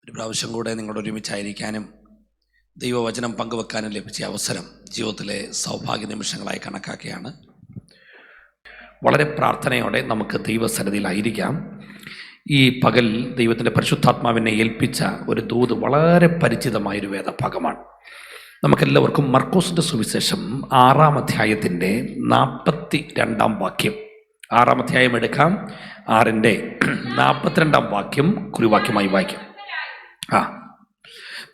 ഒരു പ്രാവശ്യം കൂടെ നിങ്ങളോട് ഒരുമിച്ചായിരിക്കാനും ദൈവവചനം പങ്കുവെക്കാനും ലഭിച്ച അവസരം ജീവിതത്തിലെ സൗഭാഗ്യ നിമിഷങ്ങളായി കണക്കാക്കുകയാണ്. വളരെ പ്രാർത്ഥനയോടെ നമുക്ക് ദൈവസന്നിധിയിലായിരിക്കാം. ഈ പകൽ ദൈവത്തിൻ്റെ പരിശുദ്ധാത്മാവിനെ ഏൽപ്പിച്ച ഒരു ദൂത് വളരെ പരിചിതമായൊരു വേദഭാഗമാണ്. നമുക്കെല്ലാവർക്കും മർക്കോസിൻ്റെ സുവിശേഷം 6-ാം അധ്യായത്തിൻ്റെ 42-ാം വാക്യം, 6-ാം അധ്യായം എടുക്കാം. 6-ന്റെ 42-ാം വാക്യം കുറിവാക്യമായി വായിക്കാം.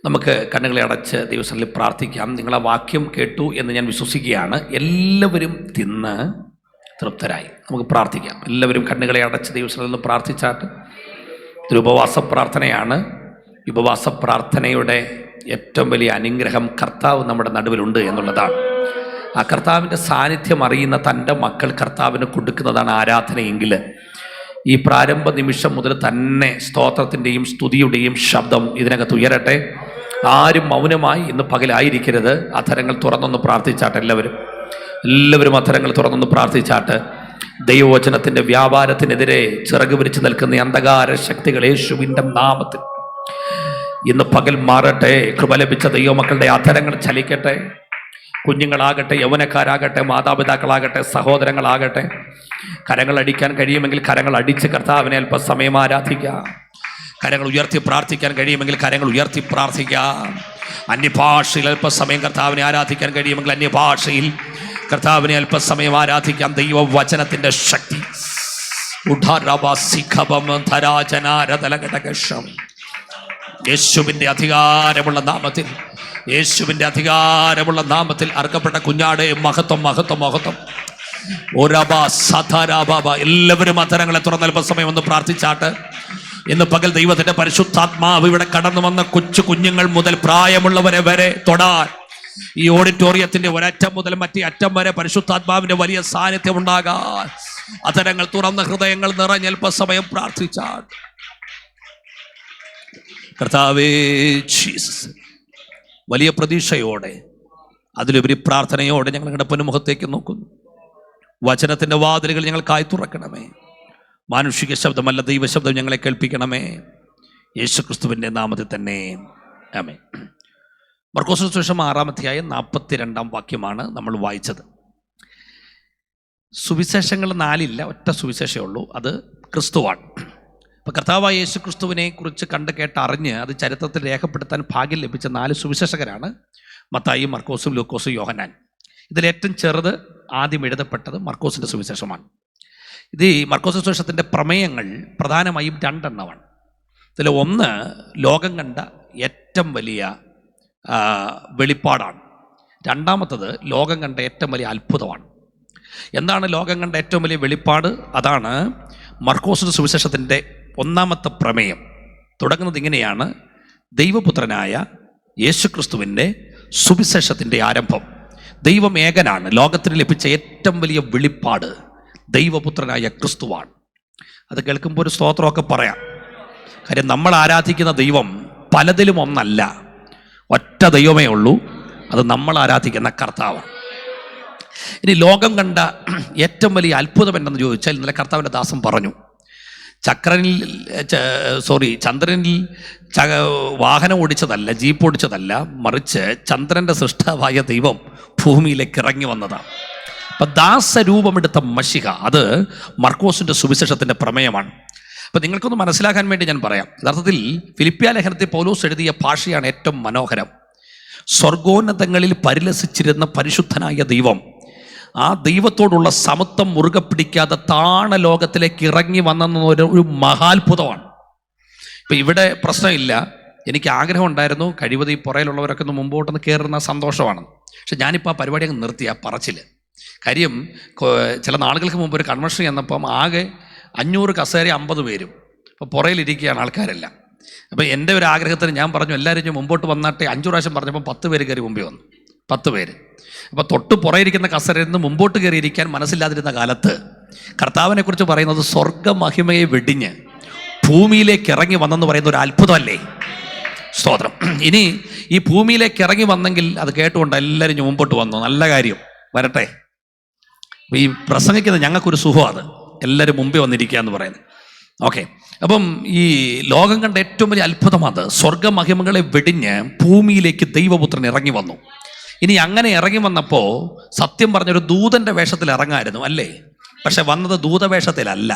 നമുക്ക് കണ്ണുകളെ അടച്ച് ദൈവസന്നിധിയിൽ പ്രാർത്ഥിക്കാം. നിങ്ങൾ ആ വാക്യം കേട്ടു എന്ന് ഞാൻ വിശ്വസിക്കുകയാണ്. എല്ലാവരും തിന്ന് തൃപ്തരായി. നമുക്ക് പ്രാർത്ഥിക്കാം. എല്ലാവരും കണ്ണുകളെ അടച്ച് ദൈവസന്നിധിയിൽ പ്രാർത്ഥിച്ചാട്ട്. ഇതൊരു ഉപവാസ പ്രാർത്ഥനയാണ്. ഉപവാസ പ്രാർത്ഥനയുടെ ഏറ്റവും വലിയ അനുഗ്രഹം കർത്താവ് നമ്മുടെ നടുവിലുണ്ട് എന്നുള്ളതാണ്. ആ കർത്താവിൻ്റെ സാന്നിധ്യം അറിയുന്ന തൻ്റെ മക്കൾ കർത്താവിന് കൊടുക്കുന്നതാണ് ആരാധനയെങ്കിൽ ഈ പ്രാരംഭ നിമിഷം മുതൽ തന്നെ സ്തോത്രത്തിൻ്റെയും സ്തുതിയുടെയും ശബ്ദം ഇതിനകത്ത് ഉയരട്ടെ. ആരും മൗനമായി ഇന്ന് പകലായിരിക്കരുത്. അധരങ്ങൾ തുറന്നൊന്ന് പ്രാർത്ഥിച്ചാട്ടെ. എല്ലാവരും അധരങ്ങൾ തുറന്നൊന്ന് പ്രാർത്ഥിച്ചാട്ട്. ദൈവവചനത്തിൻ്റെ വ്യാപാരത്തിനെതിരെ ചിറക് വിരിച്ച് നിൽക്കുന്ന അന്ധകാര ശക്തികൾ യേശുവിൻ്റെ നാമത്തിൽ ഇന്ന് പകൽ മാറട്ടെ. കൃപ ലഭിച്ച ദൈവമക്കളുടെ അധരങ്ങൾ ചലിക്കട്ടെ. കുഞ്ഞുങ്ങളാകട്ടെ, യൗവനക്കാരാകട്ടെ, മാതാപിതാക്കളാകട്ടെ, സഹോദരങ്ങളാകട്ടെ, കരങ്ങൾ അടിക്കാൻ കഴിയുമെങ്കിൽ കരങ്ങൾ അടിച്ച് കർത്താവിനെ അല്പസമയം ആരാധിക്കാം. കരങ്ങൾ ഉയർത്തി പ്രാർത്ഥിക്കാൻ കഴിയുമെങ്കിൽ കരങ്ങൾ ഉയർത്തി പ്രാർത്ഥിക്കാം. അന്യഭാഷയിൽ അല്പസമയം കർത്താവിനെ ആരാധിക്കാൻ കഴിയുമെങ്കിൽ അന്യഭാഷയിൽ കർത്താവിനെ അല്പസമയം ആരാധിക്കാം. ദൈവവചനത്തിൻ്റെ ശക്തി യേശുവിൻ്റെ അധികാരമുള്ള നാമത്തിൽ, യേശുവിൻ്റെ അധികാരമുള്ള നാമത്തിൽ അർക്കപ്പെട്ട കുഞ്ഞാടെ മഹത്വം മഹത്വം മഹത്വം. എല്ലാവരും അധരങ്ങളെ തുറന്ന് അല്പസമയം ഒന്ന് പ്രാർത്ഥിച്ചാട്ട്. ഇന്ന് പകൽ ദൈവത്തിൻ്റെ പരിശുദ്ധാത്മാവ് ഇവിടെ കടന്നു വന്ന കൊച്ചു കുഞ്ഞുങ്ങൾ മുതൽ പ്രായമുള്ളവരെ വരെ തൊടാൻ ഈ ഓഡിറ്റോറിയത്തിന്റെ ഒരറ്റം മുതൽ മറ്റേ അറ്റം വരെ പരിശുദ്ധാത്മാവിന്റെ വലിയ സാന്നിധ്യം ഉണ്ടാകാൻ അധരങ്ങൾ തുറന്ന ഹൃദയങ്ങൾ നിറഞ്ഞ അല്പസമയം പ്രാർത്ഥിച്ചാൽ. കർത്താവേ ജീസസ്, വലിയ പ്രതീക്ഷയോടെ അതിലുപരി പ്രാർത്ഥനയോടെ ഞങ്ങൾ ഞങ്ങളുടെ പൊന്നുമുഖത്തേക്ക് നോക്കുന്നു. വചനത്തിൻ്റെ വാതിലുകൾ ഞങ്ങൾക്കായി തുറക്കണമേ. മാനുഷിക ശബ്ദമല്ല ദൈവശബ്ദം ഞങ്ങളെ കേൾപ്പിക്കണമേ. യേശുക്രിസ്തുവിൻ്റെ നാമത്തിൽ തന്നെ ആമേൻ. മർക്കോസിന് സുവിശേഷം 6-ാം അധ്യായം 42-ാം വാക്യമാണ് നമ്മൾ വായിച്ചത്. സുവിശേഷങ്ങൾ 4 ഒറ്റ സുവിശേഷമേ ഉള്ളൂ, അത് ക്രിസ്തുവാണ്. അപ്പോൾ കർത്താവായ യേശു ക്രിസ്തുവിനെ കുറിച്ച് കണ്ട് കേട്ട് അറിഞ്ഞ് അത് ചരിത്രത്തിൽ രേഖപ്പെടുത്താൻ ഭാഗ്യം ലഭിച്ച 4 സുവിശേഷകരാണ് മത്തായി, മർക്കോസും, ലൂക്കോസും, യോഹന്നാൻ. ഇതിലേറ്റവും ചെറുത് ആദ്യം എഴുതപ്പെട്ടത് മർക്കോസിൻ്റെ സുവിശേഷമാണ്. ഇത് ഈ മർക്കോസ് സുവിശേഷത്തിൻ്റെ പ്രമേയങ്ങൾ പ്രധാനമായും 2 എണ്ണമാണ്. ഇതിൽ ഒന്ന് ലോകം കണ്ട ഏറ്റവും വലിയ വെളിപ്പാടാണ്. രണ്ടാമത്തത് ലോകം കണ്ട ഏറ്റവും വലിയ അത്ഭുതമാണ്. എന്താണ് ലോകം കണ്ട ഏറ്റവും വലിയ വെളിപ്പാട്? അതാണ് മർക്കോസിൻ്റെ സുവിശേഷത്തിൻ്റെ 1-ാമത്തെ പ്രമേയം. തുടങ്ങുന്നത് ഇങ്ങനെയാണ്: ദൈവപുത്രനായ യേശുക്രിസ്തുവിൻ്റെ സുവിശേഷത്തിൻ്റെ ആരംഭം. ദൈവം ഏകനാണ്. ലോകത്തിന് ലഭിച്ച ഏറ്റവും വലിയ വെളിപ്പാട് ദൈവപുത്രനായ ക്രിസ്തുവാണ്. അത് കേൾക്കുമ്പോൾ ഒരു സ്തോത്രമൊക്കെ പറയാം. കാര്യം നമ്മൾ ആരാധിക്കുന്ന ദൈവം പലതിലും ഒന്നല്ല, ഒറ്റ ദൈവമേ ഉള്ളൂ. അത് നമ്മൾ ആരാധിക്കുന്ന കർത്താവാണ്. ഇനി ലോകം കണ്ട ഏറ്റവും വലിയ അത്ഭുതം എന്തെന്ന് ചോദിച്ചാൽ, ഇന്നലെ കർത്താവിൻ്റെ ദാസൻ പറഞ്ഞു, ചന്ദ്രനിൽ വാഹനം ഓടിച്ചതല്ല, ജീപ്പ് ഓടിച്ചതല്ല, മറിച്ച് ചന്ദ്രൻ്റെ സൃഷ്ടാവായ ദൈവം ഭൂമിയിലേക്ക് ഇറങ്ങി വന്നതാണ്. അപ്പം ദാസരൂപമെടുത്ത മശിഹ, അത് മർക്കോസിൻ്റെ സുവിശേഷത്തിൻ്റെ പ്രമേയമാണ്. അപ്പം നിങ്ങൾക്കൊന്ന് മനസ്സിലാക്കാൻ വേണ്ടി ഞാൻ പറയാം. യഥാർത്ഥത്തിൽ ഫിലിപ്പിയ ലേഖനത്തിൽ പൗലോസ് എഴുതിയ ഭാഷയാണ് ഏറ്റവും മനോഹരം. സ്വർഗോന്നതങ്ങളിൽ പരിലസിച്ചിരുന്ന പരിശുദ്ധനായ ദൈവം ആ ദൈവത്തോടുള്ള സമത്വം മുറുകെ പിടിക്കാതെ താണ ലോകത്തിലേക്ക് ഇറങ്ങി വന്നെന്ന ഒരു മഹാത്ഭുതമാണ്. ഇപ്പം ഇവിടെ പ്രശ്നമില്ല. എനിക്ക് ആഗ്രഹം ഉണ്ടായിരുന്നു കഴിവത് ഈ പുറയിലുള്ളവരൊക്കെ ഒന്ന് മുമ്പോട്ടൊന്ന് കയറുന്ന സന്തോഷമാണ്. പക്ഷെ ഞാനിപ്പോൾ ആ പരിപാടി അങ്ങ് നിർത്തി, ആ പറച്ചിൽ. കാര്യം ചില നാളുകൾക്ക് മുമ്പ് ഒരു കൺവെൻഷൻ ചെന്നപ്പം ആകെ 500 കസേര 50 പേരും. അപ്പോൾ പുറയിലിരിക്കുകയാണ് ആൾക്കാരെല്ലാം. അപ്പോൾ എൻ്റെ ഒരു ആഗ്രഹത്തിന് ഞാൻ പറഞ്ഞു, എല്ലാവരും മുമ്പോട്ട് വന്നാട്ടെ. 5 പ്രാവശ്യം പറഞ്ഞപ്പോൾ 10 പേര് കയറി മുമ്പിൽ വന്നു. 10 പേര്. അപ്പോൾ തൊട്ട് പുറയിരിക്കുന്ന കസേരയിൽ നിന്ന് മുമ്പോട്ട് കയറിയിരിക്കാൻ മനസ്സില്ലാതിരുന്ന കാലത്ത് കർത്താവിനെക്കുറിച്ച് പറയുന്നത് സ്വർഗമഹിമയെ വെടിഞ്ഞ് ഭൂമിയിലേക്ക് ഇറങ്ങി വന്നെന്ന് പറയുന്ന ഒരു അത്ഭുതമല്ലേ? സ്തോത്രം. ഇനി ഈ ഭൂമിയിലേക്ക് ഇറങ്ങി വന്നെങ്കിൽ അത് കേട്ടുകൊണ്ട് എല്ലാവരും മുമ്പോട്ട് വന്നു. നല്ല കാര്യം, വരട്ടെ. ഈ പ്രസംഗിക്കുന്നത് ഞങ്ങൾക്കൊരു സുഖമാണ്, എല്ലാവരും മുമ്പേ വന്നിരിക്കുക എന്ന് പറയുന്നത്. ഓക്കെ. അപ്പം ഈ ലോകം കണ്ട ഏറ്റവും വലിയ അത്ഭുതം അത്. സ്വർഗമഹിമകളെ വെടിഞ്ഞ് ഭൂമിയിലേക്ക് ദൈവപുത്രൻ ഇറങ്ങി വന്നു. ഇനി അങ്ങനെ ഇറങ്ങി വന്നപ്പോൾ സത്യം പറഞ്ഞൊരു ദൂതന്റെ വേഷത്തിൽ ഇറങ്ങായിരുന്നു അല്ലേ? പക്ഷെ വന്നത് ദൂതവേഷത്തിലല്ല.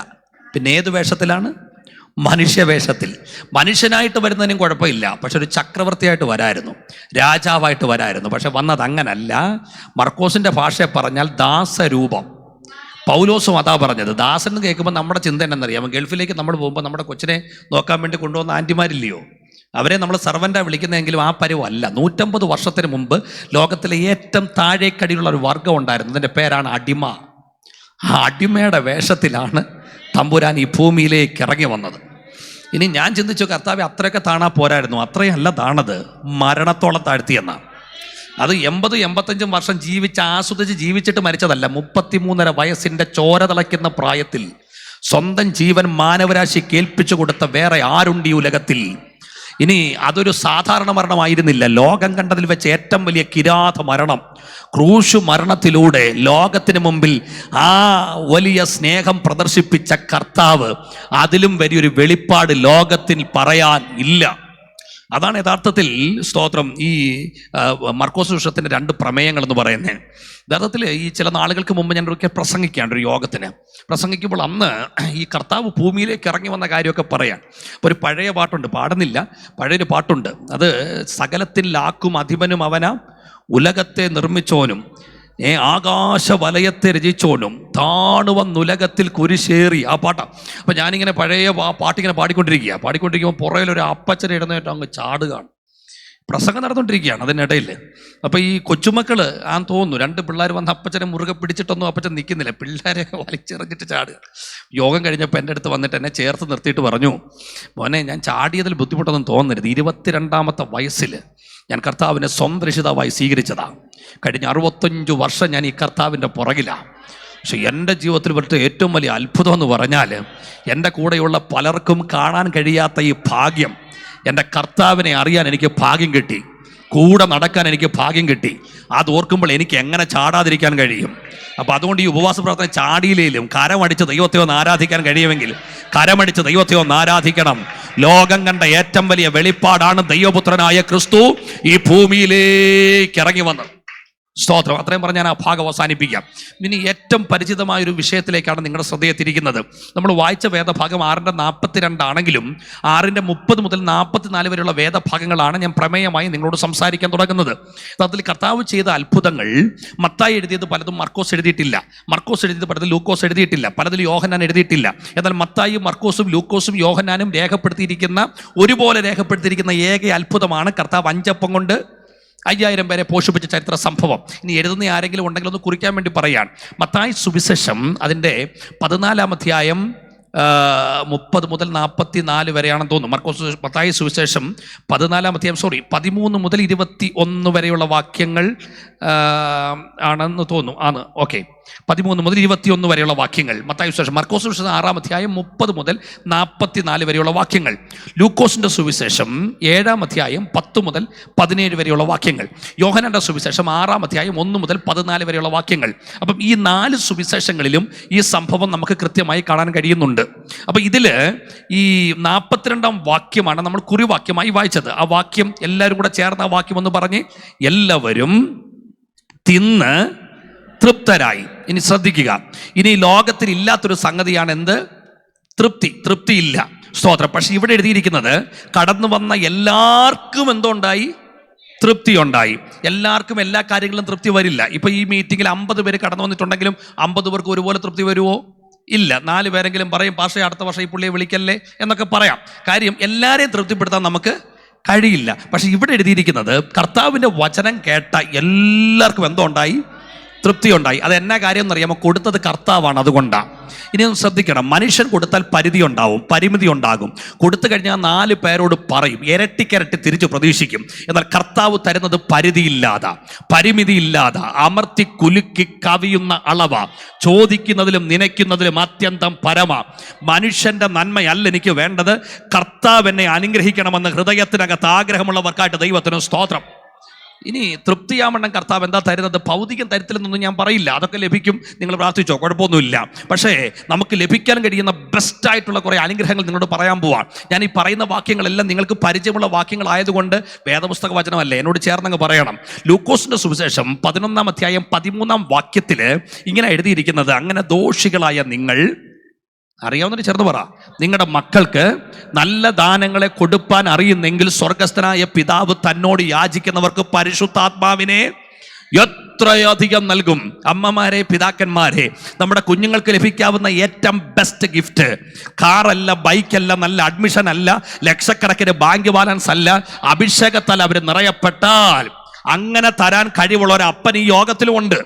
പിന്നെ ഏത് വേഷത്തിലാണ്? മനുഷ്യവേഷത്തിൽ. മനുഷ്യനായിട്ട് വരുന്നതിനും കുഴപ്പമില്ല, പക്ഷെ ഒരു ചക്രവർത്തിയായിട്ട് വരായിരുന്നു, രാജാവായിട്ട് വരായിരുന്നു. പക്ഷെ വന്നത് അങ്ങനല്ല. മർക്കോസിന്റെ ഭാഷയെ പറഞ്ഞാൽ ദാസരൂപം. പൗലോസും അതാ പറഞ്ഞത്. ദാസൻ എന്ന് കേൾക്കുമ്പോൾ നമ്മുടെ ചിന്ത എന്നറിയാം, ഗൾഫിലേക്ക് നമ്മൾ പോകുമ്പോൾ നമ്മുടെ കൊച്ചിനെ നോക്കാൻ വേണ്ടി കൊണ്ടുവന്ന ആൻറ്റിമാരില്ലയോ, അവരെ നമ്മൾ സർവൻ്റാണ് വിളിക്കുന്നതെങ്കിലും ആ പരുവല്ല. 150 വർഷത്തിന് മുമ്പ് ലോകത്തിലെ ഏറ്റവും താഴേക്കടിയിലുള്ള ഒരു വർഗം ഉണ്ടായിരുന്നു. അതിൻ്റെ പേരാണ് അടിമ. ആ അടിമയുടെ വേഷത്തിലാണ് തമ്പുരാൻ ഈ ഭൂമിയിലേക്ക് ഇറങ്ങി വന്നത്. ഇനി ഞാൻ ചിന്തിച്ചു, കർത്താവെ അത്രയൊക്കെ താണാ പോരായിരുന്നു. അത്രയല്ല താണത്, മരണത്തോളം താഴ്ത്തിയെന്നാണ്. അത് 80-85 വർഷം ആസ്വദിച്ച് ജീവിച്ചിട്ട് മരിച്ചതല്ല. 33.5 വയസ്സിൻ്റെ ചോര തിളയ്ക്കുന്ന പ്രായത്തിൽ സ്വന്തം ജീവൻ മാനവരാശി കേൾപ്പിച്ചു കൊടുത്ത വേറെ ആരുണ്ട് ഈ ഉലകത്തിൽ? ഇനി അതൊരു സാധാരണ മരണമായിരുന്നില്ല. ലോകം കണ്ടതിൽ വെച്ച് ഏറ്റവും വലിയ കിരാത മരണം, ക്രൂശു മരണത്തിലൂടെ ലോകത്തിന് മുമ്പിൽ ആ വലിയ സ്നേഹം പ്രദർശിപ്പിച്ച കർത്താവ്, അതിലും വലിയൊരു വെളിപ്പാട് ലോകത്തിൽ പറയാൻ ഇല്ല. അതാണ് യഥാർത്ഥത്തിൽ സ്തോത്രം ഈ മർക്കോസ് സുവിശേഷത്തിൻ്റെ 2 പ്രമേയങ്ങൾ എന്ന് പറയുന്നത്. യഥാർത്ഥത്തിൽ ഈ ചില നാളുകൾക്ക് മുമ്പ് ഞാൻ ഒരിക്കൽ പ്രസംഗിക്കുകയാണ് ഒരു യോഗത്തിന്. പ്രസംഗിക്കുമ്പോൾ അന്ന് ഈ കർത്താവ് ഭൂമിയിലേക്ക് ഇറങ്ങി വന്ന കാര്യമൊക്കെ പറയാം. അപ്പോൾ ഒരു പഴയ പാട്ടുണ്ട്, പാടുന്നില്ല, പഴയൊരു പാട്ടുണ്ട്. അത് സകലത്തിൽ ലാക്കും അധിപനും അവനാ, ഉലകത്തെ നിർമ്മിച്ചോനും ആകാശ വലയത്തെ രചിച്ചോനും താണുവന്നുലകത്തിൽ കുരിശേറി. ആ പാട്ടാണ്. അപ്പം ഞാനിങ്ങനെ പഴയ പാട്ടിങ്ങനെ പാടിക്കൊണ്ടിരിക്കുമ്പോൾ പുറയിലൊരു അപ്പച്ചനെ ഇടുന്നതായിട്ട് അങ്ങ് ചാടുകയാണ്. പ്രസംഗം നടന്നുകൊണ്ടിരിക്കുകയാണ് അതിനിടയിൽ. അപ്പോൾ ഈ കൊച്ചുമക്കൾ തോന്നുന്നു 2 പിള്ളേർ വന്ന് അപ്പച്ചനെ മുറുകെ പിടിച്ചിട്ടൊന്നും അപ്പച്ചൻ നിൽക്കുന്നില്ല, പിള്ളേരെ വലിച്ചെറിഞ്ഞിട്ട് ചാടുക. യോഗം കഴിഞ്ഞപ്പോൾ എൻ്റെ അടുത്ത് വന്നിട്ട് എന്നെ ചേർത്ത് നിർത്തിയിട്ട് പറഞ്ഞു, മോനെ ഞാൻ ചാടിയതിൽ ബുദ്ധിമുട്ടൊന്നും തോന്നരുത്. 22ാമത്തെ വയസ്സിൽ ഞാൻ കർത്താവിനെ സ്വന്തം രക്ഷിതാവായി സ്വീകരിച്ചതാണ്. കഴിഞ്ഞ 65 വർഷം ഞാൻ ഈ കർത്താവിൻ്റെ പുറകിലാണ്. പക്ഷെ എൻ്റെ ജീവിതത്തിൽ ഇവിടുത്തെ ഏറ്റവും വലിയ അത്ഭുതം എന്ന് പറഞ്ഞാൽ, എൻ്റെ കൂടെയുള്ള പലർക്കും കാണാൻ കഴിയാത്ത ഈ ഭാഗ്യം, എൻ്റെ കർത്താവിനെ അറിയാൻ എനിക്ക് ഭാഗ്യം കിട്ടി, കൂടെ നടക്കാൻ എനിക്ക് ഭാഗ്യം കിട്ടി. അത് ഓർക്കുമ്പോൾ എനിക്ക് എങ്ങനെ ചാടാതിരിക്കാൻ കഴിയും? അപ്പോൾ അതുകൊണ്ട് ഈ ഉപവാസ പ്രാർത്ഥന ചാടിയിലേലും കരമടിച്ച് ദൈവത്തെ ഒന്ന് ആരാധിക്കാൻ കഴിയുമെങ്കിൽ കരമടിച്ച് ദൈവത്തെ ഒന്ന് ആരാധിക്കണം. ലോകം കണ്ട ഏറ്റവും വലിയ വെളിപ്പാടാണ് ദൈവപുത്രനായ ക്രിസ്തു ഈ ഭൂമിയിലേക്ക് ഇറങ്ങി വന്നത്. സ്തോത്രം. അത്രയും പറഞ്ഞ് ഞാൻ ആ ഭാഗം അവസാനിപ്പിക്കാം. ഇനി ഏറ്റവും പരിചിതമായൊരു വിഷയത്തിലേക്കാണ് നിങ്ങളുടെ ശ്രദ്ധയെ തിരിക്കുന്നത്. നമ്മൾ വായിച്ച വേദഭാഗം 6:42 ആണെങ്കിലും 6:30 മുതൽ 44 വരെയുള്ള വേദഭാഗങ്ങളാണ് ഞാൻ പ്രമേയമായി നിങ്ങളോട് സംസാരിക്കാൻ തുടങ്ങുന്നത്. അതിൽ കർത്താവ് ചെയ്ത അത്ഭുതങ്ങൾ മത്തായി എഴുതിയത് പലതും മർക്കോസ് എഴുതിയിട്ടില്ല, മർക്കോസ് എഴുതിയത് പലതും ലൂക്കോസ് എഴുതിയിട്ടില്ല, പലതിൽ യോഹന്നാൻ എഴുതിയിട്ടില്ല. എന്നാൽ മത്തായിയും മർക്കോസും ലൂക്കോസും യോഹന്നാനും ഒരുപോലെ രേഖപ്പെടുത്തിയിരിക്കുന്ന ഏക അത്ഭുതമാണ് കർത്താവ് 5 അപ്പം കൊണ്ട് 5000 പേരെ പോഷിപ്പിച്ച ചരിത്ര സംഭവം. ഇനി എഴുതുന്ന ആരെങ്കിലും ഉണ്ടെങ്കിൽ ഒന്ന് കുറിക്കാൻ വേണ്ടി പറയാണ്. മത്തായി സുവിശേഷം അതിൻ്റെ 14-ാം അധ്യായം 30 മുതൽ 44 വരെയാണെന്ന് തോന്നുന്നു. മത്തായി സുവിശേഷം 14-ാം അധ്യായം 13 മുതൽ 21 വരെയുള്ള വാക്യങ്ങൾ ആണെന്ന് തോന്നുന്നു. ഓക്കെ, 13 മുതൽ 21 വരെയുള്ള വാക്യങ്ങൾ മത്തായി സുവിശേഷം. മർക്കോസ് സുവിശേഷം 6-ാം അധ്യായം 30 മുതൽ 44 വരെയുള്ള വാക്യങ്ങൾ. ലൂക്കോസിന്റെ സുവിശേഷം 7-ാം അധ്യായം 10 മുതൽ 17 വരെയുള്ള വാക്യങ്ങൾ. യോഹന്നാന്റെ സുവിശേഷം 6-ാം അധ്യായം 1 മുതൽ 14 വരെയുള്ള വാക്യങ്ങൾ. അപ്പം ഈ 4 സുവിശേഷങ്ങളിലും ഈ സംഭവം നമുക്ക് കൃത്യമായി കാണാൻ കഴിയുന്നുണ്ട്. അപ്പം ഇതിൽ ഈ 42-ാം വാക്യമാണ് നമ്മൾ കുറിവാക്യമായി വായിച്ചത്. ആ വാക്യം എല്ലാവരും കൂടെ ചേർന്ന ആ വാക്യം ഒന്ന് പറഞ്ഞ്, എല്ലാവരും തിന്ന് തൃപ്തരായി. ഇനി ശ്രദ്ധിക്കുക, ഇനി ലോകത്തിൽ ഇല്ലാത്തൊരു സംഗതിയാണ് എന്ത്? തൃപ്തിയില്ല. സ്തോത്രം. പക്ഷെ ഇവിടെ എഴുതിയിരിക്കുന്നത് കടന്നു വന്ന എല്ലാവർക്കും എന്തുണ്ടായി? തൃപ്തി ഉണ്ടായി. എല്ലാവർക്കും എല്ലാ കാര്യങ്ങളും തൃപ്തി വരില്ല. ഇപ്പൊ ഈ മീറ്റിങ്ങിൽ 50 പേര് കടന്നു വന്നിട്ടുണ്ടെങ്കിലും 50 പേർക്ക് ഒരുപോലെ തൃപ്തി വരുമോ? ഇല്ല. 4 പേരെങ്കിലും പറയും, പക്ഷേ അടുത്ത വർഷം ഈ പുള്ളിയെ വിളിക്കല്ലേ എന്നൊക്കെ പറയാം. കാര്യം എല്ലാവരെയും തൃപ്തിപ്പെടുത്താൻ നമുക്ക് കഴിയില്ല. പക്ഷെ ഇവിടെ എഴുതിയിരിക്കുന്നത് കർത്താവിൻ്റെ വചനം കേട്ട എല്ലാവർക്കും എന്തുണ്ടായി? തൃപ്തി ഉണ്ടായി. അത് എന്നാ കാര്യം എന്നറിയാമോ? കൊടുത്തത് കർത്താവാണ്. അതുകൊണ്ടാണ്. ഇനി ഒന്ന് ശ്രദ്ധിക്കണം. മനുഷ്യൻ കൊടുത്താൽ പരിധി ഉണ്ടാവും, പരിമിതി ഉണ്ടാകും. കൊടുത്തു കഴിഞ്ഞാൽ 4 പേരോട് പറയും, ഇരട്ടിക്കിരട്ടി തിരിച്ചു പ്രതീക്ഷിക്കും. എന്നാൽ കർത്താവ് തരുന്നത് പരിധിയില്ലാതെ, പരിമിതിയില്ലാതെ, അമർത്തി കുലുക്കി കവിയുന്ന അളവ, ചോദിക്കുന്നതിലും നനയ്ക്കുന്നതിലും അത്യന്തം പരമ. മനുഷ്യന്റെ നന്മയല്ല എനിക്ക് വേണ്ടത്, കർത്താവ് എന്നെ അനുഗ്രഹിക്കണമെന്ന് ഹൃദയത്തിനകത്ത് ആഗ്രഹമുള്ളവർക്കായിട്ട് ദൈവത്തിന് സ്തോത്രം. ഇനി തൃപ്തിയാവണ്ണം കർത്താവ് എന്താ തരുന്നത്? ഭൗതികം തരത്തിലെന്നൊന്നും ഞാൻ പറയില്ല, അതൊക്കെ ലഭിക്കും, നിങ്ങൾ പ്രാർത്ഥിച്ചോ, കുഴപ്പമൊന്നുമില്ല. പക്ഷേ നമുക്ക് ലഭിക്കാൻ കഴിയുന്ന ബെസ്റ്റായിട്ടുള്ള കുറേ അനുഗ്രഹങ്ങൾ നിങ്ങളോട് പറയാൻ പോവാം. ഞാൻ ഈ പറയുന്ന വാക്യങ്ങളെല്ലാം നിങ്ങൾക്ക് പരിചയമുള്ള വാക്യങ്ങളായതുകൊണ്ട് വേദപുസ്തക വചനമല്ല, എന്നോട് ചേർന്നങ്ങ് പറയണം. ലൂക്കോസിന്റെ സുവിശേഷം 11-ാം അധ്യായം 13-ാം വാക്യത്തിൽ ഇങ്ങനെ എഴുതിയിരിക്കുന്നത്, അങ്ങനെ ദോഷികളായ നിങ്ങൾ, അറിയാവുന്നതിന് ചേർന്ന് പറ, നിങ്ങളുടെ മക്കൾക്ക് നല്ല ദാനങ്ങളെ കൊടുപ്പാൻ അറിയുന്നെങ്കിൽ സ്വർഗസ്ഥനായ പിതാവ് തന്നോട് യാചിക്കുന്നവർക്ക് പരിശുദ്ധാത്മാവിനെ എത്രയധികം നൽകും. അമ്മമാരെ, പിതാക്കന്മാരെ, നമ്മുടെ കുഞ്ഞുങ്ങൾക്ക് ലഭിക്കാവുന്ന ഏറ്റവും ബെസ്റ്റ് ഗിഫ്റ്റ് കാറല്ല, ബൈക്കല്ല, നല്ല അഡ്മിഷൻ അല്ല, ലക്ഷക്കണക്കിന് ബാങ്ക് ബാലൻസ് അല്ല, അഭിഷേകത്താൽ അവർ നിറയപ്പെട്ടാൽ അങ്ങനെ തരാൻ കഴിവുള്ള ഒരു അപ്പൻ ഈ യോഗത്തിലുമുണ്ട്.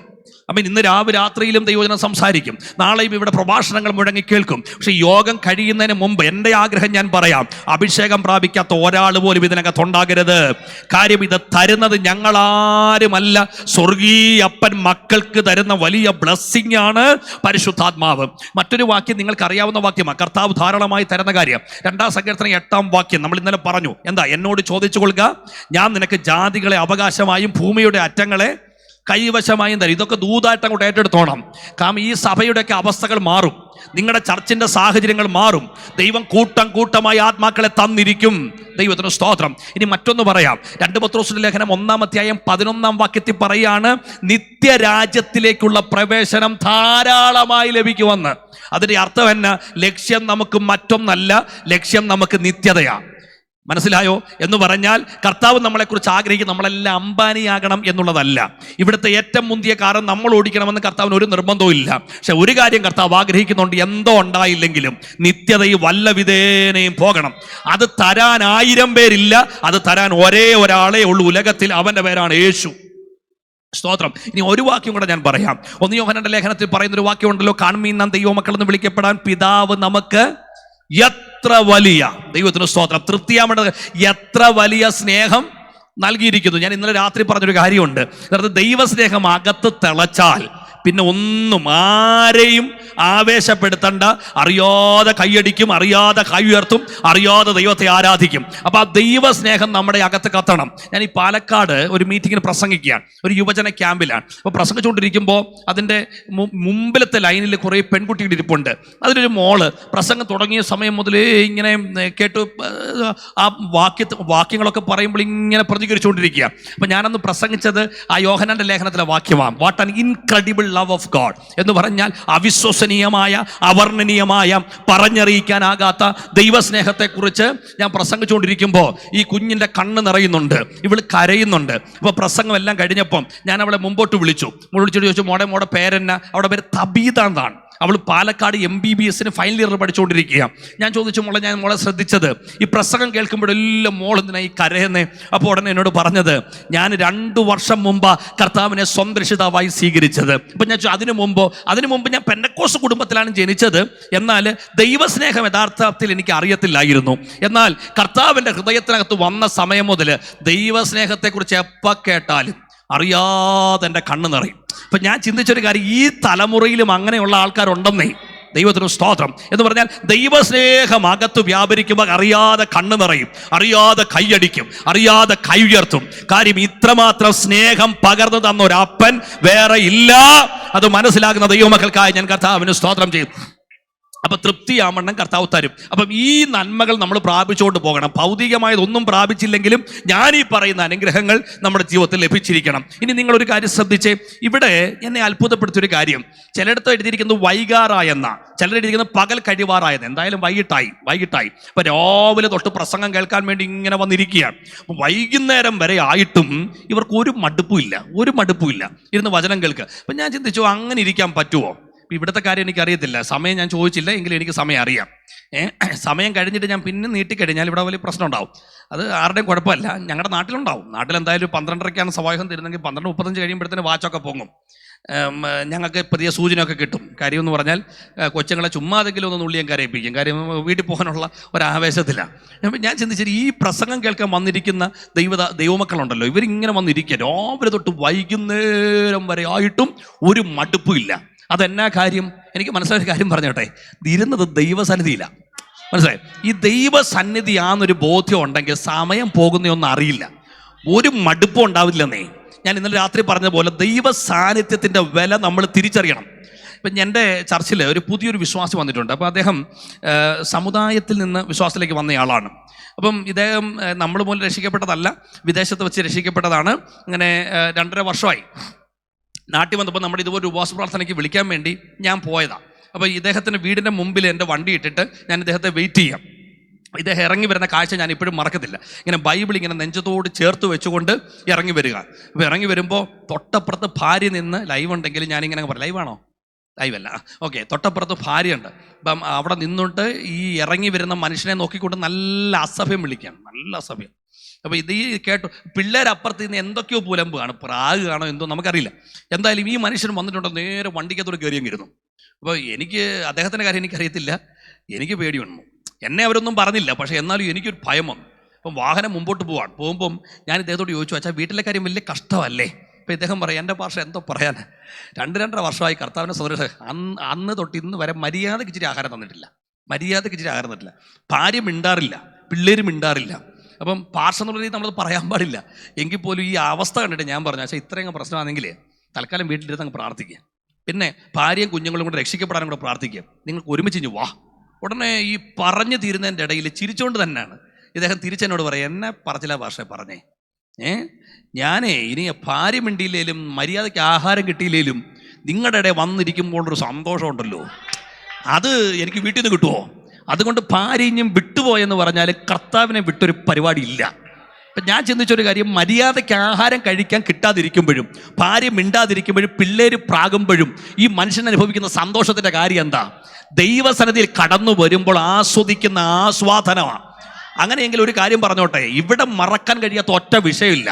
അപ്പം ഇന്ന് രാത്രിയിലും ദൈവവചനം സംസാരിക്കും, നാളെയും ഇവിടെ പ്രഭാഷണങ്ങൾ മുഴങ്ങി കേൾക്കും. പക്ഷെ യോഗം കഴിയുന്നതിന് മുമ്പ് എൻ്റെ ആഗ്രഹം ഞാൻ പറയാം, അഭിഷേകം പ്രാപിക്കാത്ത ഒരാൾ പോലും ഇതിനകത്തുണ്ടാകരുത്. കാര്യം ഇത് തരുന്നത് ഞങ്ങളാരുമല്ല, സ്വർഗീയ അപ്പൻ മക്കൾക്ക് തരുന്ന വലിയ ബ്ലെസ്സിങ് ആണ് പരിശുദ്ധാത്മാവ്. മറ്റൊരു വാക്യം നിങ്ങൾക്ക് അറിയാവുന്ന വാക്യമാണ്, കർത്താവ് ധാരാളമായി തരുന്ന കാര്യം. 2 സങ്കീർത്തനം 8-ാം വാക്യം നമ്മൾ ഇന്നലെ പറഞ്ഞു. എന്താ? എന്നോട് ചോദിച്ചു കൊള്ളുക, ഞാൻ നിനക്ക് ജാതികളെ അവകാശമായും ഭൂമിയുടെ അറ്റങ്ങളെ കൈവശമായും തരും. ഇതൊക്കെ ദൂതായിട്ട് അങ്ങോട്ട് ഏറ്റെടുത്തോണം. കാരണം ഈ സഭയുടെയൊക്കെ അവസ്ഥകൾ മാറും, നിങ്ങളുടെ ചർച്ചിന്റെ സാഹചര്യങ്ങൾ മാറും. ദൈവം കൂട്ടമായി ആത്മാക്കളെ തന്നിരിക്കും. ദൈവത്തിന് സ്തോത്രം. ഇനി മറ്റൊന്ന് പറയാം, 2 പത്രോസിന്റെ ലേഖനം 1-ാം അധ്യായം 11-ാം വാക്യത്തിൽ പറയാണ്, നിത്യരാജ്യത്തിലേക്കുള്ള പ്രവേശനം ധാരാളമായി ലഭിക്കുമെന്ന്. അതിന്റെ അർത്ഥം എന്നാ? ലക്ഷ്യം നമുക്ക് മറ്റൊന്നല്ല, ലക്ഷ്യം നമുക്ക് നിത്യതയാണ്. മനസ്സിലായോ? എന്ന് പറഞ്ഞാൽ കർത്താവ് നമ്മളെക്കുറിച്ച് ആഗ്രഹിക്കും നമ്മളെല്ലാം അംബാനിയാകണം എന്നുള്ളതല്ല. ഇവിടുത്തെ ഏറ്റവും മുന്തിയ കാർ നമ്മൾ ഓടിക്കണമെന്ന് കർത്താവിന് ഒരു നിർബന്ധവും ഇല്ല. പക്ഷെ ഒരു കാര്യം കർത്താവ് ആഗ്രഹിക്കുന്നുണ്ട്, എന്തോ ഉണ്ടായില്ലെങ്കിലും നിത്യതയിൽ വല്ല വിധേനയും പോകണം. അത് തരാൻ 1000 പേരില്ല, അത് തരാൻ ഒരേ ഒരാളേ ഉള്ളൂ ഉലകത്തിൽ, അവന്റെ പേരാണ് യേശു. സ്തോത്രം. ഇനി ഒരു വാക്യം കൂടെ ഞാൻ പറയാം. 1 യോഹന്നാന്റെ ലേഖനത്തിൽ പറയുന്നൊരു വാക്യം ഉണ്ടല്ലോ, കാൺമീൻ നാം ദൈവമക്കൾ എന്ന് വിളിക്കപ്പെടാൻ പിതാവ് നമുക്ക് എത്ര വലിയ, ദൈവത്തിന് സ്തോത്രം, തൃപ്തിയാവേണ്ടത് എത്ര വലിയ സ്നേഹം നൽകിയിരിക്കുന്നു. ഞാൻ ഇന്നലെ രാത്രി പറഞ്ഞൊരു കാര്യമുണ്ട്, ദൈവസ്നേഹം അകത്ത് തിളച്ചാൽ പിന്നെ ഒന്നും ആരെയും ആവേശപ്പെടുത്തണ്ട. അറിയാതെ കൈയടിക്കും, അറിയാതെ കൈ ഉയർത്തും, അറിയാതെ ദൈവത്തെ ആരാധിക്കും. അപ്പൊ ആ ദൈവസ്നേഹം നമ്മുടെ അകത്ത് കത്തണം. ഞാൻ ഈ പാലക്കാട് ഒരു മീറ്റിങ്ങിന് പ്രസംഗിക്കുകയാണ്, ഒരു യുവജന ക്യാമ്പിലാണ്. അപ്പോൾ പ്രസംഗിച്ചുകൊണ്ടിരിക്കുമ്പോൾ അതിൻ്റെ മുമ്പിലത്തെ ലൈനിൽ കുറേ പെൺകുട്ടികൾ ഇരിപ്പുണ്ട്. അതിലൊരു മോള് പ്രസംഗം തുടങ്ങിയ സമയം മുതലേ ഇങ്ങനെ കേട്ട് ആ വാക്യങ്ങളൊക്കെ പറയുമ്പോൾ ഇങ്ങനെ പ്രതികരിച്ചുകൊണ്ടിരിക്കുക. അപ്പം ഞാനന്ന് പ്രസംഗിച്ചത് ആ യോഹന്നാന്റെ ലേഖനത്തിലെ വാക്യമാണ്, what an incredible love of God എന്ന് പറഞ്ഞാൽ അവിശ്വസനീയമായ, അവർണ്ണനീയമായ, പറഞ്ഞറിയിക്കാനാകാത്ത ദൈവസ്നേഹത്തെക്കുറിച്ച് ഞാൻ പ്രസംഗിച്ചുകൊണ്ടിരിക്കുമ്പോൾ ഈ കുഞ്ഞിൻ്റെ കണ്ണ് നിറയുന്നുണ്ട്, ഇവള് കരയുന്നുണ്ട്. അപ്പോൾ പ്രസംഗം എല്ലാം കഴിഞ്ഞപ്പം ഞാൻ അവളെ മുമ്പോട്ട് വിളിച്ചിട്ട് ചോദിച്ചു, മോടെ പേരെന്നാ? അവിടെ പേര് തബീത എന്നാണ്. അവൾ പാലക്കാട് MBBS ഫൈനൽ ഇയർ പഠിച്ചുകൊണ്ടിരിക്കുക. ഞാൻ ചോദിച്ചു, മോളെ ശ്രദ്ധിച്ചത് ഈ പ്രസംഗം കേൾക്കുമ്പോഴെല്ലാം മോൾ എന്തിനാ ഈ കരയുന്നേ? അപ്പോൾ ഉടനെ എന്നോട് പറഞ്ഞത്, ഞാൻ 2 വർഷം മുമ്പ് കർത്താവിനെ സ്വന്തം രക്ഷിതാവായി സ്വീകരിച്ചത്. അപ്പം ഞാൻ അതിനു മുമ്പ് ഞാൻ പെന്തക്കോസ്ത് കുടുംബത്തിലാണ് ജനിച്ചത്, എന്നാൽ ദൈവസ്നേഹം യഥാർത്ഥത്തിൽ എനിക്ക് അറിയത്തില്ലായിരുന്നു. എന്നാൽ കർത്താവിൻ്റെ ഹൃദയത്തിനകത്ത് വന്ന സമയം മുതൽ ദൈവസ്നേഹത്തെക്കുറിച്ച് എപ്പോൾ കേട്ടാലും അറിയാതെ എൻ്റെ കണ്ണ് നിറയും. അപ്പം ഞാൻ ചിന്തിച്ചൊരു കാര്യം, ഈ തലമുറയിലും അങ്ങനെയുള്ള ആൾക്കാരുണ്ടെന്നേ. ദൈവത്തിന് സ്തോത്രം. എന്ന് പറഞ്ഞാൽ ദൈവസ്നേഹം അകത്ത് വ്യാപരിക്കുമ്പോൾ അറിയാതെ കണ്ണ് നിറയും, അറിയാതെ കൈയടിക്കും, അറിയാതെ കൈ ഉയർത്തും. കാര്യം ഇത്രമാത്രം സ്നേഹം പകർന്നു തന്ന ഒരു അപ്പൻ വേറെ ഇല്ല. അത് മനസ്സിലാക്കുന്ന ദൈവമക്കൾക്കായി ഞാൻ കർത്താവിന് സ്തോത്രം ചെയ്യും. അപ്പം തൃപ്തിയാവണ്ണം കർത്താവ് തരും. അപ്പം ഈ നന്മകൾ നമ്മൾ പ്രാപിച്ചുകൊണ്ട് പോകണം. ഭൗതികമായതൊന്നും പ്രാപിച്ചില്ലെങ്കിലും ഞാൻ ഈ പറയുന്ന അനുഗ്രഹങ്ങൾ നമ്മുടെ ജീവിതത്തിൽ ലഭിച്ചിരിക്കണം. ഇനി നിങ്ങളൊരു കാര്യം ശ്രദ്ധിച്ചേ, ഇവിടെ എന്നെ അത്ഭുതപ്പെടുത്തിയൊരു കാര്യം, ചിലയിടത്ത് എഴുതിയിരിക്കുന്നത് വൈകാറായെന്ന, ചിലരെഴുതിയിരിക്കുന്നത് പകൽ കഴിവാറായെന്ന്. എന്തായാലും വൈകിട്ടായി. അപ്പം രാവിലെ തൊട്ട് പ്രസംഗം കേൾക്കാൻ വേണ്ടി ഇങ്ങനെ വന്നിരിക്കുകയാണ്. വൈകുന്നേരം വരെ ആയിട്ടും ഇവർക്ക് ഒരു മടുപ്പുമില്ല ഇരുന്ന് വചനം കേൾക്കുക. അപ്പം ഞാൻ ചിന്തിച്ചു, അങ്ങനെ ഇരിക്കാൻ പറ്റുമോ? ഇവിടുത്തെ കാര്യം എനിക്കറിയത്തില്ല, സമയം ഞാൻ ചോദിച്ചില്ല, എങ്കിലും എനിക്ക് സമയം അറിയാം. സമയം കഴിഞ്ഞിട്ട് ഞാൻ പിന്നെ നീട്ടിക്കഴിഞ്ഞാൽ ഇവിടെ വലിയ പ്രശ്നം ഉണ്ടാവും. അത് ആരുടെയും കുഴപ്പമില്ല, ഞങ്ങളുടെ നാട്ടിലുണ്ടാവും. നാട്ടിലെന്തായാലും 12:30ക്കാണ് സവാഹം തരുന്നെങ്കിൽ 12:35 കഴിയുമ്പോഴത്തേന് വാച്ചൊക്കെ പൊങ്ങും. ഞങ്ങൾക്ക് പുതിയ സൂചനയൊക്കെ കിട്ടും. കാര്യം എന്ന് പറഞ്ഞാൽ കൊച്ചുങ്ങളെ ചുമ്മാതെങ്കിലും ഒന്ന് നുള്ളിയും കരയിപ്പിക്കും. കാര്യം വീട്ടിൽ പോകാനുള്ള ഒരാവേശത്തിലാണ്. അപ്പം ഞാൻ ചിന്തിച്ചത്, ഈ പ്രസംഗം കേൾക്കാൻ വന്നിരിക്കുന്ന ദൈവമക്കളുണ്ടല്ലോ, ഇവരിങ്ങനെ വന്നിരിക്കുക രാവിലെ തൊട്ട് വൈകുന്നേരം വരെ ആയിട്ടും ഒരു മടുപ്പുമില്ല. അതെന്നാ കാര്യം? എനിക്ക് മനസ്സിലായ കാര്യം പറഞ്ഞോട്ടെ, ഇരുന്നത് ദൈവസന്നിധിയിലാണ്. മനസ്സിലായി? ഈ ദൈവസന്നിധിയാണെന്നൊരു ബോധ്യം ഉണ്ടെങ്കിൽ സമയം പോകുന്നതൊന്നും അറിയില്ല. ഒരു മടുപ്പും ഉണ്ടാവില്ലെന്നേ. ഞാൻ ഇന്നലെ രാത്രി പറഞ്ഞ പോലെ ദൈവ സാന്നിധ്യത്തിൻ്റെ വില നമ്മൾ തിരിച്ചറിയണം. ഇപ്പം എൻ്റെ ചർച്ചിൽ ഒരു പുതിയൊരു വിശ്വാസി വന്നിട്ടുണ്ട്. അപ്പോൾ അദ്ദേഹം സമുദായത്തിൽ നിന്ന് വിശ്വാസത്തിലേക്ക് വന്നയാളാണ്. അപ്പം ഇദ്ദേഹം നമ്മൾ മൂലം രക്ഷിക്കപ്പെട്ടതല്ല, വിദേശത്ത് വെച്ച് രക്ഷിക്കപ്പെട്ടതാണ്. ഇങ്ങനെ 2.5 വർഷമായി നാട്ടിൽ വന്നപ്പോൾ നമ്മുടെ ഇതുപോലെ ഉപവാസ പ്രാർത്ഥനയ്ക്ക് വിളിക്കാൻ വേണ്ടി ഞാൻ പോയതാണ്. അപ്പോൾ ഇദ്ദേഹത്തിൻ്റെ വീടിൻ്റെ മുമ്പിൽ എൻ്റെ വണ്ടി ഇട്ടിട്ട് ഞാൻ ഇദ്ദേഹത്തെ വെയിറ്റ് ചെയ്യാം. ഇദ്ദേഹം ഇറങ്ങി വരുന്ന കാഴ്ച ഞാൻ ഇപ്പോഴും മറക്കത്തില്ല. ഇങ്ങനെ ബൈബിൾ ഇങ്ങനെ നെഞ്ചത്തോട് ചേർത്ത് വെച്ചുകൊണ്ട് ഇറങ്ങി വരിക. അപ്പോൾ ഇറങ്ങി വരുമ്പോൾ തൊട്ടപ്പുറത്ത് ഭാര്യ നിന്ന് ലൈവ് ഉണ്ടെങ്കിൽ ഞാനിങ്ങനെ പറയും, ലൈവാണോ? ലൈവല്ല, ഓക്കെ. തൊട്ടപ്പുറത്ത് ഭാര്യയുണ്ട്. അപ്പം അവിടെ നിന്നിട്ട് ഈ ഇറങ്ങി വരുന്ന മനുഷ്യനെ നോക്കിക്കൊണ്ട് നല്ല അസഭ്യം വിളിക്കുകയാണ്, നല്ല അസഭ്യം. അപ്പോൾ ഇത് ഈ കേട്ടു. പിള്ളേരപ്പുറത്ത് നിന്ന് എന്തൊക്കെയോ പുലമ്പ് കാണും, പ്രാഗ് കാണോ എന്തോ നമുക്കറിയില്ല. എന്തായാലും ഈ മനുഷ്യൻ വന്നിട്ടുണ്ടോ നേരെ വണ്ടിക്കത്തോട് കയറിയെങ്കിരുന്നു. അപ്പോൾ എനിക്ക് അദ്ദേഹത്തിൻ്റെ കാര്യം എനിക്കറിയത്തില്ല, എനിക്ക് പേടി വന്നു. എന്നെ അവരൊന്നും പറഞ്ഞില്ല, പക്ഷേ എന്നാലും എനിക്കൊരു ഭയം വന്നു. അപ്പം വാഹനം മുമ്പോട്ട് പോകുമ്പം ഞാൻ ഇദ്ദേഹത്തോട് ചോദിച്ചു, അച്ഛാ വീട്ടിലെ കാര്യം വലിയ കഷ്ടമല്ലേ? അപ്പോൾ ഇദ്ദേഹം പറയും, എൻ്റെ ഭാഷ എന്തോ പറയാൻ, 2.5 വർഷമായി കർത്താവിൻ്റെ സൗകര്യം അന്ന് തൊട്ട് ഇന്ന് വരെ മര്യാദയ്ക്ക് ഇച്ചിരി ആഹാരം തന്നിട്ടില്ല, ഭാര്യ മിണ്ടാറില്ല, പിള്ളേര് മിണ്ടാറില്ല. അപ്പം ഭാഷ എന്നുള്ള രീതി നമ്മളത് പറയാൻ പാടില്ല. എങ്കിൽ പോലും ഈ അവസ്ഥ കണ്ടിട്ട് ഞാൻ പറഞ്ഞു, പക്ഷേ ഇത്രയും പ്രശ്നമാണെങ്കിൽ തൽക്കാലം വീട്ടിലിരുന്ന് അങ്ങ് പ്രാർത്ഥിക്കുക, പിന്നെ ഭാര്യയും കുഞ്ഞുങ്ങളും കൂടെ രക്ഷിക്കപ്പെടാനും കൂടെ പ്രാർത്ഥിക്കുക, നിങ്ങൾക്ക് ഒരുമിച്ച് വാ. ഉടനെ ഈ പറഞ്ഞു തീരുന്നതിൻ്റെ ഇടയിൽ ചിരിച്ചുകൊണ്ട് തന്നെയാണ് ഇദ്ദേഹം തിരിച്ചെന്നോട് പറയാം, എന്നെ പറച്ചില്ല ഭാഷ പറഞ്ഞേ, ഞാനേ ഇനി ഭാര്യ മിണ്ടിയില്ലേലും മര്യാദയ്ക്ക് ആഹാരം കിട്ടിയില്ലേലും നിങ്ങളുടെ ഇടയിൽ വന്നിരിക്കുമ്പോഴൊരു സന്തോഷമുണ്ടല്ലോ, അത് എനിക്ക് വീട്ടിൽ നിന്ന് കിട്ടുമോ? അതുകൊണ്ട് ഭാര്യയും വിട്ടുപോയെന്ന് പറഞ്ഞാൽ കർത്താവിനെ വിട്ടൊരു പരിപാടി ഇല്ല. ഇപ്പം ഞാൻ ചിന്തിച്ചൊരു കാര്യം, മര്യാദയ്ക്ക് ആഹാരം കഴിക്കാൻ കിട്ടാതിരിക്കുമ്പോഴും ഭാര്യ മിണ്ടാതിരിക്കുമ്പോഴും പിള്ളേർ പ്രാകുമ്പോഴും ഈ മനുഷ്യൻ അനുഭവിക്കുന്ന സന്തോഷത്തിൻ്റെ കാര്യം എന്താ? ദൈവസന്നിധിയിൽ കടന്നു വരുമ്പോൾ ആസ്വദിക്കുന്ന ആസ്വാദനമാണ്. അങ്ങനെയെങ്കിൽ ഒരു കാര്യം പറഞ്ഞോട്ടെ, ഇവിടെ മറക്കാൻ കഴിയാത്ത ഒറ്റ വിഷയമില്ല.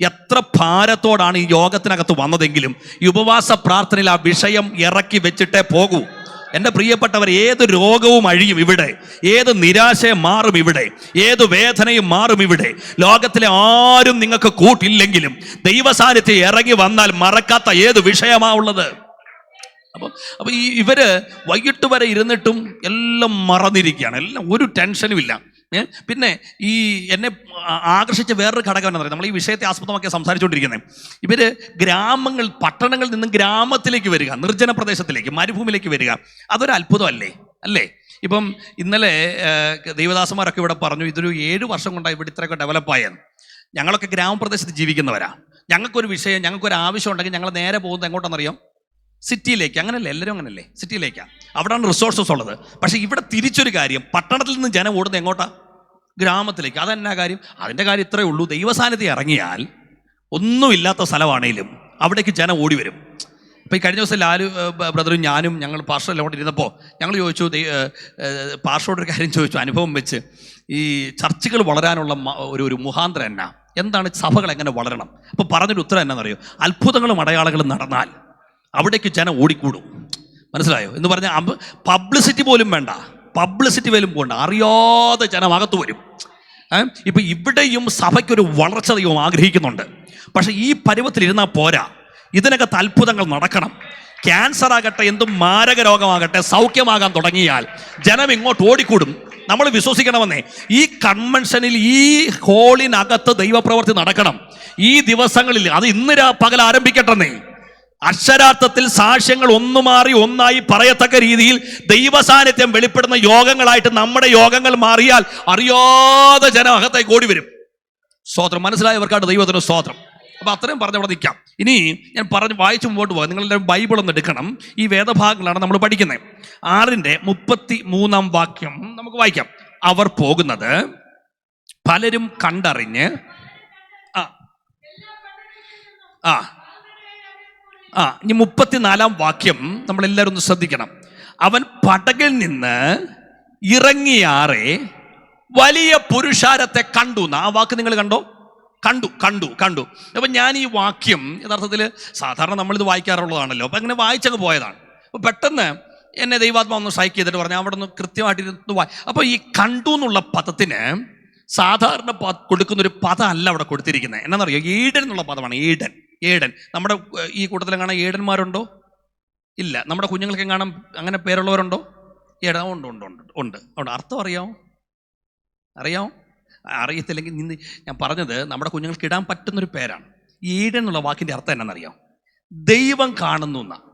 എത്ര ഭാരത്തോടാണ് ഈ യോഗത്തിനകത്ത് വന്നതെങ്കിലും ഈ ഉപവാസ പ്രാർത്ഥനയിൽ ആ വിഷയം ഇറക്കി വെച്ചിട്ടേ പോകൂ. എൻ്റെ പ്രിയപ്പെട്ടവർ, ഏത് രോഗവും അഴിയും ഇവിടെ, ഏത് നിരാശയും മാറും ഇവിടെ, ഏത് വേദനയും മാറും ഇവിടെ. ലോകത്തിലെ ആരും നിങ്ങൾക്ക് കൂട്ടില്ലെങ്കിലും ദൈവസാന്നിധ്യം ഇറങ്ങി വന്നാൽ മറക്കാത്ത ഏത് വിഷയമാണുള്ളത്? അപ്പോൾ ഇവര് വൈകിട്ട് വരെ ഇരുന്നിട്ടും എല്ലാം മറന്നിരിക്കുകയാണ്, എല്ലാം ഒരു ടെൻഷനും ഇല്ല. പിന്നെ ഈ എന്നെ ആകർഷിച്ച വേറൊരു ഘടകം എന്താ പറയുക, നമ്മൾ ഈ വിഷയത്തെ ആസ്പദമാക്കി സംസാരിച്ചുകൊണ്ടിരിക്കുന്നത്, ഇവര് പട്ടണങ്ങളിൽ നിന്നും ഗ്രാമത്തിലേക്ക് വരിക, നിർജ്ജന പ്രദേശത്തിലേക്ക്, മരുഭൂമിയിലേക്ക് വരിക. അതൊരു അത്ഭുതമല്ലേ? അല്ലേ? ഇപ്പം ഇന്നലെ ദൈവദാസന്മാരൊക്കെ ഇവിടെ പറഞ്ഞു, ഇതൊരു 7 വർഷം കൊണ്ടാണ് ഇവിടെ ഇത്രയൊക്കെ ഡെവലപ്പായെന്ന്. ഞങ്ങളൊക്കെ ഗ്രാമപ്രദേശത്ത് ജീവിക്കുന്നവരാ. ഞങ്ങൾക്കൊരു വിഷയം, ഞങ്ങൾക്കൊരു ആവശ്യം ഉണ്ടെങ്കിൽ ഞങ്ങൾ നേരെ പോകുന്നത് എങ്ങോട്ടാണെന്നറിയാം? സിറ്റിയിലേക്ക്. അങ്ങനല്ലേ? എല്ലാവരും അങ്ങനല്ലേ? സിറ്റിയിലേക്കാണ്, അവിടെയാണ് റിസോഴ്സസ് ഉള്ളത്. പക്ഷേ ഇവിടെ തിരിച്ചൊരു കാര്യം, പട്ടണത്തിൽ നിന്ന് ജനം ഓടുന്നത് എങ്ങോട്ടാ? ഗ്രാമത്തിലേക്ക്. അതെന്നാ കാര്യം? അതിൻ്റെ കാര്യം ഇത്രയേ ഉള്ളൂ, ദൈവസാന്നിധ്യം ഇറങ്ങിയാൽ ഒന്നുമില്ലാത്ത സ്ഥലമാണേലും അവിടേക്ക് ജനം ഓടി വരും. അപ്പോൾ ഈ കഴിഞ്ഞ ദിവസം ലാലു ബ്രദറും ഞാനും ഞങ്ങൾ പാസ്റ്ററിലോട്ട് ഇരുന്നപ്പോൾ ഞങ്ങൾ ചോദിച്ചു, പാസ്റ്ററോടൊരു കാര്യം ചോദിച്ചു, അനുഭവം വെച്ച്, ഈ ചർച്ചുകൾ വളരാനുള്ള ഒരു മുഖാന്തരം എന്താണ്, സഭകൾ എങ്ങനെ വളരണം? അപ്പോൾ പറഞ്ഞൊരു ഉത്തരം എന്നാണെന്നറിയോ? അത്ഭുതങ്ങളും അടയാളങ്ങളും നടന്നാൽ അവിടേക്ക് ജനം ഓടിക്കൂടും. മനസ്സിലായോ? എന്ന് പറഞ്ഞാൽ പബ്ലിസിറ്റി പോലും വേണ്ട, പബ്ലിസിറ്റി പോലും പോകണ്ട, അറിയാതെ ജനം അകത്ത് വരും. ഇപ്പം ഇവിടെയും സഭയ്ക്കൊരു വളർച്ച ദൈവം ആഗ്രഹിക്കുന്നുണ്ട്. പക്ഷെ ഈ പരുവത്തിലിരുന്നാൽ പോരാ, ഇതിനകത്ത് അത്ഭുതങ്ങൾ നടക്കണം. ക്യാൻസർ ആകട്ടെ, എന്തും മാരക രോഗമാകട്ടെ, സൗഖ്യമാകാൻ തുടങ്ങിയാൽ ജനം ഇങ്ങോട്ട് ഓടിക്കൂടും. നമ്മൾ വിശ്വസിക്കണമെന്നേ, ഈ കൺവെൻഷനിൽ, ഈ ഹോളിനകത്ത് ദൈവപ്രവൃത്തി നടക്കണം ഈ ദിവസങ്ങളിൽ. അത് ഇന്ന് പകൽ ആരംഭിക്കട്ടെന്നേ. അക്ഷരാർത്ഥത്തിൽ സാക്ഷ്യങ്ങൾ ഒന്നു മാറി ഒന്നായി പറയത്തക്ക രീതിയിൽ ദൈവസാന്നിധ്യം വെളിപ്പെടുന്ന യോഗങ്ങളായിട്ട് നമ്മുടെ യോഗങ്ങൾ മാറിയാൽ അറിയാതെ ജനം അകത്തേക്ക് ഓടി വരും. സ്തോത്രം. മനസ്സിലായവർക്കായിട്ട് ദൈവത്തിന് സ്തോത്രം. അപ്പോൾ അത്രയും പറഞ്ഞ് അവിടെ നിൽക്കാം. ഇനി ഞാൻ വായിച്ചു മുമ്പോട്ട് പോകാം. നിങ്ങളെല്ലാവരും ബൈബിൾ ഒന്ന് എടുക്കണം. ഈ വേദഭാഗങ്ങളാണ് നമ്മൾ പഠിക്കുന്നത്. 6:33 വാക്യം നമുക്ക് വായിക്കാം. അവർ പോകുന്നത് പലരും കണ്ടറിഞ്ഞ് ഇനി 34 വാക്യം നമ്മളെല്ലാവരും ഒന്ന് ശ്രദ്ധിക്കണം. അവൻ പടകിൽ നിന്ന് ഇറങ്ങിയാറെ വലിയ പുരുഷാരത്തെ കണ്ടു. ആ വാക്ക് നിങ്ങൾ കണ്ടോ? കണ്ടു. അപ്പം ഞാൻ ഈ വാക്യം യഥാർത്ഥത്തിൽ സാധാരണ നമ്മളിത് വായിക്കാറുള്ളതാണല്ലോ, അപ്പം അങ്ങനെ വായിച്ചങ്ങ് പോയതാണ്. അപ്പോൾ പെട്ടെന്ന് എന്നെ ദൈവാത്മാ ഒന്ന് സ്ട്രൈക്ക് ചെയ്തിട്ട് പറഞ്ഞു, അവിടെ നിന്ന് കൃത്യമായിട്ടിരുന്ന് അപ്പോൾ ഈ കണ്ടു എന്നുള്ള പദത്തിന് സാധാരണ കൊടുക്കുന്നൊരു പദമല്ല അവിടെ കൊടുത്തിരിക്കുന്നത്. എന്നാണെന്നറിയോ? ഈഡൻ എന്നുള്ള പദമാണ്. ഏടൻ. നമ്മുടെ ഈ കൂട്ടത്തിൽ കാണാൻ ഏടന്മാരുണ്ടോ? ഇല്ല. നമ്മുടെ കുഞ്ഞുങ്ങൾക്ക് കാണാൻ അങ്ങനെ പേരുള്ളവരുണ്ടോ? ഉണ്ട്. അർത്ഥം അറിയാമോ? അറിയത്തില്ലെങ്കിൽ നിന്ന് ഞാൻ പറഞ്ഞത് നമ്മുടെ കുഞ്ഞുങ്ങൾക്ക് ഇടാൻ പറ്റുന്നൊരു പേരാണ്. ഈഡൻ എന്നുള്ള വാക്കിൻ്റെ അർത്ഥം എന്നാണെന്നറിയാം? ദൈവം കാണുന്നു എന്നാണ്.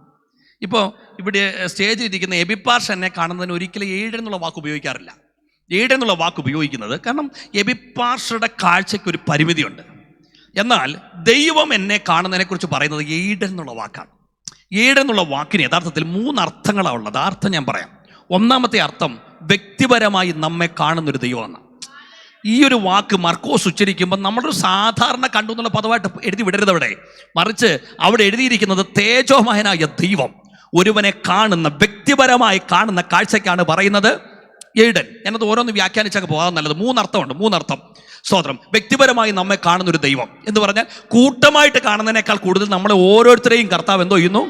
ഇപ്പോൾ ഇവിടെ സ്റ്റേജിൽ ഇരിക്കുന്ന എബിപ്പാർഷ് എന്നെ കാണുന്നതിന് ഒരിക്കലും ഈഡൻ എന്നുള്ള വാക്ക് ഉപയോഗിക്കാറില്ല. ഈഡൻ എന്നുള്ള വാക്ക് ഉപയോഗിക്കുന്നത് കാരണം എബിപ്പാർഷയുടെ കാഴ്ചയ്ക്ക് ഒരു പരിമിതിയുണ്ട്. എന്നാൽ ദൈവം എന്നെ കാണുന്നതിനെക്കുറിച്ച് പറയുന്നത് ഈഡൻ എന്നുള്ള വാക്കാണ്. ഈഡൻ എന്നുള്ള വാക്കിന് യഥാർത്ഥത്തിൽ 3 അർത്ഥങ്ങളാണ് ഉള്ളത്. ആ അർത്ഥം ഞാൻ പറയാം. ഒന്നാമത്തെ അർത്ഥം വ്യക്തിപരമായി നമ്മെ കാണുന്നൊരു ദൈവമാണ്. ഈ ഒരു വാക്ക് മർക്കോസ് ഉച്ചരിക്കുമ്പോൾ നമ്മളൊരു സാധാരണ കണ്ടു എന്നുള്ള പദമായിട്ട് എഴുതി വിടരുത് അവിടെ. മറിച്ച് അവിടെ എഴുതിയിരിക്കുന്നത് തേജോമയനായ ദൈവം ഒരുവനെ കാണുന്ന, വ്യക്തിപരമായി കാണുന്ന കാഴ്ചയ്ക്കാണ് പറയുന്നത് ഈഡൻ. ഞാനത് ഓരോന്ന് വ്യാഖ്യാനിച്ചൊക്കെ പോകാൻ നല്ലത്. 3 അർത്ഥമുണ്ട്. 3 അർത്ഥം. സ്തോത്രം. വ്യക്തിപരമായി നമ്മെ കാണുന്നൊരു ദൈവം എന്ന് പറഞ്ഞാൽ കൂട്ടമായിട്ട് കാണുന്നതിനേക്കാൾ കൂടുതൽ നമ്മളെ ഓരോരുത്തരെയും കർത്താവ് എന്തോ ചെയ്യുന്നു?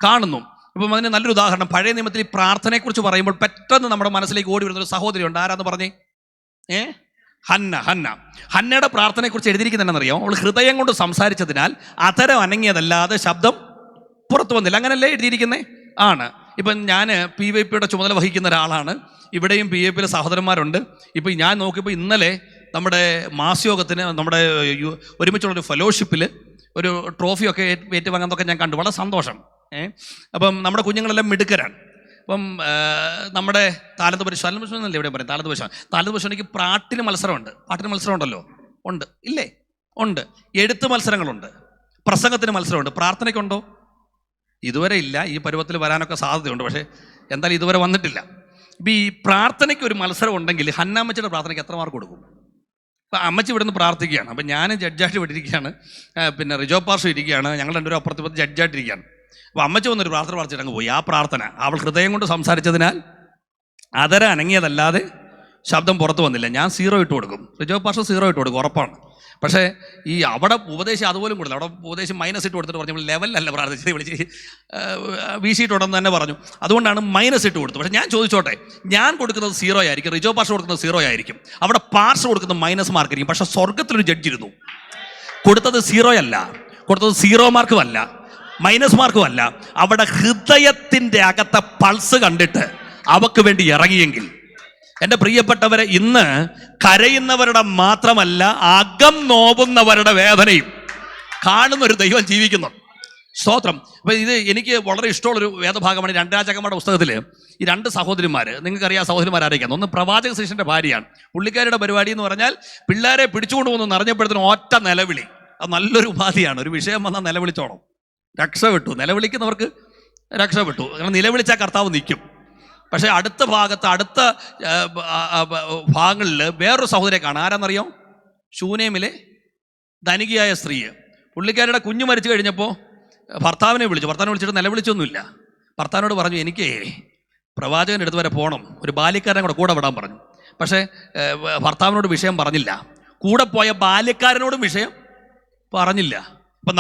കാണുന്നു. ഇപ്പം അതിന് നല്ലൊരു ഉദാഹരണം, പഴയ നിയമത്തിൽ ഈ പ്രാർത്ഥനയെക്കുറിച്ച് പറയുമ്പോൾ പെട്ടെന്ന് നമ്മുടെ മനസ്സിലേക്ക് ഓടി വരുന്നൊരു സഹോദരിയുണ്ട്. ആരാന്ന് പറഞ്ഞേ? ഹന്നയുടെ പ്രാർത്ഥനയെക്കുറിച്ച് എഴുതിയിരിക്കുന്നതെന്നറിയാം? അവൾ ഹൃദയം കൊണ്ട് സംസാരിച്ചതിനാൽ അധരം അനങ്ങിയതല്ലാതെ ശബ്ദം പുറത്തു വന്നില്ല. അങ്ങനല്ലേ എഴുതിയിരിക്കുന്നേ? ആണ്. ഇപ്പം ഞാൻ PYP ചുമതല വഹിക്കുന്ന ഒരാളാണ്. ഇവിടെയും PYP സഹോദരന്മാരുണ്ട്. ഇപ്പം ഞാൻ നോക്കിയപ്പോൾ ഇന്നലെ നമ്മുടെ മാസയോഗത്തിന് നമ്മുടെ ഒരുമിച്ചുള്ളൊരു ഫെലോഷിപ്പിൽ ഒരു ട്രോഫിയൊക്കെ ഏറ്റുവാങ്ങുന്നതൊക്കെ ഞാൻ കണ്ടു. വളരെ സന്തോഷം. അപ്പം നമ്മുടെ കുഞ്ഞുങ്ങളെല്ലാം മിടുക്കരാണ്. അപ്പം നമ്മുടെ താലന്ത് പരിശോധന അല്ലേ ഇവിടെ പറയും? താലന്ത് പരിശോധനയ്ക്ക് പാട്ടിന് മത്സരമുണ്ട്. പാട്ടിന് മത്സരം ഉണ്ടല്ലോ? ഉണ്ട്. ഇല്ലേ? ഉണ്ട്. എഴുത്ത് മത്സരങ്ങളുണ്ട്. പ്രസംഗത്തിന് മത്സരമുണ്ട്. പ്രാർത്ഥനയ്ക്കുണ്ടോ? ഇതുവരെ ഇല്ല. ഈ പരുവത്തിൽ വരാനൊക്കെ സാധ്യതയുണ്ട്. പക്ഷേ എന്തായാലും ഇതുവരെ വന്നിട്ടില്ല. ഇപ്പം ഈ പ്രാർത്ഥനയ്ക്ക് ഒരു മത്സരം ഉണ്ടെങ്കിൽ ഹന്നാമ്മച്ചിയുടെ പ്രാർത്ഥനയ്ക്ക് എത്ര മാർക്ക് കൊടുക്കും? അപ്പം അമ്മച്ചി ഇവിടെ നിന്ന് പ്രാർത്ഥിക്കുകയാണ്. അപ്പം ഞാൻ ജഡ്ജായിട്ട് വിട്ടിരിക്കുകയാണ്. പിന്നെ റിജോ പാർഷ് ഇരിക്കുകയാണ്. ഞങ്ങൾ രണ്ടുപേരും അപ്പുറത്ത് ജഡ്ജായിട്ടിരിക്കുകയാണ്. അപ്പോൾ അമ്മച്ചി വന്നൊരു പ്രാർത്ഥന പ്രാർത്ഥിച്ചിട്ട് അങ്ങ് പോയി. ആ പ്രാർത്ഥന അവൾ ഹൃദയം കൊണ്ട് സംസാരിച്ചതിനാൽ അതരം അനങ്ങിയതല്ലാതെ ശബ്ദം പുറത്തു വന്നില്ല. ഞാൻ 0 ഇട്ട് കൊടുക്കും. റിജോ പാർഷ് 0 ഇട്ട് കൊടുക്കും, ഉറപ്പാണ്. പക്ഷേ ഈ അവിടെ ഉപദേശം അതുപോലും കൊടുത്തില്ല. അവിടെ ഉപദേശം -ഇട്ട് കൊടുത്തിട്ട് പറഞ്ഞു ലെവലല്ല പ്രാർത്ഥിച്ചത്, വിളിച്ച് വീശിയിട്ടുണ്ടെന്ന് തന്നെ പറഞ്ഞു. അതുകൊണ്ടാണ് -ഇട്ട് കൊടുത്തു. പക്ഷേ ഞാൻ ചോദിച്ചോട്ടെ, ഞാൻ കൊടുക്കുന്നത് 0 ആയിരിക്കും, റിജോ പാർഷ് കൊടുക്കുന്നത് 0 ആയിരിക്കും, അവിടെ പാർഷ് കൊടുക്കുന്നത് -മാർക്ക് ആയിരിക്കും. പക്ഷേ സ്വർഗത്തിലൊരു ജഡ്ജ് ഇരുന്നു. കൊടുത്തത് 0 അല്ല, കൊടുത്തത് 0 മാർക്കും അല്ല, -മാർക്കും അല്ല. അവിടെ ഹൃദയത്തിൻ്റെ അകത്തെ പൾസ് കണ്ടിട്ട് അവക്ക് വേണ്ടി ഇറങ്ങിയെങ്കിൽ, എൻ്റെ പ്രിയപ്പെട്ടവരെ, ഇന്ന് കരയുന്നവരുടെ മാത്രമല്ല അകം നോവുന്നവരുടെ വേദനയും കാണുന്നൊരു ദൈവം ജീവിക്കുന്നു. സ്തോത്രം. അപ്പം ഇത് എനിക്ക് വളരെ ഇഷ്ടമുള്ളൊരു വേദഭാഗമാണ്. 2 രാജാക്കന്മാരുടെ പുസ്തകത്തിൽ ഈ 2 സഹോദരിമാർ, നിങ്ങൾക്കറിയാം സഹോദരിമാർ ആരൊക്കെയാണ്? ഒന്ന് പ്രവാചക ശിഷ്യൻ്റെ ഭാര്യയാണ്. പുള്ളിക്കാരുടെ പരിപാടി എന്ന് പറഞ്ഞാൽ പിള്ളേരെ പിടിച്ചുകൊണ്ട് പോകുന്നു അറിഞ്ഞപ്പെടുത്തുന്ന ഒറ്റ നിലവിളി. അത് നല്ലൊരു ഉപാധിയാണ്. ഒരു വിഷയം വന്നാൽ നിലവിളിച്ചോണം, രക്ഷപ്പെട്ടു. നിലവിളിക്കുന്നവർക്ക് രക്ഷപ്പെട്ടു. കാരണം നിലവിളിച്ചാൽ കർത്താവ് നിൽക്കും. പക്ഷേ അടുത്ത ഭാഗത്ത്, അടുത്ത ഭാഗങ്ങളിൽ വേറൊരു സഹോദരിയെ കാണാം. ആരാന്നറിയോ? ശൂനേമിലെ ധനികയായ സ്ത്രീ. പുള്ളിക്കാരുടെ കുഞ്ഞു മരിച്ചു കഴിഞ്ഞപ്പോൾ ഭർത്താവിനെ വിളിച്ചിട്ട് നിലവിളിച്ചൊന്നുമില്ല. ഭർത്താവിനോട് പറഞ്ഞു, എനിക്ക് പ്രവാചകൻ്റെ അടുത്ത് വരെ പോകണം, ഒരു ബാല്യക്കാരനെ കൂടെ വിടാൻ പറഞ്ഞു. പക്ഷേ ഭർത്താവിനോട് വിഷയം പറഞ്ഞില്ല. കൂടെ പോയ ബാല്യക്കാരനോടും വിഷയം പറഞ്ഞില്ല. അപ്പം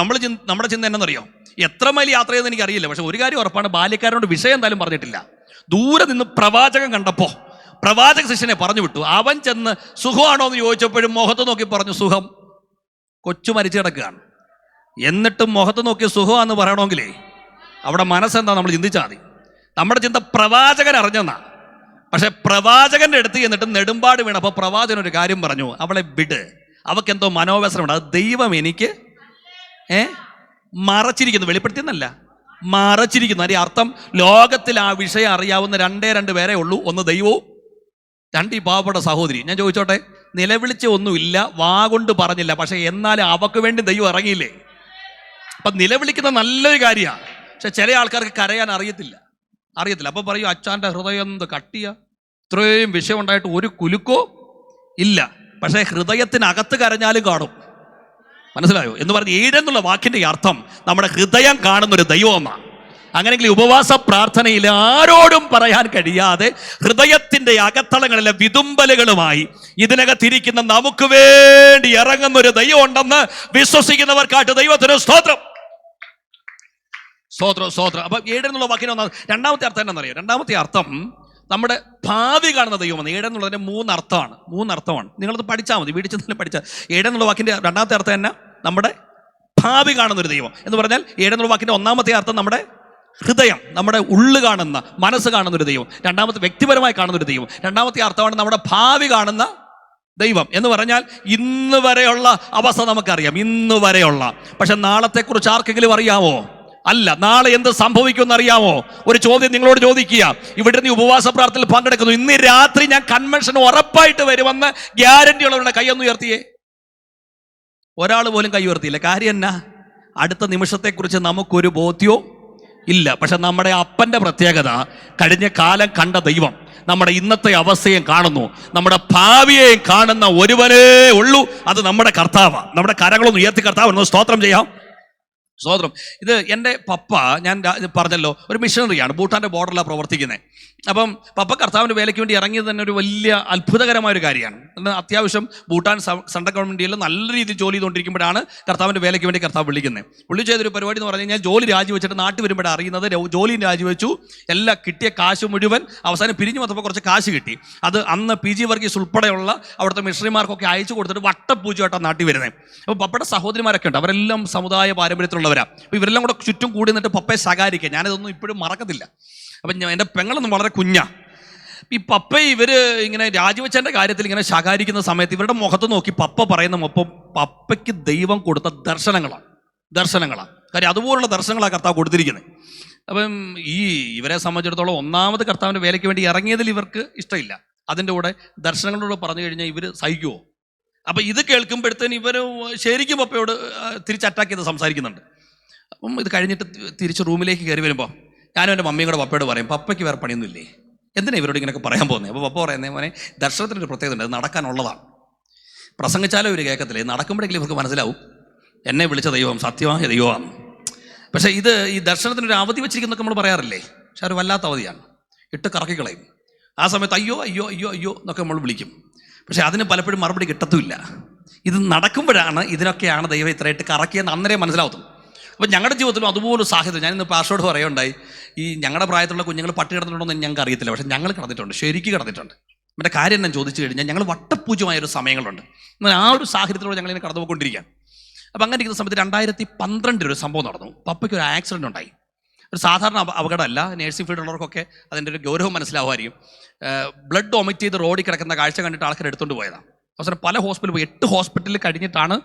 നമ്മുടെ ചിന്ത എന്നറിയോ? എത്ര മൈൽ യാത്ര ചെയ്തെന്ന് എനിക്കറിയില്ല, പക്ഷെ ഒരു കാര്യം ഉറപ്പാണ്, ബാല്യക്കാരനോട് വിഷയം എന്തായാലും പറഞ്ഞിട്ടില്ല. ദൂരെ നിന്ന് പ്രവാചകൻ കണ്ടപ്പോൾ പ്രവാചക ശിഷ്യനെ പറഞ്ഞു വിട്ടു. അവൻ ചെന്ന് സുഖമാണോ എന്ന് ചോദിച്ചപ്പോഴും മുഖത്ത് നോക്കി പറഞ്ഞു സുഖം. കൊച്ചു മരിച്ചു കിടക്കുകയാണ്. എന്നിട്ടും മുഖത്ത് നോക്കി സുഖമാണെന്ന് പറയണമെങ്കിലേ അവിടെ മനസ്സെന്താ നമ്മൾ ചിന്തിച്ചാൽ മതി. നമ്മുടെ ചിന്ത പ്രവാചകൻ അറിഞ്ഞെന്നാ. പക്ഷെ പ്രവാചകന്റെ അടുത്ത് ചെന്നിട്ട് നെടുമ്പാട് വീണപ്പോൾ പ്രവാചകൻ ഒരു കാര്യം പറഞ്ഞു, അവളെ വിട്, അവക്കെന്തോ മനോവ്യസനമുണ്ട്, അത് ദൈവം എനിക്ക് മറച്ചിരിക്കുന്നു, വെളിപ്പെടുത്തിയെന്നല്ല, മറച്ചിരിക്കുന്നു. അതിൻ്റെ അർത്ഥം ലോകത്തിൽ ആ വിഷയം അറിയാവുന്ന 2 പേരേ ഉള്ളൂ. ഒന്ന് ദൈവവും, 2 ഈ പാവപ്പെട്ട സഹോദരി. ഞാൻ ചോദിച്ചോട്ടെ, നിലവിളിച്ച ഒന്നുമില്ല, വാ കൊണ്ട് പറഞ്ഞില്ല, പക്ഷെ എന്നാലും അവക്ക് വേണ്ടി ദൈവം ഇറങ്ങിയില്ലേ? അപ്പം നിലവിളിക്കുന്ന നല്ലൊരു കാര്യമാണ്. പക്ഷെ ചില ആൾക്കാർക്ക് കരയാൻ അറിയത്തില്ല. അപ്പം പറയും, അച്ഛൻ്റെ ഹൃദയം എന്ത് കട്ടിയ, ഇത്രയും വിഷയം ഉണ്ടായിട്ട് ഒരു കുലുക്കോ ഇല്ല. പക്ഷേ ഹൃദയത്തിനകത്ത് കരഞ്ഞാലും കാണും. മനസ്സിലായോ? എന്ന് പറഞ്ഞ് ഈടെന്നുള്ള വാക്കിൻ്റെ അർത്ഥം നമ്മുടെ ഹൃദയം കാണുന്നൊരു ദൈവമെന്നാണ്. അങ്ങനെയെങ്കിൽ ഉപവാസ പ്രാർത്ഥനയിൽ ആരോടും പറയാൻ കഴിയാതെ ഹൃദയത്തിൻ്റെ അകത്തളങ്ങളിലെ വിതുമ്പലുകളുമായി ഇതിനകത്തിരിക്കുന്ന നമുക്ക് വേണ്ടി ഇറങ്ങുന്നൊരു ദൈവം ഉണ്ടെന്ന് വിശ്വസിക്കുന്നവർക്കായിട്ട് ദൈവത്തിന് സ്തോത്രം. സ്തോത്രം. അപ്പം ഈടെന്നുള്ള വാക്കിന് രണ്ടാമത്തെ അർത്ഥം എന്താണെന്നറിയാം? രണ്ടാമത്തെ അർത്ഥം നമ്മുടെ ഭാവി കാണുന്ന ദൈവമാണ്. ഈടെന്നുള്ളതിൻ്റെ 3 അർത്ഥമാണ്. 3 അർത്ഥമാണ്. നിങ്ങളത് പഠിച്ചാൽ മതി, വീട്ടിൽ ചെന്ന് പഠിച്ചാൽ. ഈടെന്നുള്ള വാക്കിൻ്റെ രണ്ടാമത്തെ അർത്ഥം തന്നെ നമ്മുടെ ഭാവി കാണുന്നൊരു ദൈവം എന്ന് പറഞ്ഞാൽ, ഈടെന്നുള്ള വാക്കിൻ്റെ ഒന്നാമത്തെ അർത്ഥം നമ്മുടെ ഹൃദയം, നമ്മുടെ ഉള്ളു കാണുന്ന, മനസ്സ് കാണുന്നൊരു ദൈവം. രണ്ടാമത്തെ വ്യക്തിപരമായി കാണുന്നൊരു ദൈവം. രണ്ടാമത്തെ അർത്ഥമാണ് നമ്മുടെ ഭാവി കാണുന്ന ദൈവം എന്ന് പറഞ്ഞാൽ ഇന്ന് വരെയുള്ള അവസ്ഥ നമുക്കറിയാം, ഇന്ന് വരെയുള്ള. പക്ഷെ നാളത്തെക്കുറിച്ച് ആർക്കെങ്കിലും അറിയാമോ? അല്ല. നാളെ എന്ത് സംഭവിക്കുമെന്ന് അറിയാമോ? ഒരു ചോദ്യം നിങ്ങളോട് ചോദിക്കുക. ഇവിടെ നീ ഉപവാസ പ്രാർത്ഥനയിൽ പങ്കെടുക്കുന്നു, ഇന്ന് രാത്രി ഞാൻ കൺവെൻഷൻ ഉറപ്പായിട്ട് വരുമെന്ന് ഗ്യാരണ്ടി ഉള്ളവരുടെ കൈയൊന്ന് ഉയർത്തിയേ. ഒരാൾ പോലും കൈ ഉയർത്തിയില്ല. കാര്യം എന്നാ? അടുത്ത നിമിഷത്തെക്കുറിച്ച് നമുക്കൊരു ബോധ്യവും ഇല്ല. പക്ഷെ നമ്മുടെ അപ്പൻ്റെ പ്രത്യേകത, കഴിഞ്ഞ കാലം കണ്ട ദൈവം നമ്മുടെ ഇന്നത്തെ അവസ്ഥയും കാണുന്നു, നമ്മുടെ ഭാവിയെയും കാണുന്ന ഒരുവനേ ഉള്ളൂ, അത് നമ്മുടെ കർത്താവ്. നമ്മുടെ കരങ്ങളൊന്ന് ഉയർത്തി കർത്താവ് സ്തോത്രം ചെയ്യാം. സ്തോത്രം. ഇത് എൻ്റെ പപ്പ, ഞാൻ പറഞ്ഞല്ലോ, ഒരു മിഷണറിയാണ്, ഭൂട്ടാൻ്റെ ബോർഡറിലാണ് പ്രവർത്തിക്കുന്നത്. അപ്പം പപ്പ കർത്താവിൻ്റെ വേലയ്ക്ക് വേണ്ടി ഇറങ്ങിയത് തന്നെ ഒരു വലിയ അത്ഭുതകരമായൊരു കാര്യമാണ്. എന്നാൽ അത്യാവശ്യം ഭൂട്ടാൻ സെൻട്രൽ ഗവൺമെൻറ്റിൽ നല്ല രീതിയിൽ ജോലി ചെയ്തുകൊണ്ടിരിക്കുമ്പോഴാണ് കർത്താവിൻ്റെ വേലയ്ക്ക് വേണ്ടി കർത്താവ് വിളിക്കുന്നത്. പുള്ളി ചെയ്തൊരു പരിപാടി എന്ന് പറഞ്ഞു കഴിഞ്ഞാൽ, ജോലി രാജിവെച്ചിട്ട് നാട്ടിൽ വരുമ്പോഴാണ് അറിയുന്നത് ജോലിയും രാജിവെച്ചു, എല്ലാം കിട്ടിയ കാശ് മുഴുവൻ അവസാനം പിരിഞ്ഞു വന്നപ്പോൾ കുറച്ച് കാശ് കിട്ടി. അത് അന്ന് PG വർഗീസ് ഉൾപ്പെടെയുള്ള അവിടുത്തെ മിഷണറിമാർക്കൊക്കെ അയച്ചു കൊടുത്തിട്ട് വട്ടപ്പൂജയായിട്ടാണ് നാട്ടിൽ വരുന്നത്. അപ്പോൾ പപ്പയുടെ സഹോദരിമാരൊക്കെ ഉണ്ട്, അവരെല്ലാം സമുദായ പാരമ്പര്യത്തിലുള്ളവരാണ്. അപ്പോൾ ഇവരെല്ലാം കൂടെ ചുറ്റും കൂടി നിന്നിട്ട് പപ്പയെ ശകാരിക്കുക. ഞാനിതൊന്നും ഇപ്പോഴും മറക്കത്തില്ല. അപ്പം എൻ്റെ പെങ്ങളൊന്നും വളരെ കുഞ്ഞാ. ഈ പപ്പയെ ഇവർ ഇങ്ങനെ രാജിവെച്ചതിൻ്റെ കാര്യത്തിൽ ഇങ്ങനെ ശകാരിക്കുന്ന സമയത്ത് ഇവരുടെ മുഖത്ത് നോക്കി പപ്പ പറയുന്ന ഒപ്പം പപ്പയ്ക്ക് ദൈവം കൊടുത്ത ദർശനങ്ങളാണ്. കാര്യം അതുപോലുള്ള ദർശനങ്ങളാണ് കർത്താവ് കൊടുത്തിരിക്കുന്നത്. അപ്പം ഇവരെ സംബന്ധിച്ചിടത്തോളം ഒന്നാമത് കർത്താവിൻ്റെ വേലയ്ക്ക് വേണ്ടി ഇറങ്ങിയതിൽ ഇവർക്ക് ഇഷ്ടമില്ല. അതിൻ്റെ കൂടെ ദർശനങ്ങളോട് പറഞ്ഞു കഴിഞ്ഞാൽ ഇവർ സഹിക്കുമോ? അപ്പം ഇത് കേൾക്കുമ്പോഴത്തേന് ഇവർ ശരിക്കും പപ്പയോട് തിരിച്ച് അറ്റാക്ക് ചെയ്ത് സംസാരിക്കുന്നുണ്ട്. അപ്പം ഇത് കഴിഞ്ഞിട്ട് തിരിച്ച് റൂമിലേക്ക് കയറി വരുമ്പോൾ ഞാനും എൻ്റെ മമ്മിയും കൂടെ പപ്പയോട് പറയും, പപ്പയ്ക്ക് വേറെ പണിയൊന്നുമില്ലേ, എന്തിനാണ് ഇവരോട് ഇങ്ങനെയൊക്കെ പറയാൻ പോകുന്നത്? അപ്പോൾ പപ്പ പറയുന്നത്, മോനെ ദർശനത്തിനൊരു പ്രത്യേകത ഉണ്ട്, അത് നടക്കാനുള്ളതാണ്. പ്രസംഗിച്ചാലും ഇവർ കേൾക്കത്തില്ല, നടക്കുമ്പോഴെങ്കിലും ഇവർക്ക് മനസ്സിലാവും എന്നെ വിളിച്ച ദൈവം സത്യമായ ദൈവമാണ്. പക്ഷേ ഈ ദർശനത്തിനൊരു അവധി വെച്ചിരിക്കുന്നൊക്കെ നമ്മൾ പറയാറില്ലേ? പക്ഷെ ഒരു വല്ലാത്ത അവധിയാണ്, ഇട്ട് കറക്കിക്കളയും. ആ സമയത്ത് അയ്യോ അയ്യോ അയ്യോ അയ്യോ എന്നൊക്കെ നമ്മൾ വിളിക്കും. പക്ഷെ അതിന് പലപ്പോഴും മറുപടി കിട്ടത്തുമില്ല. ഇത് നടക്കുമ്പോഴാണ് ഇതിനൊക്കെയാണ് ദൈവം ഇത്രയായിട്ട് കറക്കിയെന്ന് അന്നേരം മനസ്സിലാവത്തുള്ളൂ. അപ്പം ഞങ്ങളുടെ ജീവിതത്തിലും അതുപോലെ സാഹചര്യം, ഞാനിന്ന് പാസ്റ്റോട് പറയുണ്ടായി, ഈ ഞങ്ങളുടെ പ്രായത്തിലുള്ള കുഞ്ഞുങ്ങൾ പട്ടി കിടന്നിട്ടുണ്ടോ എന്ന് ഞങ്ങൾക്ക് അറിയത്തില്ല, പക്ഷെ ഞങ്ങൾ കിടന്നിട്ടുണ്ട്, ശരിക്കും കിടന്നിട്ടുണ്ട്. എൻ്റെ കാര്യം ഞാൻ ചോദിച്ചു കഴിഞ്ഞാൽ ഞങ്ങൾ വട്ടപൂജ്യമായൊരു സമയങ്ങളുണ്ട്. എന്നാൽ ആ ഒരു സാഹചര്യത്തിലൂടെ ഞങ്ങളിങ്ങനെ കടന്നു പോയിക്കൊണ്ടിരിക്കുകയാണ്. അപ്പം അങ്ങനെ ഇരിക്കുന്ന സമയത്ത് 2012 ഒരു സംഭവം നടന്നു. പപ്പയ്ക്ക് ഒരു ആക്സിഡൻറ്റ് ഉണ്ടായി. ഒരു സാധാരണ അപകടമല്ല, നേഴ്സിംഗ് ഫീൽഡിലുള്ളവർക്കൊക്കെ അതിൻ്റെ ഒരു ഗൗരവം മനസ്സിലാവുമായിരിക്കും. ബ്ലഡ് വൊമിറ്റ് ചെയ്ത് റോഡിൽ കിടക്കുന്ന കാഴ്ച കണ്ടിട്ട് ആൾക്കാർ എടുത്തുകൊണ്ട് പോയതാണ്. അവസാനം പല ഹോസ്പിറ്റലിൽ പോയി, 8 ഹോസ്പിറ്റലിൽ കഴിഞ്ഞിട്ടാണ്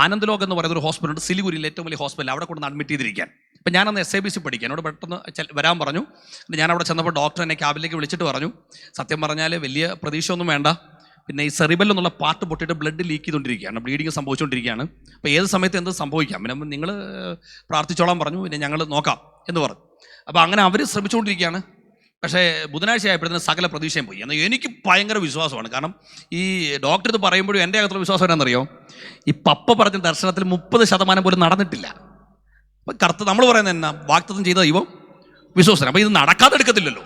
ആനന്ദലോക് എന്ന് പറയുന്ന ഒരു ഹോസ്പിറ്റലുണ്ട്, സിലിഗുരിയിൽ ഏറ്റവും വലിയ ഹോസ്പിറ്റൽ, അവിടെ കൊണ്ട് അഡ്മിറ്റ് ചെയ്തിരിക്കാൻ. അപ്പം ഞാനന്ന് SABC പഠിക്കാൻ, എന്നോട് പെട്ടെന്ന് വരാൻ പറഞ്ഞു. ഞാൻ അവിടെ ചെന്നപ്പോൾ ഡോക്ടർ എന്നെ ക്യാബിലേക്ക് വിളിച്ചിട്ട് പറഞ്ഞു, സത്യം പറഞ്ഞാൽ വലിയ പ്രതീക്ഷയൊന്നും വേണ്ട, പിന്നെ ഈ സെറിബൽ എന്നുള്ള പാർട്ട് പൊട്ടിയിട്ട് ബ്ലഡ് ലീക്ക് ചെയ്തുകൊണ്ടിരിക്കുകയാണ്, ബ്ലീഡിങ് സംഭവിച്ചുകൊണ്ടിരിക്കുകയാണ്. അപ്പോൾ ഏത് സമയത്ത് എന്ത് സംഭവിക്കാം, പിന്നെ നിങ്ങൾ പ്രാർത്ഥിച്ചോളാൻ പറഞ്ഞു, പിന്നെ ഞങ്ങൾ നോക്കാം എന്ന് പറഞ്ഞു. അപ്പോൾ അങ്ങനെ അവർ ശ്രമിച്ചുകൊണ്ടിരിക്കുകയാണ്. പക്ഷേ ബുധനാഴ്ച ആയപ്പോഴത്തേന് സകല പ്രതീക്ഷയും പോയി. എന്നാൽ എനിക്ക് ഭയങ്കര വിശ്വാസമാണ്. കാരണം ഈ ഡോക്ടർ ഇത് പറയുമ്പോഴും എൻ്റെ അകത്തുള്ള വിശ്വാസം എന്നാണെന്നറിയോ, ഈ പപ്പ പറഞ്ഞ ദർശനത്തിൽ 30% പോലും നടന്നിട്ടില്ല. അപ്പം നമ്മൾ പറയുന്നത് എന്നാ, വാഗ്ദത്തം ചെയ്ത ദൈവം വിശ്വാസം. അപ്പോൾ ഇത് നടക്കാതെ എടുക്കത്തില്ലല്ലോ,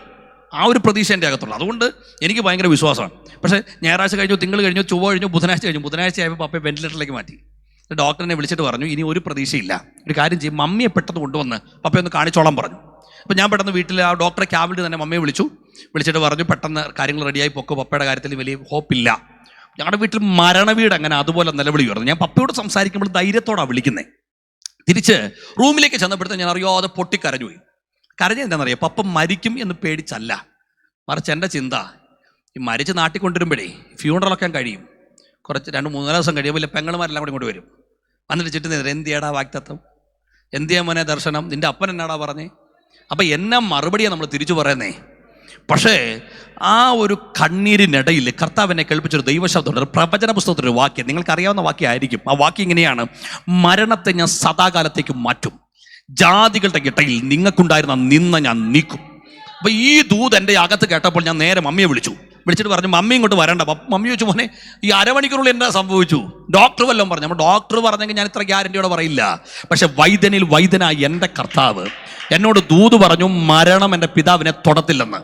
ആ ഒരു പ്രതീക്ഷ എൻ്റെ അകത്തുള്ളൂ. അതുകൊണ്ട് എനിക്ക് ഭയങ്കര വിശ്വാസമാണ്. പക്ഷേ ഞായറാഴ്ച കഴിഞ്ഞു, തിങ്കൾ കഴിഞ്ഞു, ചൊവ്വ കഴിഞ്ഞു, ബുധനാഴ്ച കഴിഞ്ഞു. ബുധനാഴ്ച ആയപ്പോൾ പപ്പയെ വെന്റിലേറ്ററിലേക്ക് മാറ്റി. ഡോക്ടറിനെ വിളിച്ചിട്ട് പറഞ്ഞു, ഇനി ഒരു പ്രതീക്ഷയില്ല, ഒരു കാര്യം ചെയ്യും, മമ്മിയെ പെട്ടെന്ന് കൊണ്ടുവന്ന് പപ്പയൊന്ന് കാണിച്ചോളാൻ പറഞ്ഞു. അപ്പോൾ ഞാൻ പെട്ടെന്ന് വീട്ടിൽ ആ ഡോക്ടറെ ക്യാബിൽ തന്നെ മമ്മിയെ വിളിച്ചിട്ട് പറഞ്ഞു, പെട്ടെന്ന് കാര്യങ്ങൾ റെഡിയായി പൊക്കോ, പപ്പയുടെ കാര്യത്തിൽ വലിയ ഹോപ്പില്ല. ഞങ്ങളുടെ വീട്ടിൽ മരണവീട് അങ്ങനെ അതുപോലെ നിലവിളി വരുന്നു. ഞാൻ പപ്പയോട് സംസാരിക്കുമ്പോൾ ധൈര്യത്തോടാണ് വിളിക്കുന്നത്. തിരിച്ച് റൂമിലേക്ക് ചെന്നപ്പോഴത്തേക്ക് ഞാൻ അറിയാതെ പൊട്ടിക്കരഞ്ഞു പോയി. കരഞ്ഞ എന്താണെന്നറിയാം, പപ്പ മരിക്കും എന്ന് പേടിച്ചല്ല, മറിച്ച് എൻ്റെ ചിന്ത, ഈ മരിച്ച് നാട്ടിൽ കൊണ്ടുവരുമ്പോഴേ ഫ്യൂണറലൊക്കെ കഴിയും, കുറച്ച് 2-3 ദിവസം കഴിയുമ്പോൾ വലിയ പെങ്ങളുമാരെല്ലാം കൂടി ഇങ്ങോട്ട് വരും. വന്നിട്ട് ചുറ്റുന്നേരം, എന്തിയാടാ വാഗ്ദത്തം, എന്തിയാ മോനെ ദർശനം, നിൻ്റെ അപ്പൻ എന്നാടാ പറഞ്ഞേ. അപ്പം എന്നാ മറുപടിയാണ് നമ്മൾ തിരിച്ചു പറയുന്നേ. പക്ഷേ ആ ഒരു കണ്ണീരിനിടയിൽ കർത്താവിനെ കേൾപ്പിച്ചൊരു ദൈവശബ്ദമുണ്ട്, ഒരു പ്രവചന പുസ്തകത്തിലൊരു വാക്യം, നിങ്ങൾക്കറിയാവുന്ന വാക്യമായിരിക്കും. ആ വാക്യം ഇങ്ങനെയാണ്, മരണത്തെ ഞാൻ സദാകാലത്തേക്ക് മാറ്റും, ജാതികളുടെ ഇടയിൽ നിങ്ങൾക്കുണ്ടായിരുന്ന നിന്ന ഞാൻ നീക്കും. അപ്പോൾ ഈ ദൂത് എൻ്റെ അകത്ത് കേട്ടപ്പോൾ ഞാൻ നേരെ മമ്മിയെ വിളിച്ചിട്ട് പറഞ്ഞു, മമ്മി ഇങ്ങോട്ട് വരണ്ട. മമ്മി ചോദിച്ചു, മോനെ ഈ അരമണിക്കൂറുള്ളിൽ എന്താ സംഭവിച്ചു, ഡോക്ടർ വല്ലതും പറഞ്ഞു. അപ്പോൾ ഡോക്ടർ പറഞ്ഞെങ്കിൽ ഞാൻ ഇത്ര ഗ്യാരണ്ടിയോടെ പറയില്ല. പക്ഷെ വൈദ്യനിൽ വൈദ്യനായി എൻ്റെ കർത്താവ് എന്നോട് ദൂത് പറഞ്ഞു, മരണം എൻ്റെ പിതാവിനെ തൊടത്തില്ലെന്ന്.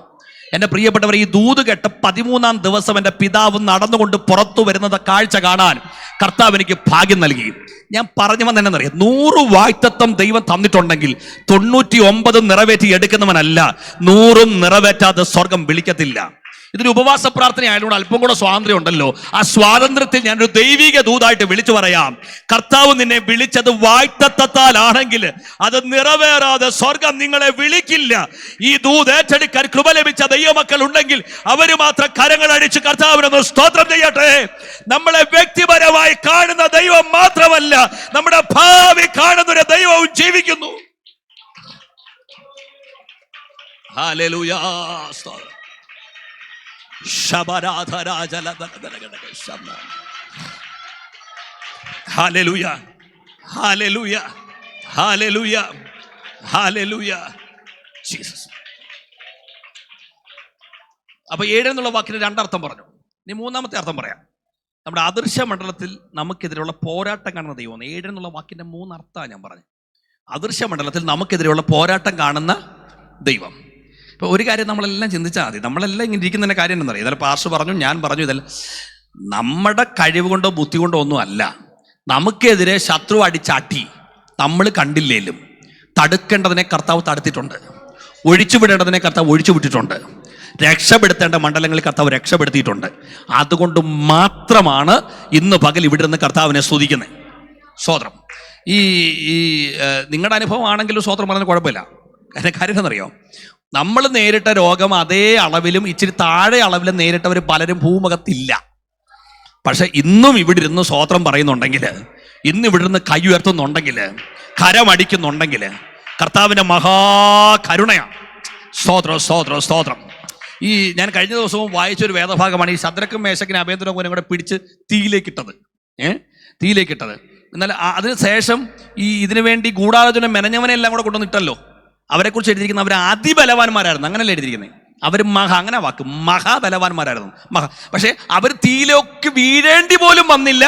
എൻ്റെ പ്രിയപ്പെട്ടവർ, ഈ ദൂത് കേട്ട് 13-ാം ദിവസം എൻ്റെ പിതാവ് നടന്നുകൊണ്ട് പുറത്തു വരുന്നത് കാഴ്ച കാണാൻ കർത്താവ് എനിക്ക് ഭാഗ്യം നൽകി. ഞാൻ പറഞ്ഞു വന്നെന്നറിയാം, 100 വാഗ്ദത്തം ദൈവം തന്നിട്ടുണ്ടെങ്കിൽ 99 നിറവേറ്റി എടുക്കുന്നവനല്ല, 100 നിറവേറ്റാതെ സ്വർഗം വിളിക്കത്തില്ല. ഇതൊരു ഉപവാസ പ്രാർത്ഥന ആയതുകൊണ്ട് അല്പം കൂടെ സ്വാതന്ത്ര്യം ഉണ്ടല്ലോ. ആ സ്വാതന്ത്ര്യത്തിൽ ഞാനൊരു ദൈവിക ദൂതായിട്ട് വിളിച്ചു പറയാം. കർത്താവ് നിന്നെ വിളിച്ചത് വാഗ്ദത്തത്താലാണെങ്കിൽ അത് നിറവേറാതെ സ്വർഗം നിങ്ങളെ വിളിക്കില്ല. ഈ ദൂത് ഏറ്റെടുക്കാൻ കൃപ ലഭിച്ച ദൈവമക്കൾ ഉണ്ടെങ്കിൽ അവര് മാത്രം കരങ്ങളടിച്ച് കർത്താവിനൊന്ന് സ്തോത്രം ചെയ്യട്ടെ. നമ്മളെ വ്യക്തിപരമായി കാണുന്ന ദൈവം മാത്രമല്ല, നമ്മുടെ ഭാവി കാണുന്ന ഒരു ദൈവവും ജീവിക്കുന്നു. Hallelujah. Hallelujah, hallelujah, hallelujah, hallelujah. Jesus. അപ്പൊ 7 എന്നുള്ള വാക്കിന് 2 അർത്ഥം പറഞ്ഞു. ഇനി 3-ാമത്തെ അർത്ഥം പറയാം. നമ്മുടെ അദൃശ്യ മണ്ഡലത്തിൽ നമുക്കെതിരെയുള്ള പോരാട്ടം കാണുന്ന ദൈവം. 7 എന്നുള്ള വാക്കിന്റെ 3 അർത്ഥമാണ് ഞാൻ പറഞ്ഞത്. അദൃശ്യ മണ്ഡലത്തിൽ നമുക്കെതിരെയുള്ള പോരാട്ടം കാണുന്ന ദൈവം. ഇപ്പോൾ ഒരു കാര്യം നമ്മളെല്ലാം ചിന്തിച്ചാൽ മതി. നമ്മളെല്ലാം ഇങ്ങനെ ഇരിക്കുന്നതിൻ്റെ കാര്യം എന്താണെന്നറിയാം. ഇതെല്ലാം പാസ്റ്റർ പറഞ്ഞു, ഞാൻ പറഞ്ഞു, ഇതെല്ലാം നമ്മുടെ കഴിവ് കൊണ്ടോ ബുദ്ധി കൊണ്ടോ ഒന്നും അല്ല. നമുക്കെതിരെ ശത്രു അടിച്ചാട്ടി നമ്മൾ കണ്ടില്ലേലും തടുക്കേണ്ടതിനെ കർത്താവ് തടുത്തിട്ടുണ്ട്, ഒഴിച്ചുവിടേണ്ടതിനെ കർത്താവ് ഒഴിച്ചുവിട്ടിട്ടുണ്ട്, രക്ഷപ്പെടുത്തേണ്ട മണ്ഡലങ്ങളിൽ കർത്താവ് രക്ഷപ്പെടുത്തിയിട്ടുണ്ട്. അതുകൊണ്ട് മാത്രമാണ് ഇന്ന് പകൽ ഇവിടെ നിന്ന് കർത്താവിനെ സ്തുതിക്കുന്നത്. സ്തോത്രം. ഈ നിങ്ങളുടെ അനുഭവം ആണെങ്കിലും സ്തോത്രം പറഞ്ഞാൽ കുഴപ്പമില്ല. കാര്യം എന്നറിയോ, നമ്മൾ നേരിട്ട രോഗം അതേ അളവിലും ഇച്ചിരി താഴെ അളവിലും നേരിട്ടവർ പലരും ഭൂമുഖത്തില്ല. പക്ഷെ ഇന്നും ഇവിടെ ഇരുന്ന് സ്തോത്രം പറയുന്നുണ്ടെങ്കിൽ, ഇന്ന് ഇവിടെ ഇരുന്ന് കൈ ഉയർത്തുന്നുണ്ടെങ്കിൽ, കരമടിക്കുന്നുണ്ടെങ്കിൽ കർത്താവിൻ്റെ മഹാകരുണയാണ്. സ്തോത്രം, സ്തോത്രം, സ്തോത്രം. ഈ ഞാൻ കഴിഞ്ഞ ദിവസവും വായിച്ചൊരു വേദഭാഗമാണ് ഈ ശദ്രക്കും മേശക്കിനും അബേദ്നെഗോവിനെയും കൂടെ പിടിച്ച് തീയിലേക്കിട്ടത്. തീയിലേക്കിട്ടത്. എന്നാൽ അതിനുശേഷം ഇതിനു വേണ്ടി ഗൂഢാലോചന മെനഞ്ഞവനെ എല്ലാം കൂടെ കൊണ്ടുവന്നിട്ടല്ലോ. അവരെക്കുറിച്ച് എഴുതിയിരിക്കുന്നത് അവർ അതിബലവാന്മാരായിരുന്നു, അങ്ങനെയല്ല എഴുതിയിരിക്കുന്നത്. അവർ അങ്ങനെ വാക്ക് മഹാബലവാന്മാരായിരുന്നു. പക്ഷെ അവർ തീയിലേക്ക് വീഴേണ്ടി പോലും വന്നില്ല.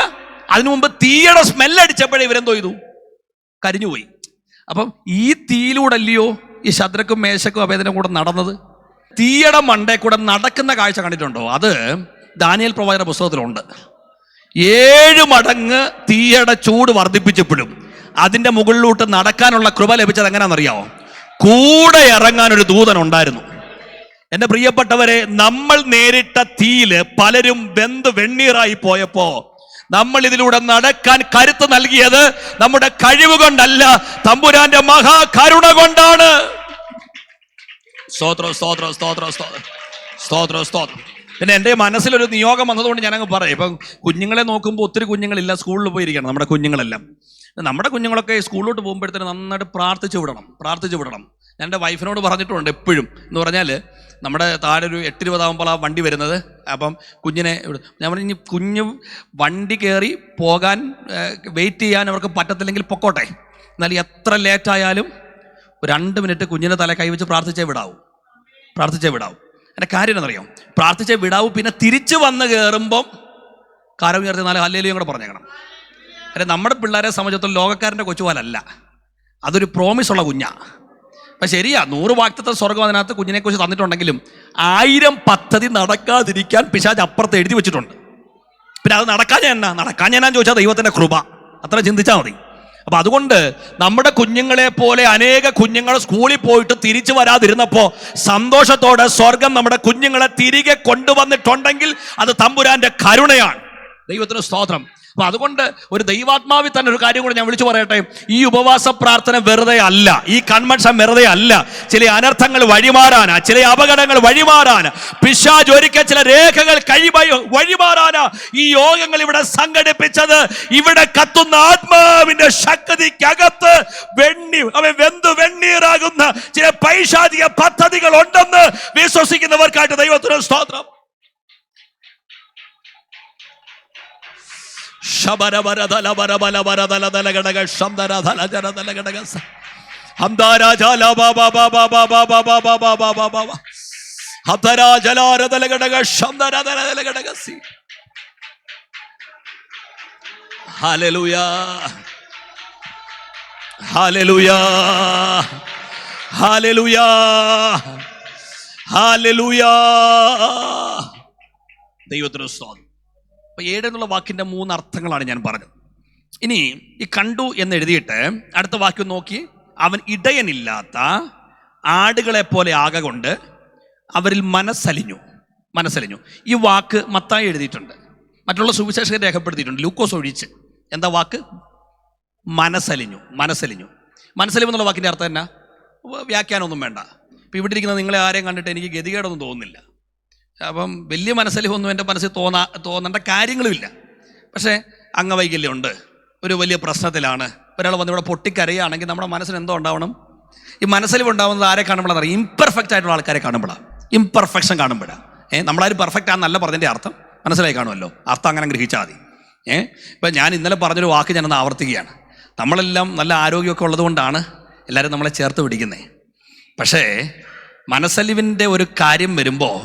അതിനു മുമ്പ് തീയുടെ സ്മെല്ലടിച്ചപ്പോഴേ ഇവരെന്തോ ചെയ്തു, കരിഞ്ഞുപോയി. അപ്പം ഈ തീയിലൂടല്ലയോ ഈ ശദ്രക്കും മേശക്കും അബേദ്നെഗോവും കൂടെ നടന്നത്. തീയുടെ മണ്ടേ കൂടെ നടക്കുന്ന കാഴ്ച കണ്ടിട്ടുണ്ടോ? അത് ദാനിയേൽ പ്രവാചകന്റെ പുസ്തകത്തിലുണ്ട്. 7 മടങ്ങ് തീയുടെ ചൂട് വർദ്ധിപ്പിച്ചപ്പോഴും അതിൻ്റെ മുകളിലോട്ട് നടക്കാനുള്ള കൃപ ലഭിച്ചത് എങ്ങനെയാണെന്നറിയാമോ? കൂടെ ഇറങ്ങാൻ ഒരു ദൂതൻ ഉണ്ടായിരുന്നു. എൻ്റെ പ്രിയപ്പെട്ടവരെ, നമ്മൾ നേരിട്ട തീയില് പലരും വെന്ത് വെണ്ണീറായി പോയപ്പോ നമ്മൾ ഇതിലൂടെ നടക്കാൻ കരുത്ത് നൽകിയത് നമ്മുടെ കഴിവ് കൊണ്ടല്ല, തമ്പുരാന്റെ മഹാകരുണ കൊണ്ടാണ്. സ്തോത്രം, സ്തോത്രം, സ്തോത്രം, സ്തോത്രം, സ്തോത്രം, സ്തോത്രം. പിന്നെ എൻ്റെ മനസ്സിലൊരു നിയോഗം വന്നതുകൊണ്ട് ഞാനങ്ങ് പറയും. ഇപ്പം കുഞ്ഞുങ്ങളെ നോക്കുമ്പോൾ ഒത്തിരി കുഞ്ഞുങ്ങളില്ല, സ്കൂളിൽ പോയിരിക്കണം നമ്മുടെ കുഞ്ഞുങ്ങളെല്ലാം. നമ്മുടെ കുഞ്ഞുങ്ങളൊക്കെ സ്കൂളിലോട്ട് പോകുമ്പോഴത്തേന് നന്നായിട്ട് പ്രാർത്ഥിച്ചു വിടണം. ഞാൻ എൻ്റെ വൈഫിനോട് പറഞ്ഞിട്ടുണ്ട് എപ്പോഴും. എന്ന് പറഞ്ഞാൽ നമ്മുടെ താഴെ ഒരു 8:20 ആ വണ്ടി വരുന്നത്. അപ്പം കുഞ്ഞിനെ ഞാൻ പറഞ്ഞു, കുഞ്ഞ് വണ്ടി കയറി പോകാൻ വെയിറ്റ് ചെയ്യാൻ അവർക്ക് പറ്റത്തില്ലെങ്കിൽ പൊക്കോട്ടെ, എന്നാൽ എത്ര ലേറ്റായാലും 2 മിനിറ്റ് കുഞ്ഞിൻ്റെ തല കൈവച്ച് പ്രാർത്ഥിച്ചേ വിടാവൂ. എൻ്റെ കാര്യം എന്നറിയാം, പ്രാർത്ഥിച്ചേ വിടാവൂ. പിന്നെ തിരിച്ചു വന്ന് കയറുമ്പം കാരം ഉയർത്തി 4 ഹല്ലേലൂയ കൂടെ പറഞ്ഞേക്കണം. കാര്യം നമ്മുടെ പിള്ളേരെ സംബന്ധിച്ചിടത്തോളം ലോകക്കാരൻ്റെ കൊച്ചുപോലല്ല, അതൊരു പ്രോമിസുള്ള കുഞ്ഞാ. അപ്പം ശരിയാ, 100 വാഗ്ദത്ത സ്വർഗം അതിനകത്ത് കുഞ്ഞിനെക്കുറിച്ച് തന്നിട്ടുണ്ടെങ്കിലും 1000 പദ്ധതി നടക്കാതിരിക്കാൻ പിശാച് അപ്പുറത്ത് എഴുതി വെച്ചിട്ടുണ്ട്. പിന്നെ അത് നടക്കാൻ ഞാൻ ചോദിച്ചാൽ ദൈവത്തിൻ്റെ കൃപ, അത്ര ചിന്തിച്ചാൽ മതി. അപ്പം അതുകൊണ്ട് നമ്മുടെ കുഞ്ഞുങ്ങളെ പോലെ അനേക കുഞ്ഞുങ്ങൾ സ്കൂളിൽ പോയിട്ട് തിരിച്ചു വരാതിരുന്നപ്പോൾ സന്തോഷത്തോടെ സ്വർഗം നമ്മുടെ കുഞ്ഞുങ്ങളെ തിരികെ കൊണ്ടുവന്നിട്ടുണ്ടെങ്കിൽ അത് തമ്പുരാന്റെ കരുണയാണ്. ദൈവത്തിന് സ്തോത്രം. അപ്പൊ അതുകൊണ്ട് ഒരു ദൈവാത്മാവിൽ തന്നെ ഒരു കാര്യം കൂടെ ഞാൻ വിളിച്ചു പറയട്ടെ. ഈ ഉപവാസ പ്രാർത്ഥന വെറുതെ അല്ല, ഈ കൺവെൻഷൻ വെറുതെ അല്ല. ചില അനർത്ഥങ്ങൾ വഴിമാറാനാ, ചില അപകടങ്ങൾ വഴിമാറാനാ, പിശാച് ഒരുക്കിയ ചില രേഖകൾ വഴിമാറാനാ ഈ യോഗങ്ങൾ ഇവിടെ സംഘടിപ്പിച്ചത്. ഇവിടെ കത്തുന്ന ആത്മാവിന്റെ ശക്തിക്കകത്ത് വെന്തു വെണ്ണീറാകുന്ന ചില പൈശാചിക പദ്ധതികൾ ഉണ്ടെന്ന് വിശ്വസിക്കുന്നവർക്കായിട്ട് ദൈവത്തിന് സ്തോത്രം. Hallelujah, hallelujah, hallelujah, hallelujah. ദൈവത്തിന് സ്തോത്രം. 7 എന്നുള്ള വാക്കിൻ്റെ 3 അർത്ഥങ്ങളാണ് ഞാൻ പറഞ്ഞത്. ഇനി ഈ കണ്ടു എന്ന് എഴുതിയിട്ട് അടുത്ത വാക്യം നോക്കി. അവൻ ഇടയനില്ലാത്ത ആടുകളെ പോലെ ആകൊണ്ട് അവരിൽ മനസ്സലിഞ്ഞു. മനസ്സലിഞ്ഞു. ഈ വാക്ക് മത്തായി എഴുതിയിട്ടുണ്ട്, മറ്റുള്ള സുവിശേഷകർ രേഖപ്പെടുത്തിയിട്ടുണ്ട്, ലൂക്കോസ് ഒഴിച്ച്. എന്താ വാക്ക്? മനസ്സലിഞ്ഞു. മനസ്സലിഞ്ഞു എന്നുള്ള വാക്കിൻ്റെ അർത്ഥം എന്നാ? വ്യാഖ്യാനമൊന്നും വേണ്ട. ഇപ്പം ഇവിടെ ഇരിക്കുന്ന നിങ്ങളെ ആരെയും കണ്ടിട്ട് എനിക്ക് ഗതികേടൊന്നും തോന്നുന്നില്ല. അപ്പം വലിയ മനസ്സലിവൊന്നും എൻ്റെ മനസ്സിൽ തോന്നേണ്ട കാര്യങ്ങളുമില്ല. പക്ഷേ അംഗവൈകല്യമുണ്ട്, ഒരു വലിയ പ്രശ്നത്തിലാണ്, ഒരാൾ വന്ന് ഇവിടെ പൊട്ടിക്കരയുകയാണെങ്കിൽ നമ്മുടെ മനസ്സിന് എന്തോ ഉണ്ടാവണം? ഈ മനസ്സലിവ് ഉണ്ടാവുന്നത് ആരെ കാണുമ്പോഴാണെന്ന് അറിയാം? ഇംപെർഫെക്റ്റ് ആയിട്ടുള്ള ആൾക്കാരെ കാണുമ്പോഴാണ്. ഇംപെർഫെക്ഷൻ കാണുമ്പോഴാണ്. നമ്മളാരും പെർഫെക്റ്റ് ആണെന്നല്ല പറഞ്ഞതിൻ്റെ അർത്ഥം, മനസ്സിലായി കാണുമല്ലോ. അർത്ഥം അങ്ങനെ ഗ്രഹിച്ചാൽ മതി. ഇപ്പം ഞാൻ ഇന്നലെ പറഞ്ഞൊരു വാക്ക് ഞാനൊന്ന് ആവർത്തിക്കുകയാണ്. നമ്മളെല്ലാം നല്ല ആരോഗ്യമൊക്കെ ഉള്ളതുകൊണ്ടാണ് എല്ലാവരും നമ്മളെ ചേർത്ത് പിടിക്കുന്നത്. പക്ഷേ മനസ്സലിവിൻ്റെ ഒരു കാര്യം വരുമ്പോൾ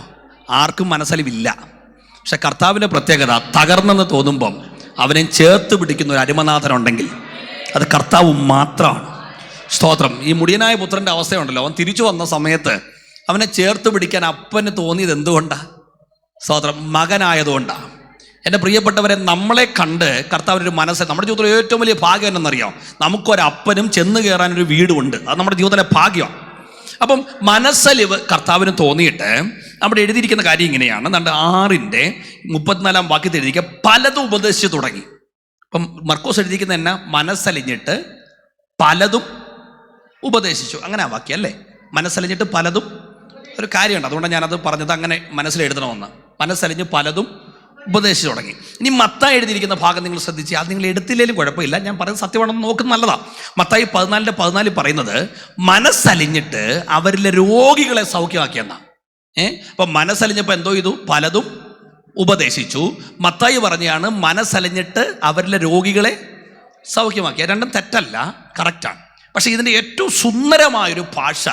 ആർക്കും മനസ്സലിവില്ല. പക്ഷെ കർത്താവിൻ്റെ പ്രത്യേകത, തകർന്നെന്ന് തോന്നുമ്പം അവനെ ചേർത്ത് പിടിക്കുന്ന ഒരു അരുമനാഥനുണ്ടെങ്കിൽ അത് കർത്താവ് മാത്രമാണ്. സ്തോത്രം. ഈ മുടിയനായ പുത്രൻ്റെ അവസ്ഥയുണ്ടല്ലോ, അവൻ തിരിച്ചു വന്ന സമയത്ത് അവനെ ചേർത്ത് പിടിക്കാൻ അപ്പന് തോന്നിയത് എന്തുകൊണ്ടാണ്? സ്തോത്രം, മകനായതുകൊണ്ടാണ്. എൻ്റെ പ്രിയപ്പെട്ടവരെ, നമ്മളെ കണ്ട് കർത്താവിനൊരു മനസ്സ്, നമ്മുടെ ജീവിതത്തിലെ ഏറ്റവും വലിയ ഭാഗ്യം എന്നറിയാം, നമുക്കൊരപ്പനും ചെന്ന് കയറാനൊരു വീടുമുണ്ട്. അത് നമ്മുടെ ജീവിതത്തിലെ ഭാഗ്യമാണ്. അപ്പം മനസ്സലിവ് കർത്താവിന് തോന്നിയിട്ട് നമ്മുടെ എഴുതിയിരിക്കുന്ന കാര്യം ഇങ്ങനെയാണ്. 6:34 വാക്യത്തിൽ എഴുതിയിരിക്കുക, പലതും ഉപദേശിച്ചു തുടങ്ങി. അപ്പം മർക്കോസ് എഴുതിയിരിക്കുന്ന എന്നാ? മനസ്സലിഞ്ഞിട്ട് പലതും ഉപദേശിച്ചു. അങ്ങനെ ആ വാക്യം അല്ലേ? മനസ്സലിഞ്ഞിട്ട് പലതും ഒരു കാര്യമുണ്ട്, അതുകൊണ്ടാണ് ഞാനത് പറഞ്ഞത് അങ്ങനെ മനസ്സിലെഴുതണമെന്ന്. മനസ്സലിഞ്ഞ് പലതും ഉപദേശിച്ചു തുടങ്ങി. ഇനി മത്തായി എഴുതിയിരിക്കുന്ന ഭാഗം നിങ്ങൾ ശ്രദ്ധിച്ച്, അത് നിങ്ങൾ എടുത്തില്ലെങ്കിലും കുഴപ്പമില്ല, ഞാൻ പറയുന്നത് സത്യമാണെന്ന് നോക്കുന്നത് നല്ലതാണ്. മത്തായി 14:14 പറയുന്നത് മനസ്സലിഞ്ഞിട്ട് അവരിലെ രോഗികളെ സൗഖ്യമാക്കിയെന്നാണ്. അപ്പം മനസ്സലിഞ്ഞപ്പോൾ എന്തോ ചെയ്തു? പലതും ഉപദേശിച്ചു. മത്തായി പറഞ്ഞാണ് മനസ്സലിഞ്ഞിട്ട് അവരിലെ രോഗികളെ സൗഖ്യമാക്കിയ. രണ്ടും തെറ്റല്ല, കറക്റ്റാണ്. പക്ഷേ ഇതിൻ്റെ ഏറ്റവും സുന്ദരമായൊരു ഭാഷ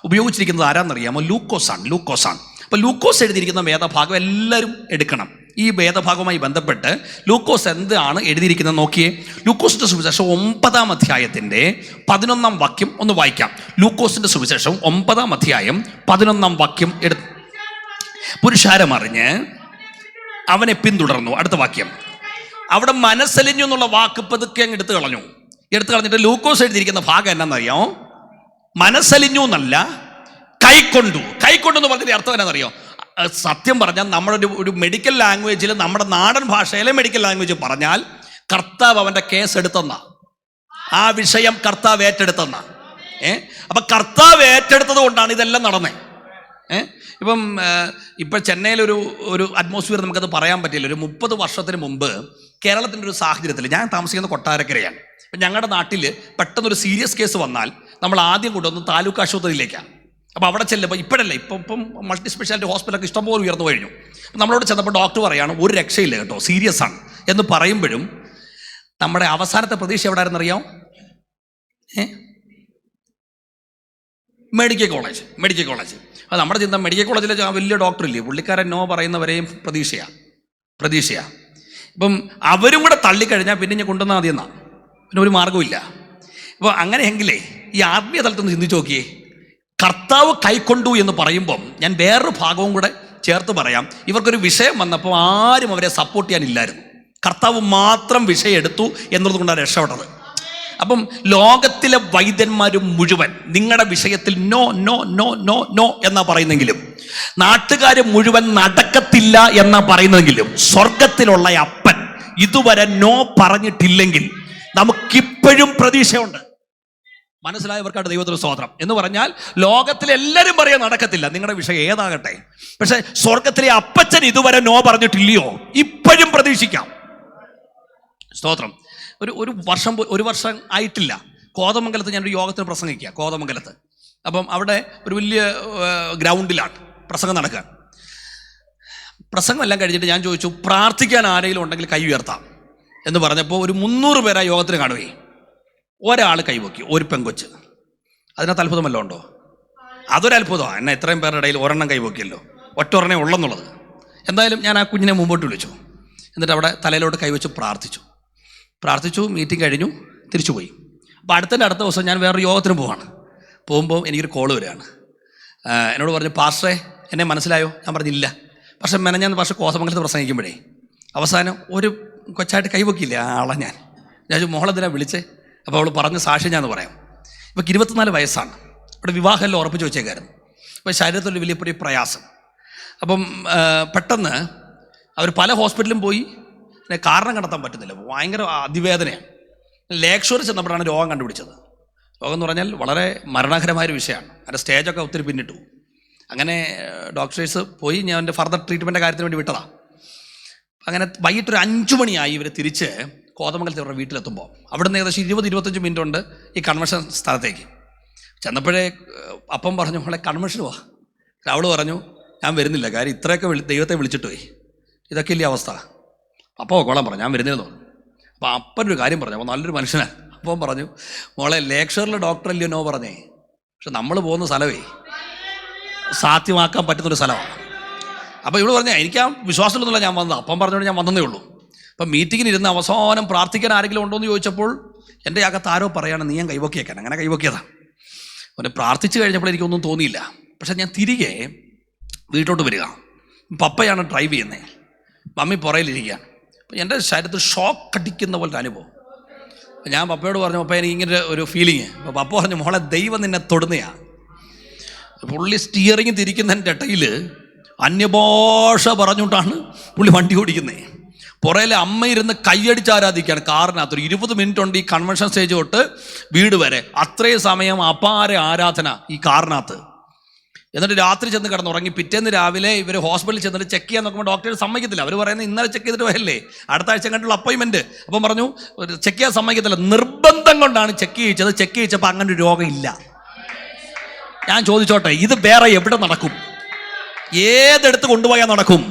ഉപയോഗിച്ചിരിക്കുന്നത് ആരാന്നറിയാമോ? ലൂക്കോസാണ്. അപ്പോൾ ലൂക്കോസ് എഴുതിയിരിക്കുന്ന വേദഭാഗം എല്ലാവരും എടുക്കണം. ഈ വേദഭാഗവുമായി ബന്ധപ്പെട്ട് ലൂക്കോസ് എന്താണ് എഴുതിയിരിക്കുന്നത് നോക്കിയേ. ലൂക്കോസിൻ്റെ സുവിശേഷം 9-ാം അധ്യായത്തിൻ്റെ 11-ാം വാക്യം ഒന്ന് വായിക്കാം. ലൂക്കോസിൻ്റെ സുവിശേഷം 9-ാം അധ്യായം 11-ാം വാക്യം പുരുഷാരമറിഞ്ഞ് അവനെ പിന്തുടർന്നു. അടുത്ത വാക്യം, അവിടെ മനസ്സലിഞ്ഞു എന്നുള്ള വാക്ക് പതുക്കെ അങ്ങ് എടുത്തു കളഞ്ഞിട്ട് ലൂക്കോസ് എഴുതിയിരിക്കുന്ന ഭാഗം എന്നാന്നറിയാമോ? മനസ്സലിഞ്ഞു എന്നല്ല, കൈക്കൊണ്ടു എന്ന് പറഞ്ഞതിന്റെ അർത്ഥം എന്നാന്നറിയോ? സത്യം പറഞ്ഞാൽ നമ്മുടെ ഒരു മെഡിക്കൽ ലാംഗ്വേജിൽ, നമ്മുടെ നാടൻ ഭാഷയിലെ മെഡിക്കൽ ലാംഗ്വേജ് പറഞ്ഞാൽ കർത്താവ് അവൻ്റെ കേസ് എടുത്തെന്ന, ആ വിഷയം കർത്താവ് ഏറ്റെടുത്തെന്ന. അപ്പം കർത്താവ് ഏറ്റെടുത്തത് കൊണ്ടാണ് ഇതെല്ലാം നടന്നത്. ഇപ്പം ചെന്നൈയിലൊരു അറ്റ്മോസ്ഫിയർ നമുക്കത് പറയാൻ പറ്റില്ല. ഒരു 30 വർഷത്തിന് മുമ്പ് കേരളത്തിൻ്റെ ഒരു സാഹചര്യത്തിൽ, ഞാൻ താമസിക്കുന്ന കൊട്ടാരക്കരയാണ്. ഇപ്പം ഞങ്ങളുടെ നാട്ടിൽ പെട്ടെന്നൊരു സീരിയസ് കേസ് വന്നാൽ നമ്മൾ ആദ്യം കൊണ്ടുവന്ന് താലൂക്ക് ആശുപത്രിയിലേക്കാണ്. അപ്പോൾ അവിടെ ചെല്ലുമ്പോൾ ഇപ്പോഴല്ല, ഇപ്പം മൾട്ടി സ്പെഷ്യാലിറ്റി ഹോസ്പിറ്റലൊക്കെ ഇഷ്ടംപോലെ ഉയർന്നു കഴിഞ്ഞു. നമ്മളോട് ചെന്നപ്പോൾ ഡോക്ടർ പറയാണ് ഒരു രക്ഷയില്ല കേട്ടോ, സീരിയസ് ആണ് എന്ന് പറയുമ്പോഴും നമ്മുടെ അവസാനത്തെ പ്രതീക്ഷ എവിടെ ആയിരുന്നറിയാം? Medical college. അത് നമ്മുടെ ചിന്ത, മെഡിക്കൽ കോളേജിലെ വലിയ ഡോക്ടറില്ലേ, പുള്ളിക്കാരൻ നോ പറയുന്നവരെയും പ്രതീക്ഷയാണ്. ഇപ്പം അവരും കൂടെ തള്ളിക്കഴിഞ്ഞാൽ പിന്നെ ഞാൻ കൊണ്ടുവന്നാൽ മതി എന്നാണ്, പിന്നെ ഒരു മാർഗമില്ല. അപ്പോൾ അങ്ങനെയെങ്കിലേ ഈ ആത്മീയ തലത്തൊന്ന് ചിന്തിച്ച് നോക്കിയേ. കർത്താവ് കൈക്കൊണ്ടു എന്ന് പറയുമ്പം ഞാൻ വേറൊരു ഭാഗവും കൂടെ ചേർത്ത് പറയാം. ഇവർക്കൊരു വിഷയം വന്നപ്പോൾ ആരും അവരെ സപ്പോർട്ട് ചെയ്യാനില്ലായിരുന്നു. കർത്താവ് മാത്രം വിഷയം എടുത്തു എന്നുള്ളത് കൊണ്ടാണ് രക്ഷപ്പെട്ടത്. അപ്പം ലോകത്തിലെ വൈദ്യന്മാരും മുഴുവൻ നിങ്ങളുടെ വിഷയത്തിൽ no no no no no എന്നാ പറയുന്നെങ്കിലും, നാട്ടുകാർ മുഴുവൻ നടക്കത്തില്ല എന്നാ പറയുന്നെങ്കിലും, സ്വർഗത്തിലുള്ള അപ്പൻ ഇതുവരെ നോ പറഞ്ഞിട്ടില്ലെങ്കിൽ നമുക്കിപ്പോഴും പ്രതീക്ഷയുണ്ട്. മനസ്സിലായവർക്കാണ് ദൈവത്തിന് സ്തോത്രം. എന്ന് പറഞ്ഞാൽ ലോകത്തിലെ എല്ലാവരും പറയാൻ നടക്കത്തില്ല, നിങ്ങളുടെ വിഷയം ഏതാകട്ടെ, പക്ഷെ സ്വർഗത്തിലെ അപ്പച്ചൻ ഇതുവരെ നോ പറഞ്ഞിട്ടില്ലയോ, ഇപ്പോഴും പ്രതീക്ഷിക്കാം. സ്തോത്രം. ഒരു വർഷം ആയിട്ടില്ല, കോതമംഗലത്ത് ഞാനൊരു യോഗത്തിന് പ്രസംഗിക്കുക, കോതമംഗലത്ത്. അപ്പം അവിടെ ഒരു വലിയ ഗ്രൗണ്ടിലാണ് പ്രസംഗം നടക്കുക. പ്രസംഗമെല്ലാം കഴിഞ്ഞിട്ട് ഞാൻ ചോദിച്ചു, പ്രാർത്ഥിക്കാൻ ആരെങ്കിലും ഉണ്ടെങ്കിൽ കൈ ഉയർത്താം എന്ന് പറഞ്ഞപ്പോൾ ഒരു 300 പേരാ യോഗത്തിന് കാണുകയും ഒരാൾ കൈവക്കി, ഒരു പെങ്കൊച്ച്. അതിനകത്ത് അത്ഭുതം വല്ലതും ഉണ്ടോ? അതൊരു അത്ഭുതമാണ്. എന്നെ ഇത്രയും പേരുടെ ഇടയിൽ ഒരെണ്ണം കൈവക്കിയല്ലോ, ഒറ്റൊരെണ്ണേ ഉള്ളെന്നുള്ളത്. എന്തായാലും ഞാൻ ആ കുഞ്ഞിനെ മുമ്പോട്ട് വിളിച്ചു, എന്നിട്ട് അവിടെ തലയിലോട്ട് കൈവച്ച് പ്രാർത്ഥിച്ചു. മീറ്റിംഗ് കഴിഞ്ഞു, തിരിച്ചുപോയി. അപ്പോൾ അടുത്ത ദിവസം ഞാൻ വേറൊരു യോഗത്തിന് പോകുമ്പോൾ എനിക്കൊരു കോള് വരികയാണ്. എന്നോട് പറഞ്ഞു, പാസ്റ്ററെ എന്നെ മനസ്സിലായോ? ഞാൻ പറഞ്ഞില്ല. പക്ഷെ മെനഞ്ഞാന്ന് കോതമംഗലത്ത് പ്രസംഗിക്കുമ്പോഴേ അവസാനം ഒരു കൊച്ചായിട്ട് കൈവക്കിയില്ല ആ ആളെ. ഞാൻ മോളെന്തിനാ വിളിച്ചേ? അപ്പോൾ അവൾ പറഞ്ഞ സാക്ഷി ഞാൻ പറയാം. ഇവൾക്ക് 24 വയസ്സാണ്. ഇവിടെ വിവാഹമെല്ലാം ഉറപ്പിച്ച് വെച്ചേക്കായിരുന്നു. അപ്പോൾ ശരീരത്തിൽ വലിയ പ്രയാസം. അപ്പം പെട്ടെന്ന് അവർ പല ഹോസ്പിറ്റലിലും പോയി, കാരണം കണ്ടെത്താൻ പറ്റുന്നില്ല, ഭയങ്കര അതിവേദനയാണ്. ലേക്ക് ഷോർ ചെന്നപ്പോഴാണ് രോഗം കണ്ടുപിടിച്ചത്. രോഗം എന്ന് പറഞ്ഞാൽ വളരെ മരണകരമായൊരു വിഷയമാണ്. അതിൻ്റെ സ്റ്റേജൊക്കെ ഒത്തിരി പിന്നിട്ടു. അങ്ങനെ ഡോക്ടേഴ്സ് പോയി, ഞാൻ എൻ്റെ ഫർദർ ട്രീറ്റ്മെൻറ്റിൻ്റെ കാര്യത്തിന് വേണ്ടി വിട്ടതാണ്. അങ്ങനെ വൈകിട്ടൊരു 5 മണിയായി ഇവർ തിരിച്ച് കോതമംഗലത്ത് ഇവരുടെ വീട്ടിലെത്തുമ്പോൾ. അവിടുന്ന് ഏകദേശം 20-25 മിനിറ്റ് ഉണ്ട് ഈ കൺവെൻഷൻ സ്ഥലത്തേക്ക്. ചെന്നപ്പോഴേ അപ്പം പറഞ്ഞു, മോളെ കൺവെൻഷൻ പോവാ. അവൾ പറഞ്ഞു, ഞാൻ വരുന്നില്ല, കാര്യം ഇത്രയൊക്കെ ദൈവത്തെ വിളിച്ചിട്ട് പോയി, ഇതൊക്കെ ഇല്ലേ അവസ്ഥ. അപ്പോൾ കൊള്ളാൻ പറഞ്ഞു, ഞാൻ വരുന്നില്ലെന്ന് പറഞ്ഞു. അപ്പോൾ അപ്പനൊരു കാര്യം പറഞ്ഞു, അപ്പോൾ നല്ലൊരു മനുഷ്യനാണ്. അപ്പം പറഞ്ഞു, മോളെ ലേക്ക് ഷോറിലെ ഡോക്ടർ അല്ലയോ നോ പറഞ്ഞേ, പക്ഷെ നമ്മൾ പോകുന്ന സ്ഥലമേ സാധ്യമാക്കാൻ പറ്റുന്നൊരു സ്ഥലമാണ്. അപ്പോൾ ഇവള് പറഞ്ഞാൽ എനിക്ക് ആ വിശ്വാസമില്ലെന്നുള്ള ഞാൻ വന്നത്. അപ്പം പറഞ്ഞുകൊണ്ട് ഞാൻ വന്നതേ ഉള്ളൂ. അപ്പം മീറ്റിങ്ങിന് ഇരുന്ന് അവസാനം പ്രാർത്ഥിക്കാൻ ആരെങ്കിലും ഉണ്ടോ എന്ന് ചോദിച്ചപ്പോൾ എൻ്റെ അകത്ത് ആരോ പറയാണ്, നീ ഞാൻ കൈവക്കിയേക്കാൻ. അങ്ങനെ കൈവക്കിയതാണ്. അവനെ പ്രാർത്ഥിച്ച് കഴിഞ്ഞപ്പോൾ എനിക്കൊന്നും തോന്നിയില്ല. പക്ഷെ ഞാൻ തിരികെ വീട്ടിലോട്ട് വരിക. പപ്പയാണ് ഡ്രൈവ് ചെയ്യുന്നത്, മമ്മി പുറയിലിരിക്കുകയാണ്. അപ്പം എൻ്റെ ശരീരത്തിൽ ഷോക്ക് അടിക്കുന്ന പോലത്തെ അനുഭവം. ഞാൻ പപ്പയോട് പറഞ്ഞു, പപ്പ എനിക്ക് ഇങ്ങനെ ഒരു ഫീലിങ്. അപ്പോൾ പപ്പ പറഞ്ഞു, മോളെ ദൈവം നിന്നെ തൊടുന്നയാ. പുള്ളി സ്റ്റിയറിങ് തിരിക്കുന്നതിൻ്റെ ഇടയിൽ അന്യഭാഷ പറഞ്ഞുകൊണ്ടാണ് പുള്ളി വണ്ടി ഓടിക്കുന്നത്. പുറയിലെ അമ്മ ഇരുന്ന് കൈയടിച്ച് ആരാധിക്കുകയാണ് കാറിനകത്തൊരു 20 മിനിറ്റ് ഉണ്ട് ഈ കൺവെൻഷൻ സ്റ്റേജ് തൊട്ട് വീട് വരെ. അത്രയും സമയം അപാര ആരാധന ഈ കാറിനകത്ത്. എന്നിട്ട് രാത്രി ചെന്ന് കിടന്നുറങ്ങി. പിറ്റേന്ന് രാവിലെ ഇവർ ഹോസ്പിറ്റലിൽ ചെന്നിട്ട് ചെക്ക് ചെയ്യാൻ നോക്കുമ്പോൾ ഡോക്ടർ സമ്മതിക്കത്തില്ല. അവർ പറയുന്നത് ഇന്നലെ ചെക്ക് ചെയ്തിട്ട് വരല്ലേ, അടുത്ത ആഴ്ച കണ്ടുള്ള അപ്പോയിൻമെൻറ്റ്. അപ്പം പറഞ്ഞു ചെക്ക് ചെയ്യാൻ സമ്മതിക്കത്തില്ല. നിർബന്ധം കൊണ്ടാണ് ചെക്ക് ചെയ്യിച്ചത്. ചെക്ക് ചെയ്യിച്ചപ്പോൾ അങ്ങനെ ഒരു രോഗം ഇല്ല. ഞാൻ ചോദിച്ചോട്ടെ, ഇത് വേറെ എവിടെ നടക്കും? ഏതെടുത്ത് കൊണ്ടുപോയാൽ നടക്കും?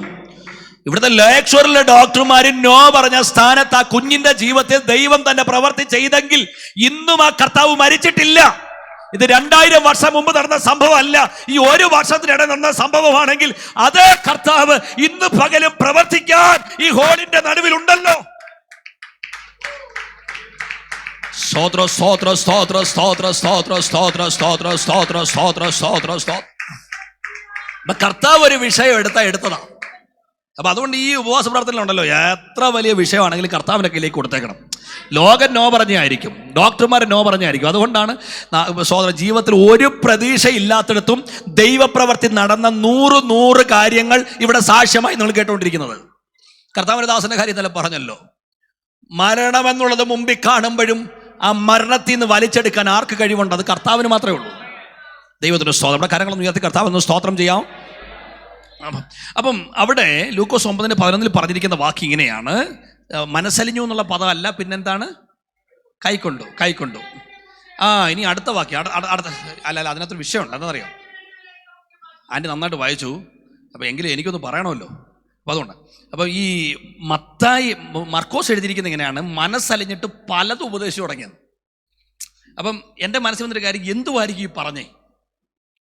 ഇവിടുത്തെ ലേക്ക് ഷോറിലെ ഡോക്ടർമാര് നോ പറഞ്ഞ സ്ഥാനത്ത് ആ കുഞ്ഞിന്റെ ജീവിതത്തിൽ ദൈവം തന്നെ പ്രവർത്തി ചെയ്തെങ്കിൽ ഇന്നും ആ കർത്താവ് മരിച്ചിട്ടില്ല. ഇത് 2000 വർഷം മുമ്പ് നടന്ന സംഭവമല്ല, ഈ 1 വർഷത്തിനിടെ നടന്ന സംഭവമാണെങ്കിൽ അതേ കർത്താവ് ഇന്ന് പകലും പ്രവർത്തിക്കാൻ ഈ ഹോളിന്റെ നടുവിലുണ്ടല്ലോ. സ്തോത്ര സ്തോത്ര സ്തോത്ര സ്തോത്ര സ്തോത്ര സ്തോത്ര സ്തോത്ര സ്തോത്ര സ്തോത്ര സ്തോത്ര സ്തോത്ര. കർത്താവ് ഒരു വിഷയം എടുത്തതാ. അപ്പൊ അതുകൊണ്ട് ഈ ഉപവാസ പ്രാർത്ഥനയിലുണ്ടല്ലോ, എത്ര വലിയ വിഷയമാണെങ്കിലും കർത്താവിന്റെ കയ്യിലേക്ക് കൊടുത്തേക്കണം. ലോകം നോ പറഞ്ഞായിരിക്കും, ഡോക്ടർമാർ നോ പറഞ്ഞായിരിക്കും. അതുകൊണ്ടാണ് സഹോദര ജീവിതത്തിൽ ഒരു പ്രതീക്ഷ ഇല്ലാത്തിടത്തും ദൈവപ്രവർത്തി നടന്ന 100 കാര്യങ്ങൾ ഇവിടെ സാക്ഷ്യമായി നിങ്ങൾ കേട്ടുകൊണ്ടിരിക്കുന്നത്. കർത്താവിന്റെ ദാസന്റെ കാര്യം ഇന്നലെ പറഞ്ഞല്ലോ, മരണമെന്നുള്ളത് മുമ്പിൽ കാണുമ്പോഴും ആ മരണത്തിൽ നിന്ന് വലിച്ചെടുക്കാൻ ആർക്ക് കഴിവുണ്ട്? അത് കർത്താവിന് മാത്രമേ ഉള്ളൂ. ദൈവത്തിന്റെ സ്തോത്രം. നമ്മുടെ കരങ്ങളൊന്നും ഉയർത്തി കർത്താവിന് സ്തോത്രം ചെയ്യാം. അപ്പം അവിടെ ലൂക്കോസ് 9:11 പറഞ്ഞിരിക്കുന്ന വാക്ക് ഇങ്ങനെയാണ്, മനസ്സലിഞ്ഞു എന്നുള്ള പദമല്ല, പിന്നെന്താണ്? കൈക്കൊണ്ടു. ഇനി അടുത്ത വാക്യം അല്ല അതിനകത്തൊരു വിഷയമുണ്ട്. എന്താണെന്നറിയാം, ആൻറ്റി നന്നായിട്ട് വായിച്ചു. അപ്പം എങ്കിലും എനിക്കൊന്ന് പറയണമല്ലോ. അപ്പം അതുകൊണ്ട് അപ്പം ഈ മർക്കോസ് എഴുതിയിരിക്കുന്നത് ഇങ്ങനെയാണ്, മനസ്സലിഞ്ഞിട്ട് പലതും ഉപദേശിച്ചു തുടങ്ങിയത്. അപ്പം എൻ്റെ മനസ്സിൽ വന്നൊരു കാര്യം, എന്തുവായിരിക്കും ഈ പറഞ്ഞേ,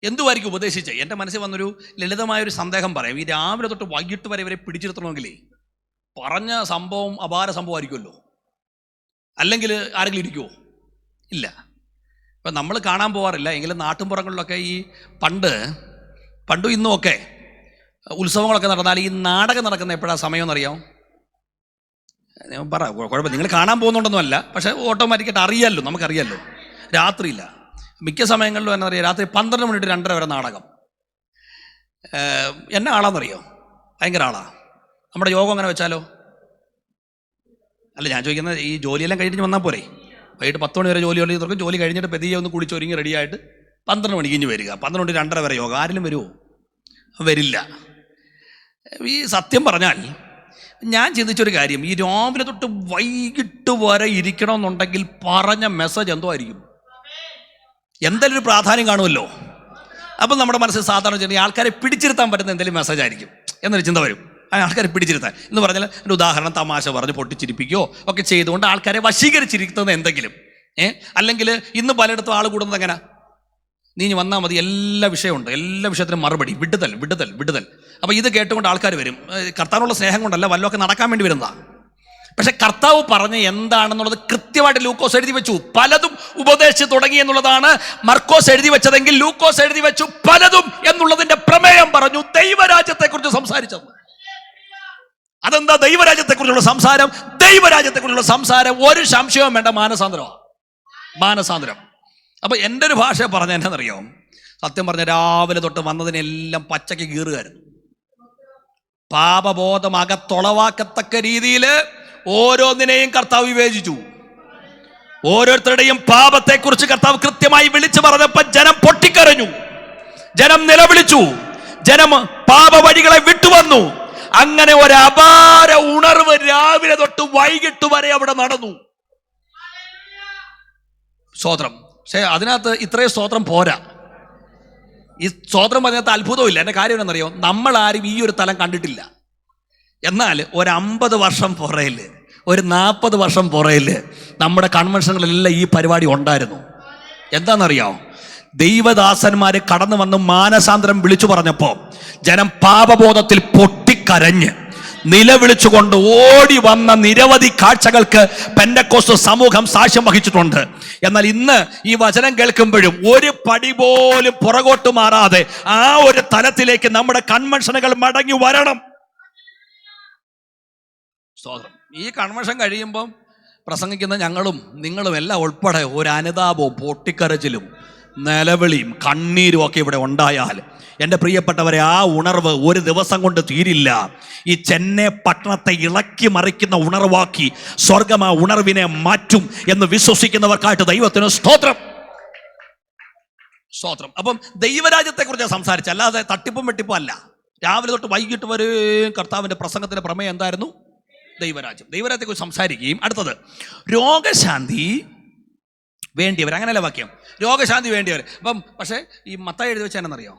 എന്തുവായിരിക്കും ഉപദേശിച്ചേ? എൻ്റെ മനസ്സിൽ വന്നൊരു ലളിതമായൊരു സന്ദേഹം പറയാം. ഈ രാവിലെ തൊട്ട് വൈകിട്ട് വരെ ഇവരെ പിടിച്ചിരുത്തണമെങ്കിലേ പറഞ്ഞ സംഭവം അപാര സംഭവമായിരിക്കുമല്ലോ, അല്ലെങ്കിൽ ആരെങ്കിലും ഇരിക്കുമോ? ഇല്ല. ഇപ്പം നമ്മൾ കാണാൻ പോകാറില്ല, എങ്കിലും നാട്ടിൻപുറങ്ങളിലൊക്കെ ഈ പണ്ടും ഇന്നും ഒക്കെ ഉത്സവങ്ങളൊക്കെ നടന്നാൽ ഈ നാടകം നടക്കുന്ന എപ്പോഴാണ് സമയം എന്നറിയാമോ? ഞാൻ കുഴപ്പം നിങ്ങൾ കാണാൻ പോകുന്നുണ്ടെന്നും അല്ല, പക്ഷേ ഓട്ടോമാറ്റിക്കായിട്ട് അറിയാമല്ലോ, നമുക്കറിയാമല്ലോ. രാത്രിയില്ല, മിക്ക സമയങ്ങളിലും എന്താ പറയുക, രാത്രി 12 മണി to 2:30 വരെ നാടകം. എന്നെ ആളാന്നറിയോ? ഭയങ്കര ആളാ. നമ്മുടെ യോഗം അങ്ങനെ വെച്ചാലോ? അല്ല, ഞാൻ ചോദിക്കുന്നത്, ഈ ജോലിയെല്ലാം കഴിഞ്ഞിട്ട് വന്നാൽ പോരെ? വൈകിട്ട് 10 മണി വരെ ജോലി കഴിഞ്ഞിട്ട് പെതിയെ ഒന്ന് കുളിച്ചൊരുങ്ങി റെഡിയായിട്ട് 12 മണിക്ക് ഇഞ്ഞ് വരിക. 12 to 2:30 വരെ യോഗം. ആരെങ്കിലും വരുമോ? വരില്ല. ഈ സത്യം പറഞ്ഞാൽ ഞാൻ ചിന്തിച്ചൊരു കാര്യം, ഈ രാവിലെ തൊട്ട് വൈകിട്ട് വരെ ഇരിക്കണമെന്നുണ്ടെങ്കിൽ പറഞ്ഞ മെസ്സേജ് എന്തോ ആയിരിക്കും, എന്തെങ്കിലും ഒരു പ്രാധാന്യം കാണുമല്ലോ. അപ്പം നമ്മുടെ മനസ്സിൽ സാധാരണ ആൾക്കാരെ പിടിച്ചിരുത്താൻ പറ്റുന്ന എന്തെങ്കിലും മെസ്സേജ് ആയിരിക്കും എന്നൊരു ചിന്ത വരും. ആൾക്കാരെ പിടിച്ചിരുത്താൻ എന്ന് പറഞ്ഞാൽ ഒരു ഉദാഹരണം, തമാശ പറഞ്ഞ് പൊട്ടിച്ചിരിപ്പിക്കുകയോ ഒക്കെ ചെയ്തുകൊണ്ട് ആൾക്കാരെ വശീകരിച്ചിരിക്കുന്നത് എന്തെങ്കിലും. അല്ലെങ്കിൽ ഇന്ന് പലയിടത്തും ആൾ കൂടുന്നത് എങ്ങനെ, നീ വന്നാൽ മതി, എല്ലാ വിഷയമുണ്ട്, എല്ലാ വിഷയത്തിനും മറുപടി, വിടുതൽ. അപ്പോൾ ഇത് കേട്ടുകൊണ്ട് ആൾക്കാർ വരും. കർത്താവിനുള്ള സ്നേഹം കൊണ്ടല്ല, വല്ലതൊക്കെ നടക്കാൻ വേണ്ടി വരുന്നതാണ്. പക്ഷെ കർത്താവ് പറഞ്ഞ എന്താണെന്നുള്ളത് കൃത്യമായിട്ട് ലൂക്കോസ് എഴുതി വെച്ചു. പലതും ഉപദേശിച്ച് തുടങ്ങി എന്നുള്ളതാണ് മർക്കോസ് എഴുതി വെച്ചതെങ്കിൽ ലൂക്കോസ് എഴുതി വെച്ചു പലതും എന്നുള്ളതിന്റെ പ്രമേയം പറഞ്ഞു. ദൈവരാജ്യത്തെക്കുറിച്ച് സംസാരിച്ചത്. അതെന്താ ദൈവരാജ്യത്തെക്കുറിച്ചുള്ള സംസാരം? ദൈവരാജ്യത്തെക്കുറിച്ചുള്ള സംസാരം ഒരു സംശയവും വേണ്ട, മാനസാന്തരം. അപ്പൊ എൻ്റെ ഒരു ഭാഷ പറഞ്ഞ എന്നാന്നറിയോ, സത്യം പറഞ്ഞ രാവിലെ തൊട്ട് വന്നതിനെല്ലാം പച്ചയ്ക്ക് കീറുകയായിരുന്നു. പാപബോധം അകത്തൊളവാക്കത്തക്ക രീതിയിൽ ഓരോന്നിനെയും കർത്താവ് വിവേചിച്ചു. ഓരോരുത്തരുടെയും പാപത്തെക്കുറിച്ച് കർത്താവ് കൃത്യമായി വിളിച്ചു പറഞ്ഞപ്പോൾ ജനം പൊട്ടിക്കരഞ്ഞു, ജനം നിലവിളിച്ചു, ജനം പാപ വഴികളെ വിട്ടുവന്നു. അങ്ങനെ ഒരു അപാര ഉണർവ് രാവിലെ തൊട്ട് വൈകിട്ട് വരെ അവിടെ നടന്നു. സ്തോത്രം. പക്ഷേ അതിനകത്ത് ഇത്രയും സ്തോത്രം പോരാ. ഈ സ്തോത്രം അതിനകത്ത് അത്ഭുതമില്ല. എൻ്റെ കാര്യം എന്നറിയോ, നമ്മളാരും ഈ ഒരു തലം കണ്ടിട്ടില്ല. എന്നാൽ ഒരു 50 വർഷം പുറയിൽ, ഒരു 40 വർഷം പുറയിൽ നമ്മുടെ കൺവെൻഷനുകളെല്ലാം ഈ പരിപാടി ഉണ്ടായിരുന്നു. എന്താണെന്നറിയാമോ? ദൈവദാസന്മാര് കടന്നു വന്ന് മാനസാന്തരം വിളിച്ചു പറഞ്ഞപ്പോൾ ജനം പാപബോധത്തിൽ പൊട്ടിക്കരഞ്ഞ് നിലവിളിച്ചുകൊണ്ട് ഓടി വന്ന നിരവധി കാഴ്ചകൾക്ക് പെന്തക്കോസ്ത് സമൂഹം സാക്ഷ്യം വഹിച്ചിട്ടുണ്ട്. എന്നാൽ ഇന്ന് ഈ വചനം കേൾക്കുമ്പോഴും ഒരു പടി പോലും പുറകോട്ട് മാറാതെ ആ ഒരു തലത്തിലേക്ക് നമ്മുടെ കൺവെൻഷനുകൾ മടങ്ങി വരണം. സ്തോത്രം. ഈ കൺവെൻഷൻ കഴിയുമ്പം പ്രസംഗിക്കുന്ന ഞങ്ങളും നിങ്ങളും എല്ലാം ഉൾപ്പെടെ ഒരു അനുതാപവും പൊട്ടിക്കരച്ചിലും നിലവിളിയും കണ്ണീരും ഒക്കെ ഇവിടെ ഉണ്ടായാൽ, എൻ്റെ പ്രിയപ്പെട്ടവരെ, ആ ഉണർവ് ഒരു ദിവസം കൊണ്ട് തീരില്ല. ഈ ചെന്നൈ പട്ടണത്തെ ഇളക്കി മറിക്കുന്ന ഉണർവാക്കി സ്വർഗം ആ ഉണർവിനെ മാറ്റും എന്ന് വിശ്വസിക്കുന്നവർക്കായിട്ട് ദൈവത്തിന് സ്തോത്രം, സ്തോത്രം. അപ്പം ദൈവരാജ്യത്തെ കുറിച്ച് സംസാരിച്ച, അല്ലാതെ തട്ടിപ്പും വെട്ടിപ്പും അല്ല. രാവിലെ തൊട്ട് വൈകിട്ട് വരെ കർത്താവിൻ്റെ പ്രസംഗത്തിന്റെ പ്രമേയം എന്തായിരുന്നു? ദൈവരാജ്യം. ദൈവരാജ്യത്തെക്കുറിച്ച് സംസാരിക്കുകയും, അടുത്തത് രോഗശാന്തി വേണ്ടിയവർ, അങ്ങനെയല്ല വാക്യം, രോഗശാന്തി വേണ്ടിയവർ. അപ്പം പക്ഷേ ഈ മത്തായി എഴുതി വെച്ചാൽ എന്നറിയോ?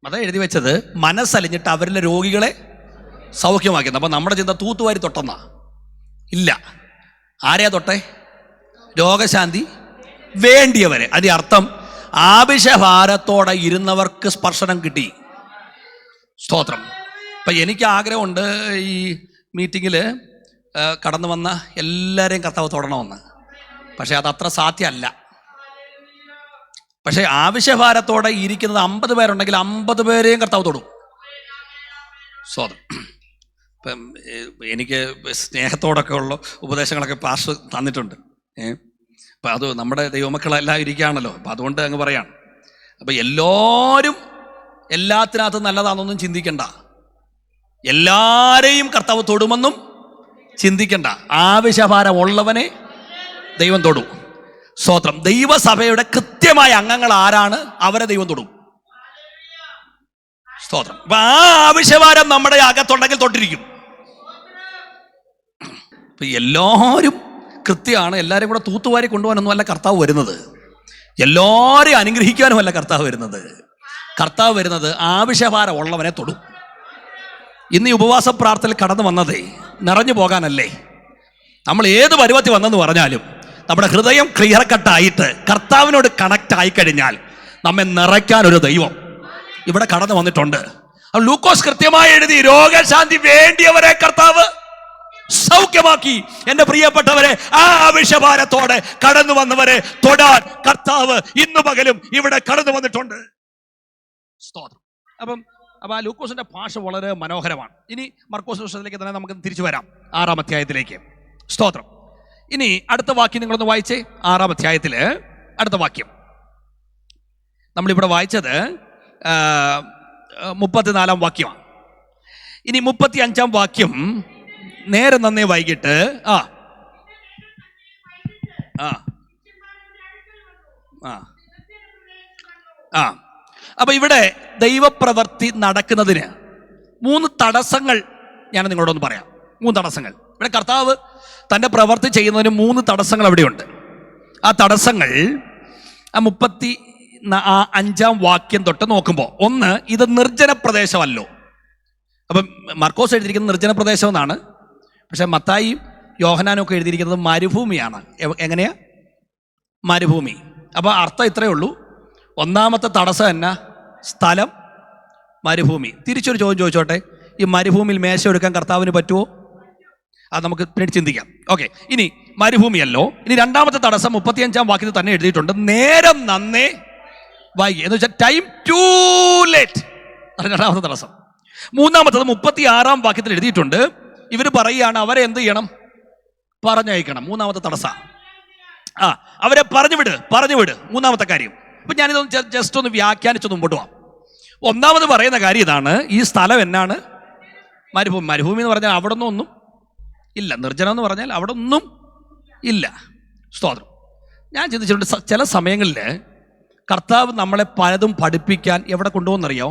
മത്തായി എഴുതി വെച്ചത് മനസ്സലിഞ്ഞിട്ട് അവരിലെ രോഗികളെ സൗഖ്യമാക്കുന്നത്. അപ്പം നമ്മുടെ ചിന്ത തൂത്തുവാരി തൊട്ടെന്നാ. ഇല്ല. ആരെയാ തൊട്ടെ? രോഗശാന്തി വേണ്ടിയവരെ. അതിൻ്റെ അർത്ഥം ആവശ്യഭാരത്തോടെ ഇരുന്നവർക്ക് സ്പർശനം കിട്ടി. സ്തോത്രം. അപ്പം എനിക്ക് ആഗ്രഹമുണ്ട് ഈ മീറ്റിങ്ങിൽ കടന്നു വന്ന എല്ലാവരെയും കർത്താവ് തൊടണമെന്ന്. പക്ഷെ അതത്ര സാധ്യമല്ല. പക്ഷെ ആവശ്യഭാരത്തോടെ ഇരിക്കുന്നത് 50 പേരുണ്ടെങ്കിൽ 50 പേരെയും കർത്താവ് തൊടും. സ്തോത്രം. ഇപ്പം എനിക്ക് സ്നേഹത്തോടൊക്കെ ഉള്ള ഉപദേശങ്ങളൊക്കെ പാസ്റ്റർ തന്നിട്ടുണ്ട്. അപ്പം അത് നമ്മുടെ ദൈവമക്കളെല്ലാം ഇരിക്കുകയാണല്ലോ. അപ്പം അതുകൊണ്ട് അങ്ങ് പറയാണ്. അപ്പം എല്ലാവരും എല്ലാത്തിനകത്തും നല്ലതാണെന്നൊന്നും ചിന്തിക്കണ്ട. എല്ലാരെയും കർത്താവ് തൊടുമെന്നും ചിന്തിക്കണ്ട. ആവശ്യഭാരം ഉള്ളവനെ ദൈവം തൊടും. സ്തോത്രം. ദൈവസഭയുടെ കൃത്യമായ അംഗങ്ങൾ ആരാണ്, അവരെ ദൈവം തൊടും. സ്തോത്രം. അപ്പൊ ആ ആവശ്യഭാരം നമ്മുടെ അകത്തുണ്ടെങ്കിൽ തൊട്ടിരിക്കും. ഇപ്പൊ എല്ലാവരും കൃത്യമാണ്. എല്ലാവരും കൂടെ തൂത്തുവാരി കൊണ്ടുപോകാനൊന്നും അല്ല കർത്താവ് വരുന്നത്. എല്ലാവരെയും അനുഗ്രഹിക്കാനുമല്ല കർത്താവ് വരുന്നത്. കർത്താവ് വരുന്നത് ആവശ്യഭാരം ഉള്ളവനെ തൊടും. ഇന്ന് ഈ ഉപവാസ പ്രാർത്ഥനയിൽ കടന്നു വന്നതേ നിറഞ്ഞു പോകാനല്ലേ. നമ്മൾ ഏത് പരുവത്തിൽ വന്നെന്ന് പറഞ്ഞാലും നമ്മുടെ ഹൃദയം ക്ലിയർ കട്ടായിട്ട് കർത്താവിനോട് കണക്ട് ആയിക്കഴിഞ്ഞാൽ നമ്മെ നിറയ്ക്കാൻ ഒരു ദൈവം ഇവിടെ കടന്നു വന്നിട്ടുണ്ട്. ലൂക്കോസ് കൃത്യമായി എഴുതി, രോഗശാന്തി വേണ്ടിയവരെ കർത്താവ് സൗഖ്യമാക്കി. എൻ്റെ പ്രിയപ്പെട്ടവരെ, ആ ആവശ്യഭാരത്തോടെ കടന്നു വന്നവരെ തൊടാൻ കർത്താവ് ഇന്നു പകലും ഇവിടെ കടന്നു വന്നിട്ടുണ്ട്. സ്തോത്രം. അപ്പം ആ ലൂക്കോസിന്റെ ഭാഷ വളരെ മനോഹരമാണ്. ഇനി മർക്കോസ് പുസ്തകത്തിലേക്ക് തന്നെ നമുക്ക് തിരിച്ചു വരാം, 6-ാം അധ്യായത്തിലേക്ക്. സ്തോത്രം. ഇനി അടുത്ത വാക്യം നിങ്ങളൊന്ന് വായിച്ചേ. 6-ാം അധ്യായത്തില് അടുത്ത വാക്യം നമ്മളിവിടെ വായിച്ചത് 34-ാം വാക്യമാണ്. ഇനി 35-ാം വാക്യം നേരെ നന്നേ വൈകിട്ട് ആ ആ ആ ആ അപ്പൊ ഇവിടെ ദൈവപ്രവൃത്തി നടക്കുന്നതിന് 3 തടസ്സങ്ങൾ ഞാൻ നിങ്ങളോടൊന്ന് പറയാം. 3 തടസ്സങ്ങൾ. ഇവിടെ കർത്താവ് തൻ്റെ പ്രവൃത്തി ചെയ്യുന്നതിന് 3 തടസ്സങ്ങൾ അവിടെയുണ്ട്. ആ തടസ്സങ്ങൾ 35-ാം വാക്യം തൊട്ട് നോക്കുമ്പോൾ, ഒന്ന്, ഇത് നിർജ്ജന പ്രദേശമല്ലോ. അപ്പം മർക്കോസ് എഴുതിയിരിക്കുന്നത് നിർജ്ജന പ്രദേശം എന്നാണ്. പക്ഷെ മത്തായിയും യോഹന്നാനും ഒക്കെ എഴുതിയിരിക്കുന്നത് മരുഭൂമിയാണ്. എങ്ങനെയാ? മരുഭൂമി. അപ്പോൾ അർത്ഥം ഇത്രയേ ഉള്ളൂ. ഒന്നാമത്തെ തടസ്സം എന്നാ? സ്ഥലം, മരുഭൂമി. തിരിച്ചൊരു ചോദ്യം ചോദിച്ചോട്ടെ, ഈ മരുഭൂമിയിൽ മേശ എടുക്കാൻ കർത്താവിന് പറ്റുമോ? അത് നമുക്ക് പിന്നീട് ചിന്തിക്കാം. ഓക്കെ. ഇനി മരുഭൂമിയല്ലോ. ഇനി രണ്ടാമത്തെ തടസ്സം 35-ാം വാക്യത്തിൽ തന്നെ എഴുതിയിട്ടുണ്ട്, നേരം നന്നേ വൈകി. എന്ന് വെച്ചാൽ ടൈം ടു ലേറ്റ്. രണ്ടാമത്തെ തടസ്സം. മൂന്നാമത്തത് 36-ാം വാക്യത്തിൽ എഴുതിയിട്ടുണ്ട്, ഇവർ പറയുകയാണ് അവരെ എന്ത് ചെയ്യണം? പറഞ്ഞയക്കണം. മൂന്നാമത്തെ തടസ്സം. അവരെ പറഞ്ഞു വിട്. മൂന്നാമത്തെ കാര്യം. അപ്പൊ ഞാനിതൊന്ന് ജസ്റ്റ് ഒന്ന് വ്യാഖ്യാനിച്ചൊന്ന് മുമ്പോട്ട് പോവാം. ഒന്നാമത് പറയുന്ന കാര്യം ഇതാണ്, ഈ സ്ഥലം എന്നാണ്? മരുഭൂമി എന്ന് പറഞ്ഞാൽ അവിടെ ഒന്നും ഇല്ല. നിർജ്ജനം എന്ന് പറഞ്ഞാൽ അവിടെ ഒന്നും ഇല്ല. സ്തോത്രം. ഞാൻ ചിന്തിച്ചിട്ടുണ്ട്, ചില സമയങ്ങളിൽ കർത്താവ് നമ്മളെ പലതും പഠിപ്പിക്കാൻ എവിടെ കൊണ്ടുപോകുന്നറിയോ?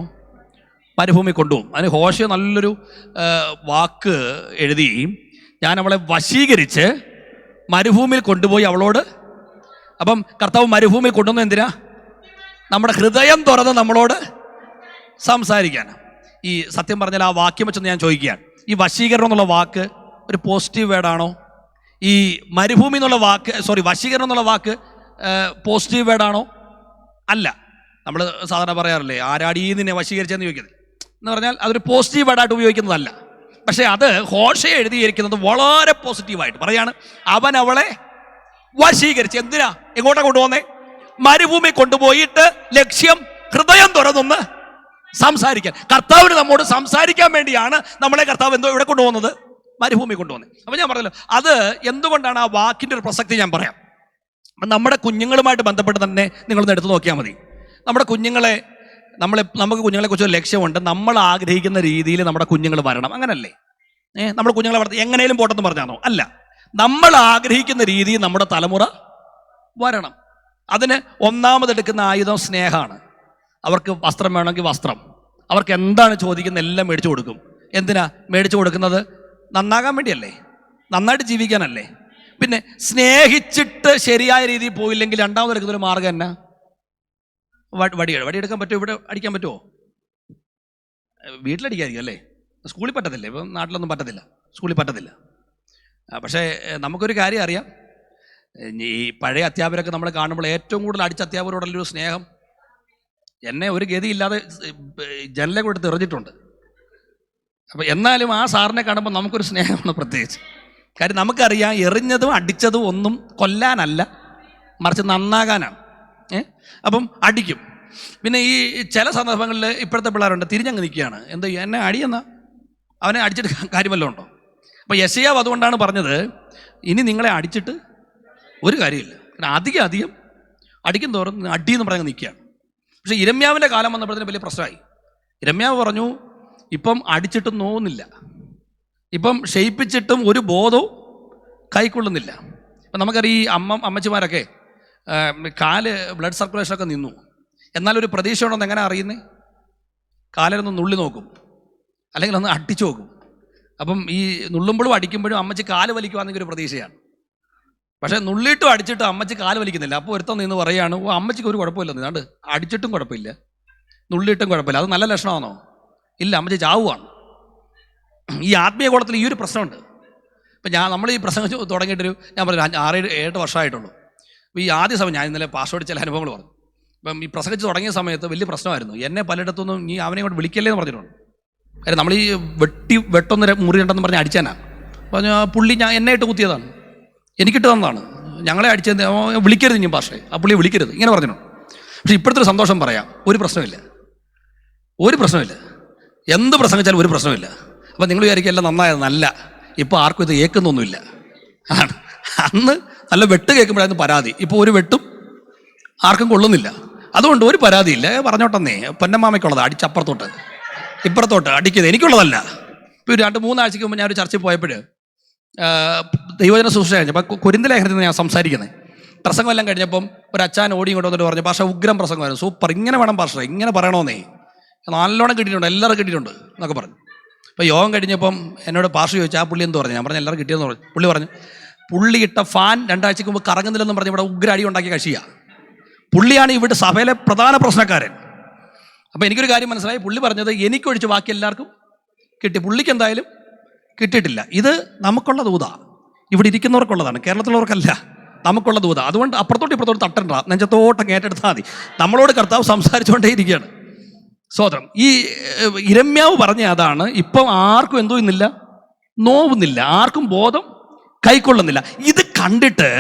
മരുഭൂമി കൊണ്ടുപോകും. അതിന് ഹോശ നല്ലൊരു വാക്ക് എഴുതി, ഞാൻ അവളെ വശീകരിച്ച് മരുഭൂമിയിൽ കൊണ്ടുപോയി അവളോട്. അപ്പം കർത്താവ് മരുഭൂമിയിൽ കൊണ്ടുവന്നത് എന്തിനാ? നമ്മുടെ ഹൃദയം തുറന്ന് നമ്മളോട് സംസാരിക്കാൻ. ഈ സത്യം പറഞ്ഞാൽ ആ വാക്യം വെച്ചൊന്ന് ഞാൻ ചോദിക്കുകയാണ്, ഈ വശീകരണം എന്നുള്ള വാക്ക് ഒരു പോസിറ്റീവ് വേർഡാണോ? ഈ മരുഭൂമി എന്നുള്ള വാക്ക്, വശീകരണം എന്നുള്ള വാക്ക് പോസിറ്റീവ് വേർഡാണോ? അല്ല. നമ്മൾ സാധാരണ പറയാറില്ലേ, ആരാടീ നിന്നെ വശീകരിച്ചെന്ന് ചോദിക്കുന്നത് എന്ന് പറഞ്ഞാൽ അതൊരു പോസിറ്റീവ് വേർഡായിട്ട് ഉപയോഗിക്കുന്നതല്ല. പക്ഷേ അത് ഹോശ എഴുതിയിരിക്കുന്നത് വളരെ പോസിറ്റീവായിട്ട് പറയാണ്. അവൻ അവളെ വശീകരിച്ച്. എന്തിനാ? എങ്ങോട്ടാ കൊണ്ടുപോകുന്നേ? മരുഭൂമി കൊണ്ടുപോയിട്ട് ലക്ഷ്യം ഹൃദയം തുറന്നൊന്ന് സംസാരിക്കാൻ. കർത്താവിന് നമ്മോട് സംസാരിക്കാൻ വേണ്ടിയാണ് നമ്മളെ കർത്താവ് ഇവിടെ കൊണ്ടുപോകുന്നത്, മരുഭൂമി കൊണ്ടുപോകുന്നത്. അപ്പം ഞാൻ പറഞ്ഞല്ലോ, അത് എന്തുകൊണ്ടാണ് ആ വാക്കിൻ്റെ ഒരു പ്രസക്തി ഞാൻ പറയാം. നമ്മുടെ കുഞ്ഞുങ്ങളുമായിട്ട് ബന്ധപ്പെട്ട് തന്നെ നിങ്ങളൊന്ന് എടുത്തു നോക്കിയാൽ മതി. നമ്മുടെ കുഞ്ഞുങ്ങളെ നമുക്ക് കുഞ്ഞുങ്ങളെക്കുറിച്ച് ഒരു ലക്ഷ്യമുണ്ട്. നമ്മൾ ആഗ്രഹിക്കുന്ന രീതിയിൽ നമ്മുടെ കുഞ്ഞുങ്ങൾ വരണം, അങ്ങനല്ലേ? നമ്മുടെ കുഞ്ഞുങ്ങളെ വളർത്തി എങ്ങനെയും പോട്ടെന്ന് പറഞ്ഞാണോ? അല്ല. നമ്മൾ ആഗ്രഹിക്കുന്ന രീതിയിൽ നമ്മുടെ തലമുറ വരണം. അതിന് ഒന്നാമതെടുക്കുന്ന ആയുധം സ്നേഹമാണ്. അവർക്ക് വസ്ത്രം വേണമെങ്കിൽ വസ്ത്രം, അവർക്ക് എന്താണ് ചോദിക്കുന്നത് എല്ലാം മേടിച്ചു കൊടുക്കും. എന്തിനാ മേടിച്ചു കൊടുക്കുന്നത്? നന്നാകാൻ വേണ്ടിയല്ലേ, നന്നായിട്ട് ജീവിക്കാനല്ലേ. പിന്നെ സ്നേഹിച്ചിട്ട് ശരിയായ രീതിയിൽ പോയില്ലെങ്കിൽ രണ്ടാമതെടുക്കുന്നൊരു മാർഗം എന്നാ? വടിയെടുക്കാൻ പറ്റുമോ? ഇവിടെ അടിക്കാൻ പറ്റുമോ? വീട്ടിലടിക്കാതിരിക്കും അല്ലേ? സ്കൂളിൽ പറ്റത്തില്ല. ഇപ്പം നാട്ടിലൊന്നും പറ്റത്തില്ല, സ്കൂളിൽ പറ്റത്തില്ല. പക്ഷേ നമുക്കൊരു കാര്യം അറിയാം, ഈ പഴയ അധ്യാപകരൊക്കെ നമ്മൾ കാണുമ്പോൾ ഏറ്റവും കൂടുതൽ അടിച്ച അധ്യാപകരോടുള്ളൊരു സ്നേഹം. എന്നെ ഒരു ഗതിയില്ലാതെ ജനലെ കൊടുത്ത് എറിഞ്ഞിട്ടുണ്ട്. അപ്പം എന്നാലും ആ സാറിനെ കാണുമ്പോൾ നമുക്കൊരു സ്നേഹമാണ് പ്രത്യേകിച്ച്. കാര്യം നമുക്കറിയാം, എറിഞ്ഞതും അടിച്ചതും ഒന്നും കൊല്ലാനല്ല, മറിച്ച് നന്നാകാനാണ്. അപ്പം അടിക്കും. പിന്നെ ഈ ചില സന്ദർഭങ്ങളിൽ ഇപ്പോഴത്തെ പിള്ളേരുണ്ട്, തിരിഞ്ഞങ്ങ് നിൽക്കുകയാണ്. എന്താ എന്നെ അടിയെന്നാ? അവനെ അടിച്ചിട്ട് കാര്യമല്ലോ ഉണ്ടോ? അപ്പോൾ യെശയ്യാവ് അതുകൊണ്ടാണ് പറഞ്ഞത്, ഇനി നിങ്ങളെ അടിച്ചിട്ട് ഒരു കാര്യമില്ല. അധികം അടിക്കും തോറും അടിയെന്ന് പറഞ്ഞ് നിൽക്കുകയാണ്. പക്ഷേ ഇരമ്യാവിൻ്റെ കാലം വന്നപ്പോഴത്തേന് വലിയ പ്രശ്നമായി. ഇരമ്യാവ് പറഞ്ഞു, ഇപ്പം അടിച്ചിട്ടും നോവുന്നില്ല, ഇപ്പം ക്ഷയിപ്പിച്ചിട്ടും ഒരു ബോധവും കൈക്കൊള്ളുന്നില്ല. ഇപ്പം നമുക്കറിയാം, ഈ അമ്മച്ചിമാരൊക്കെ കാല് ബ്ലഡ് സർക്കുലേഷനൊക്കെ നിന്നു, എന്നാലൊരു പ്രതീക്ഷ ഉണ്ടെന്ന് എങ്ങനെ അറിയുന്നേ? കാലിലൊന്ന് നുള്ളി നോക്കും, അല്ലെങ്കിൽ ഒന്ന് അടിച്ചു നോക്കും. അപ്പം ഈ നുള്ളുമ്പോഴും അടിക്കുമ്പോഴും അമ്മച്ചി കാല് വലിക്കുവാണെങ്കിൽ ഒരു പ്രതീക്ഷയാണ്. പക്ഷേ നുള്ളിയിട്ടും അടിച്ചിട്ടും അമ്മച്ചി കാല് വലിക്കുന്നില്ല. അപ്പോൾ ഒരുത്തം നിന്ന് പറയുകയാണ്, ഓ അമ്മച്ചിക്ക് ഒരു കുഴപ്പമില്ല, നീണ്ട് അടിച്ചിട്ടും കുഴപ്പമില്ല, നുള്ളിയിട്ടും കുഴപ്പമില്ല. അത് നല്ല ലക്ഷണമാണോ? ഇല്ല, അമ്മച്ചി ചാവുകയാണ്. ഈ ആത്മീയ കോളത്തിൽ ഈ ഒരു പ്രശ്നമുണ്ട്. ഇപ്പം നമ്മൾ ഈ പ്രസംഗം തുടങ്ങിയിട്ടൊരു ഞാൻ പറഞ്ഞു 6-7 വർഷമായിട്ടുള്ളൂ. അപ്പോൾ ഈ ആദ്യ സമയം ഞാൻ ഇന്നലെ പാസ്വേഡ് ചില അനുഭവങ്ങൾ പറഞ്ഞു. ഇപ്പം ഈ പ്രസംഗിച്ച് തുടങ്ങിയ സമയത്ത് വലിയ പ്രശ്നമായിരുന്നു. എന്നെ പലയിടത്തൊന്നും ഈ അവനെ കൊണ്ട് വിളിക്കല്ലേ എന്ന് പറഞ്ഞിട്ടുണ്ട്. കാര്യം നമ്മൾ ഈ വെട്ടൊന്ന് മുറിയുണ്ടെന്ന് പറഞ്ഞ് അടിച്ചാനാണ്. പറഞ്ഞു പുള്ളി എന്നെ ഇട്ട് കുത്തിയതാണ്, എനിക്കിട്ട് തന്നതാണ്, ഞങ്ങളെ അടിച്ചത്, വിളിക്കരുത് ഇനി ഭാഷയെ, ആ പുള്ളിയെ വിളിക്കരുത്, ഇങ്ങനെ പറഞ്ഞിട്ടുണ്ട്. പക്ഷെ ഇപ്പോഴത്തെ ഒരു സന്തോഷം പറയാം, ഒരു പ്രശ്നമില്ല, എന്ത് പ്രസംഗിച്ചാലും ഒരു പ്രശ്നമില്ല. അപ്പം നിങ്ങൾ വിചാരിക്കും എല്ലാം നന്നായതെന്നല്ല, ഇപ്പോൾ ആർക്കും ഇത് ഏൽക്കുന്നൊന്നുമില്ല. ആണ് അന്ന് നല്ല വെട്ട് കേൾക്കുമ്പോഴായിരുന്നു പരാതി. ഇപ്പോൾ ഒരു വെട്ടും ആർക്കും കൊള്ളുന്നില്ല. അതുകൊണ്ട് ഒരു പരാതിയില്ല. പറഞ്ഞോട്ടെന്നേ, പൊന്നമ്മാമയ്ക്കുള്ളത് അടിച്ചപ്പുറത്തോട്ട് ഇപ്പുറത്തോട്ട് അടിക്കുന്നത് എനിക്കുള്ളതല്ല. ഇപ്പോൾ 2-3 ആഴ്ചയ്ക്ക് മുമ്പ് ഞാനൊരു ചർച്ചയിൽ പോയപ്പോൾ ദൈവജന ശുശ്രൂഷ കഴിഞ്ഞപ്പോൾ കൊരിന്ത്യലേഖനത്തിൽ നിന്ന് ഞാൻ സംസാരിക്കുന്നത്. പ്രസംഗമെല്ലാം കഴിഞ്ഞപ്പം ഒരു അച്ഛൻ ഓടി ഇങ്ങോട്ട് വന്നിട്ട് പറഞ്ഞു, ഭാഷ ഉഗ്രം പ്രസംഗമായിരുന്നു, സൂപ്പർ, ഇങ്ങനെ വേണം ഭാഷ, ഇങ്ങനെ പറയണമെന്നേ, നല്ലോണം കിട്ടിയിട്ടുണ്ട്, എല്ലാവരും കിട്ടിയിട്ടുണ്ട് എന്നൊക്കെ പറഞ്ഞു. അപ്പോൾ യോഗം കഴിഞ്ഞപ്പം എന്നോട് ഭാഷ ചോദിച്ചു, ആ പുള്ളി എന്ത് പറഞ്ഞു? ഞാൻ പറഞ്ഞു എല്ലാവരും കിട്ടിയെന്ന് പറഞ്ഞു. പുള്ളി പറഞ്ഞു, പുള്ളി ഇട്ട ഫാൻ 2 ആഴ്ചയ്ക്ക് മുമ്പ് കറങ്ങുന്നില്ലെന്നും പറഞ്ഞ് ഇവിടെ ഉഗ്ര അടി ഉണ്ടാക്കിയ കക്ഷിയാണ്. പുള്ളിയാണ് ഇവിടെ സഭയിലെ പ്രധാന പ്രശ്നക്കാരൻ. അപ്പോൾ എനിക്കൊരു കാര്യം മനസ്സിലായി, പുള്ളി പറഞ്ഞത് എനിക്കൊഴിച്ച് ബാക്കി എല്ലാവർക്കും കിട്ടി, പുള്ളിക്ക് എന്തായാലും കിട്ടിയിട്ടില്ല. ഇത് നമുക്കുള്ള ദൂതാ, ഇവിടെ ഇരിക്കുന്നവർക്കുള്ളതാണ്, കേരളത്തിലുള്ളവർക്കല്ല, നമുക്കുള്ള ദൂതാ. അതുകൊണ്ട് അപ്പുറത്തോട്ട് ഇപ്പുറത്തോട്ട് തട്ടണ്ട, നെഞ്ചത്തോട്ടം ഏറ്റെടുത്താൽ മതി. നമ്മളോട് കർത്താവ് സംസാരിച്ചുകൊണ്ടേ ഇരിക്കുകയാണ്. സ്വതന്ത്രം. ഈ ഇരമ്യാവ് പറഞ്ഞ അതാണ്. ഇപ്പം ആർക്കും എന്തോ ഇന്നില്ല, നോവുന്നില്ല, ആർക്കും ബോധം കൈക്കൊള്ളുന്നില്ല. ഇത് കണ്ടിട്ട്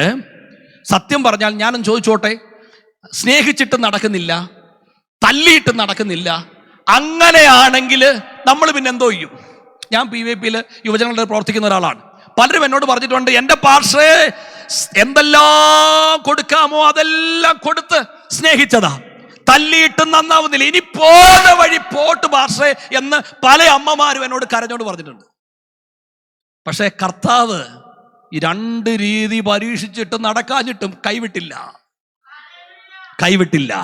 സത്യം പറഞ്ഞാൽ ഞാനും ചോദിച്ചോട്ടെ, സ്നേഹിച്ചിട്ട് നടക്കുന്നില്ല, തല്ലിയിട്ട് നടക്കുന്നില്ല, അങ്ങനെയാണെങ്കിൽ നമ്മൾ പിന്നെ എന്തോ ചെയ്യും? ഞാൻ PVP-യിൽ യുവജനങ്ങളുടെ പ്രവർത്തിക്കുന്ന ഒരാളാണ്. പലരും എന്നോട് പറഞ്ഞിട്ടുണ്ട്, എൻ്റെ പാർഷേ എന്തെല്ലാം കൊടുക്കാമോ അതെല്ലാം കൊടുത്ത് സ്നേഹിച്ചതാ, തല്ലിയിട്ട് നന്നാവുന്നില്ല, ഇനി പോന്ന വഴി പോട്ട് പാർഷേ എന്ന് പല അമ്മമാരും എന്നോട് കരഞ്ഞോട് പറഞ്ഞിട്ടുണ്ട്. പക്ഷേ കർത്താവ് ഈ രണ്ട് രീതി പരീക്ഷിച്ചിട്ടും നടക്കാഞ്ഞിട്ടും കൈവിട്ടില്ല.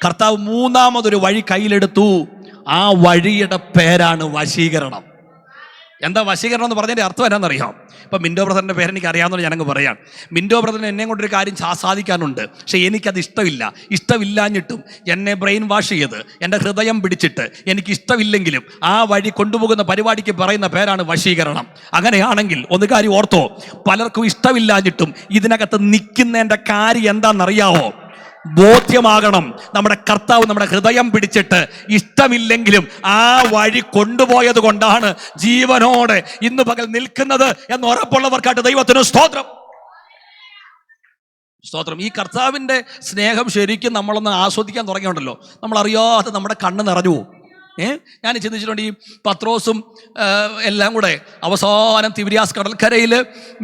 കർത്താവ് മൂന്നാമതൊരു വഴി കയ്യിലെടുത്തു. ആ വഴിയുടെ പേരാണ് വശീകരണം. എന്താ വശീകരണം എന്ന് പറഞ്ഞതിൻ്റെ അർത്ഥം എന്നാണെന്നറിയാം? ഇപ്പം മിൻറ്റോ ബ്രദറിൻ്റെ പേരെനിക്ക് അറിയാമെന്ന് ഞാനങ്ങ് പറയാം. മിൻറ്റോ ബ്രദറിന് എന്നെ കൊണ്ടൊരു കാര്യം സാധിക്കാനുണ്ട്. പക്ഷേ എനിക്കത് ഇഷ്ടമില്ലാഞ്ഞിട്ടും എന്നെ ബ്രെയിൻ വാഷ് ചെയ്ത് എൻ്റെ ഹൃദയം പിടിച്ചിട്ട് എനിക്കിഷ്ടമില്ലെങ്കിലും ആ വഴി കൊണ്ടുപോകുന്ന പരിപാടിക്ക് പറയുന്ന പേരാണ് വശീകരണം. അങ്ങനെയാണെങ്കിൽ ഒന്ന് കാര്യം ഓർത്തോ, പലർക്കും ഇഷ്ടമില്ലാഞ്ഞിട്ടും ഇതിനകത്ത് നിൽക്കുന്നതിൻ്റെ കാര്യം എന്താണെന്നറിയാവോ? ബോധ്യമാകണം. നമ്മുടെ കർത്താവ് നമ്മുടെ ഹൃദയം പിടിച്ചിട്ട് ഇഷ്ടമില്ലെങ്കിലും ആ വഴി കൊണ്ടുപോയത് കൊണ്ടാണ് ജീവനോടെ ഇന്ന് പകൽ നിൽക്കുന്നത് എന്ന് ഉറപ്പുള്ളവർക്കായിട്ട് ദൈവത്തിന് സ്തോത്രം. ഈ കർത്താവിൻ്റെ സ്നേഹം ശരിക്കും നമ്മളൊന്ന് ആസ്വദിക്കാൻ തുടങ്ങിയുണ്ടല്ലോ, നമ്മളറിയാതെ നമ്മുടെ കണ്ണ് നിറഞ്ഞു പോകും. ഞാൻ ചിന്തിച്ചിട്ടുണ്ട്, ഈ പത്രോസും എല്ലാം കൂടെ അവസാനം തിബിരിയാസ് കടൽക്കരയിൽ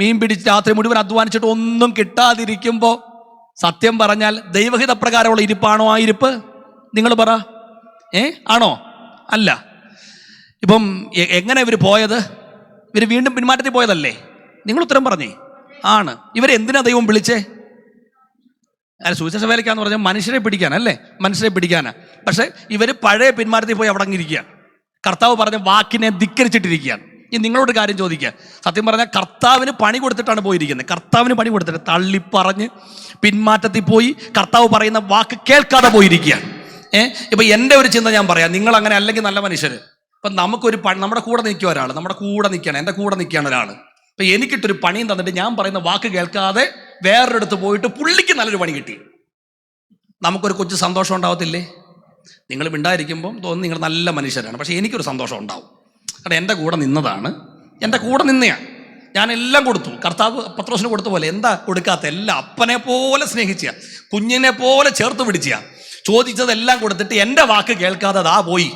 മീൻ പിടിച്ച് രാത്രി മുഴുവൻ അധ്വാനിച്ചിട്ട് ഒന്നും കിട്ടാതിരിക്കുമ്പോൾ സത്യം പറഞ്ഞാൽ ദൈവഹിത പ്രകാരമുള്ള ഇരിപ്പാണോ ആ ഇരിപ്പ്? നിങ്ങൾ പറ. ആണോ? അല്ല. ഇപ്പം എങ്ങനെ ഇവർ പോയത്? ഇവർ വീണ്ടും പിന്മാറ്റത്തിൽ പോയതല്ലേ? നിങ്ങൾ ഉത്തരം പറഞ്ഞേ. ആണ്. ഇവരെന്തിനാ ദൈവം വിളിച്ചേ? സുവിശേഷ വേലയ്ക്കാന്ന് പറഞ്ഞാൽ മനുഷ്യരെ പിടിക്കാനല്ലേ, മനുഷ്യരെ പിടിക്കാനാ. പക്ഷെ ഇവർ പഴയ പിന്മാറ്റത്തിൽ പോയി അവിടെ ഇരിക്കുകയാണ്. കർത്താവ് പറഞ്ഞ വാക്കിനെ ധിക്കരിച്ചിട്ടിരിക്കുകയാണ്. ഈ നിങ്ങളോട് കാര്യം ചോദിക്കുക, സത്യം പറഞ്ഞാൽ കർത്താവിന് പണി കൊടുത്തിട്ടാണ് പോയിരിക്കുന്നത്. കർത്താവിന് പണി കൊടുത്തിട്ട് തള്ളിപ്പറഞ്ഞ് പിന്മാറ്റത്തിൽ പോയി കർത്താവ് പറയുന്ന വാക്ക് കേൾക്കാതെ പോയിരിക്കുകയാണ്. ഇപ്പം എൻ്റെ ഒരു ചിന്ത ഞാൻ പറയാം, നിങ്ങൾ അങ്ങനെ അല്ലെങ്കിൽ നല്ല മനുഷ്യർ. ഇപ്പം നമുക്കൊരു നമ്മുടെ കൂടെ നിൽക്കുക ഒരാൾ, നമ്മുടെ കൂടെ നിൽക്കുകയാണ്, എൻ്റെ കൂടെ നിൽക്കുകയാണ് ഒരാൾ. ഇപ്പം എനിക്കിട്ടൊരു പണിയും തന്നിട്ട് ഞാൻ പറയുന്ന വാക്ക് കേൾക്കാതെ വേറൊരിടത്ത് പോയിട്ട് പുള്ളിക്ക് നല്ലൊരു പണി കിട്ടി, നമുക്കൊരു കൊച്ചു സന്തോഷം ഉണ്ടാവത്തില്ലേ? നിങ്ങൾ മിണ്ടായിരിക്കുമ്പോൾ തോന്നുന്നു നിങ്ങൾ നല്ല മനുഷ്യരാണ്, പക്ഷേ എനിക്കൊരു സന്തോഷം ഉണ്ടാവും. കാരണം എൻ്റെ കൂടെ നിന്നതാണ്, എൻ്റെ കൂടെ നിന്നെയാണ്. ഞാൻ എല്ലാം കൊടുത്തു. കർത്താവ് പത്രോസിന് കൊടുത്ത പോലെ എന്താ കൊടുക്കാത്ത? എല്ലാം അപ്പനെ പോലെ സ്നേഹിച്ച, കുഞ്ഞിനെ പോലെ ചേർത്ത് പിടിച്ച, ചോദിച്ചതെല്ലാം കൊടുത്തിട്ട് എൻ്റെ വാക്ക് കേൾക്കാതെ അതാ പോയി.